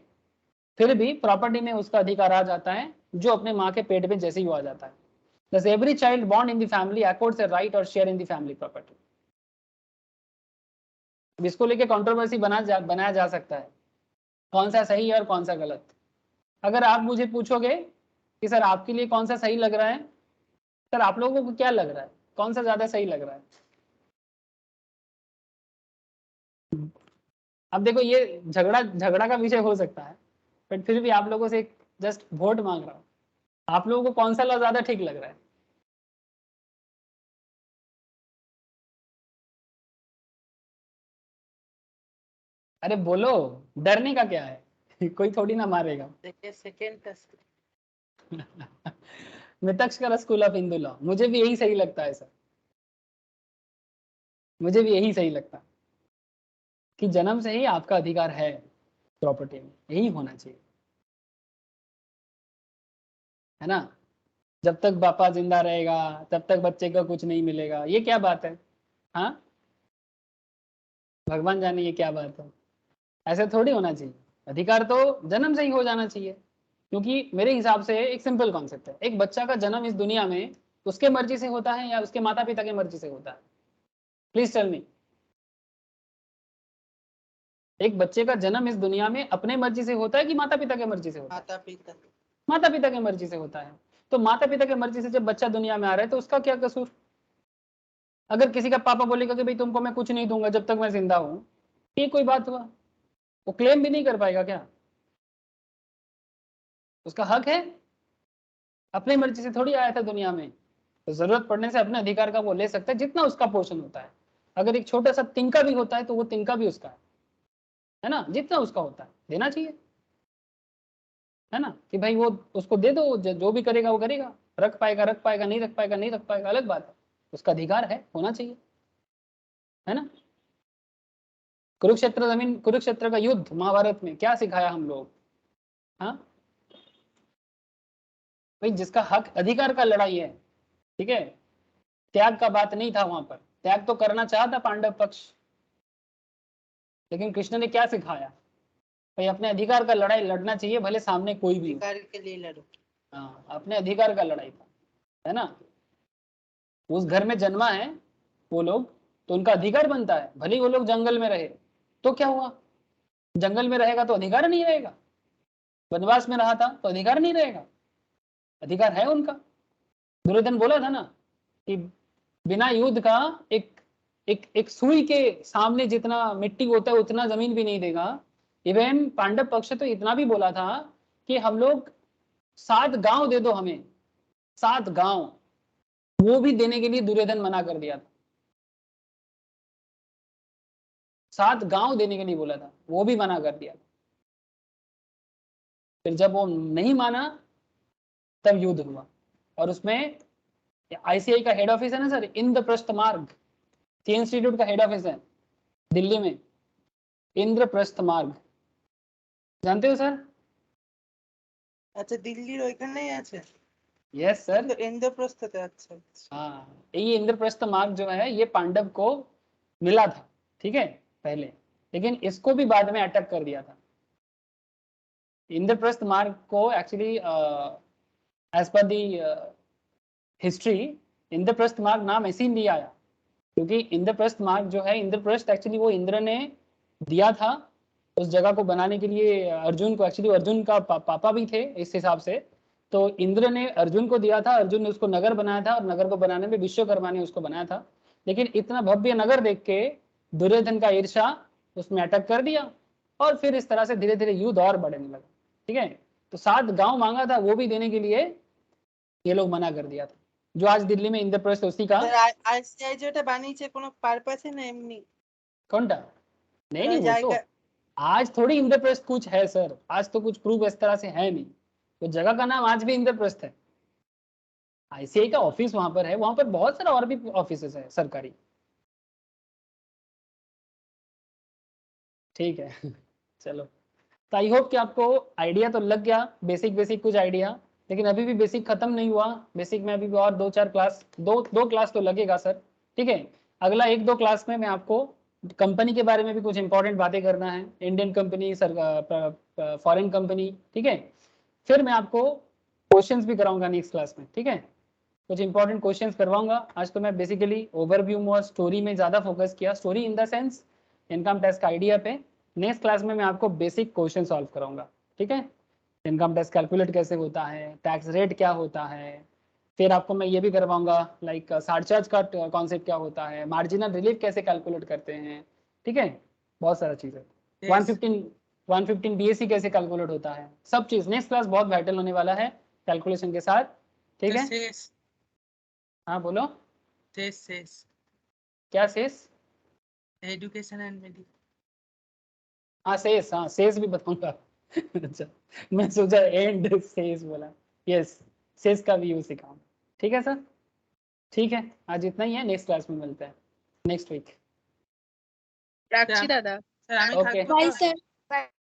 फिर भी प्रॉपर्टी में उसका अधिकार आ जाता है जो अपने माँ के पेट में जैसे ही वो आ जाता है। Thus every child born in the family acquires a right or share in the family property. इसको लेके कंट्रोवर्सी बनाया जा सकता है, कौन सा सही है और कौन सा गलत। अगर आप मुझे पूछोगे कि सर आपके लिए कौन सा सही लग रहा है, सर आप लोगों को क्या लग रहा है, कौन सा ज्यादा सही लग रहा है। अब देखो ये झगड़ा का विषय हो सकता है, बट फिर भी आप लोगों से जस्ट वोट मांग रहा हूँ, आप लोगों को कौन सा लॉ ज्यादा ठीक लग रहा है। अरे बोलो, डरने का क्या है कोई थोड़ी ना मारेगा। Second test Mitakshara school of Hindu law, मुझे भी यही सही लगता है सर, मुझे भी यही सही लगता है कि जन्म से ही आपका अधिकार है प्रॉपर्टी में, यही होना चाहिए, है ना। जब तक पापा जिंदा रहेगा तब तक बच्चे को कुछ नहीं मिलेगा, ये क्या बात है, हाँ भगवान जाने ये क्या बात है, ऐसे थोड़ी होना चाहिए। अधिकार तो जन्म से ही हो जाना चाहिए, क्योंकि मेरे हिसाब से एक सिंपल कॉन्सेप्ट है, एक बच्चा का जन्म इस दुनिया में उसके मर्जी से होता है या उसके माता पिता की मर्जी से होता है, प्लीज टेल मी। एक बच्चे का जन्म इस दुनिया में अपने मर्जी से होता है कि माता पिता की मर्जी से होता है, माता पिता की मर्जी से होता है। तो माता पिता की मर्जी से जब बच्चा दुनिया में आ रहा है तो उसका क्या कसूर। अगर किसी का पापा बोलेगा कि भाई तुमको मैं कुछ नहीं दूंगा जब तक मैं जिंदा हूं, ये कोई बात हुआ, वो क्लेम भी नहीं कर पाएगा क्या, उसका हक है, अपनी मर्जी से थोड़ी आया था दुनिया में, तो जरूरत पड़ने से अपने अधिकार का वो ले सकता है जितना उसका पोषण होता है। अगर एक छोटा सा तिनका भी होता है तो वो तिनका भी उसका है ना, जितना उसका होता है देना चाहिए, है ना, कि भाई वो उसको दे दो, जो भी करेगा वो करेगा, रख पाएगा रख पाएगा, नहीं रख पाएगा नहीं रख पाएगा, अलग बात है, उसका अधिकार है, होना चाहिए, है ना। कुरुक्षेत्र का युद्ध महाभारत में क्या सिखाया हम लोग, हाँ भाई जिसका हक अधिकार का लड़ाई है, ठीक है, त्याग का बात नहीं था वहां पर, त्याग तो करना चाहा था पांडव पक्ष, लेकिन कृष्ण ने क्या सिखाया, भाई अपने अधिकार का लड़ाई लड़ना चाहिए, भले सामने कोई भी हो। अधिकार के लिए लड़ो। हाँ, अपने अधिकार का लड़ाई था, है ना। उस घर में जन्मा है वो लोग, तो उनका अधिकार बनता है, भले ही वो लोग जंगल में रहे तो क्या हुआ, जंगल में रहेगा तो अधिकार नहीं रहेगा, वनवास में रहा था तो अधिकार नहीं रहेगा, अधिकार है उनका। दुर्योधन बोला था ना कि बिना युद्ध का एक सुई के सामने जितना मिट्टी होता है उतना जमीन भी नहीं देगा। इवन पांडव पक्ष तो इतना भी बोला था कि हम लोग 7 गांव दे दो हमें, 7 गांव, वो भी देने के लिए दुर्योधन मना कर दिया था। 7 गांव देने के लिए बोला था, वो भी मना कर दिया था। फिर जब वो नहीं माना तब युद्ध हुआ, और उसमें आईसीआई का हेड ऑफिस है ना सर, इंद्रप्रस्थ मार्ग, इंस्टीट्यूट का हेड ऑफिस है दिल्ली में, इंद्रप्रस्थ मार्ग, जानते हो सर? আচ্ছা দিল্লির ওইখানেই আছে। Yes sir. ইন্দ্রপ্রস্থতে। আচ্ছা আচ্ছা। हाँ, ये इंद्रप्रस्थ मार्ग जो है ये पांडव को मिला था, ठीक है, पहले, लेकिन इसको भी बाद में अटक कर दिया था। इंद्रप्रस्थ मार्ग को एक्चुअली एज पर दी हिस्ट्री इंद्रप्रस्थ मार्ग नाम ऐसे ही लिया आया, क्योंकि इंद्रप्रस्थ मार्ग जो है, इंद्रप्रस्थ एक्चुअली वो इंद्र ने दिया था उस जगह को बनाने के लिए अर्जुन को। एक्चुअली अर्जुन का पापा भी थे इस हिसाब से, तो इंद्र ने अर्जुन को दिया था, अर्जुन ने उसको नगर बनाया था, और नगर को बनाने में विश्वकर्मा ने उसको बनाया था। लेकिन इतना भव्य नगर देख के दुर्योधन का ईर्ष्या उसमें अटक कर दिया, और फिर इस तरह से धीरे धीरे युद्ध और बढ़ने लगा, ठीक है। तो 7 गांव मांगा था, वो भी देने के लिए ये लोग मना कर दिया था। जो आज दिल्ली में इंद्रप्रस्थ उसी का আইসিআই যেটা বানিয়েছে কোনো পারপাসে না এমনি? कौनटा नहीं नहीं, वो तो জায়গা आज थोड़ी इंद्रप्रस्थ कुछ है सर, आज तो कुछ प्रूफ इस तरह से है नहीं। तो जगह का नाम आज भी इंद्रप्रस्थ है, आईसीआई का ऑफिस वहां पर है, वहां पर बहुत सारा और भी ऑफिस है सरकारी, ठीक है। चलो, तो आई होप कि आपको आइडिया तो लग गया, बेसिक बेसिक कुछ आइडिया, लेकिन अभी भी बेसिक खत्म नहीं हुआ। बेसिक में अभी भी और 2-4 क्लास, दो क्लास तो लगेगा सर, ठीक है। अगला 1-2 क्लास में मैं आपको कंपनी के बारे में भी कुछ इंपॉर्टेंट बातें करना है, इंडियन कंपनी, फॉरेन कंपनी, ठीक है। फिर मैं आपको क्वेश्चंस भी कराऊंगा नेक्स्ट क्लास में, ठीक है, कुछ इंपॉर्टेंट क्वेश्चंस करवाऊंगा। आज तो मैं बेसिकली ओवरव्यू और स्टोरी में ज़्यादा फोकस किया, story in the sense income tax का आइडिया पे। नेक्स्ट क्लास में मैं आपको बेसिक क्वेश्चन सॉल्व कराऊंगा, ठीक है। इनकम टैक्स कैलकुलेट कैसे होता है, टैक्स रेट क्या होता है, फिर आपको मैं ये भी करवाऊंगा लाइक सरचार्ज का कॉन्सेप्ट क्या होता है, मार्जिनल रिलीफ कैसे कैलकुलेट करते हैं, ठीक है, बहुत सारा चीज़ है। 115 बीएससी कैसे कैलकुलेट होता है, सब चीज़ नेक्स्ट क्लास बहुत वाइटल होने वाला है कैलकुलेशन के साथ, ठीक है। শেষ हाँ बोलो, শেষ শেষ क्या शेष? Education and medical. हाँ शेष, हाँ शेष भी बताऊंगा। अच्छा, मैं सोचा एंड शेष बोला, यस, शेष का भी यूज सिखाऊंगा, ठीक है सर। ठीक है, आज इतना ही है, नेक्स्ट क्लास में मिलते हैं नेक्स्ट वीक। রাখছি দাদা। স্যার আমি Okay. থাকবো তো? Bye sir.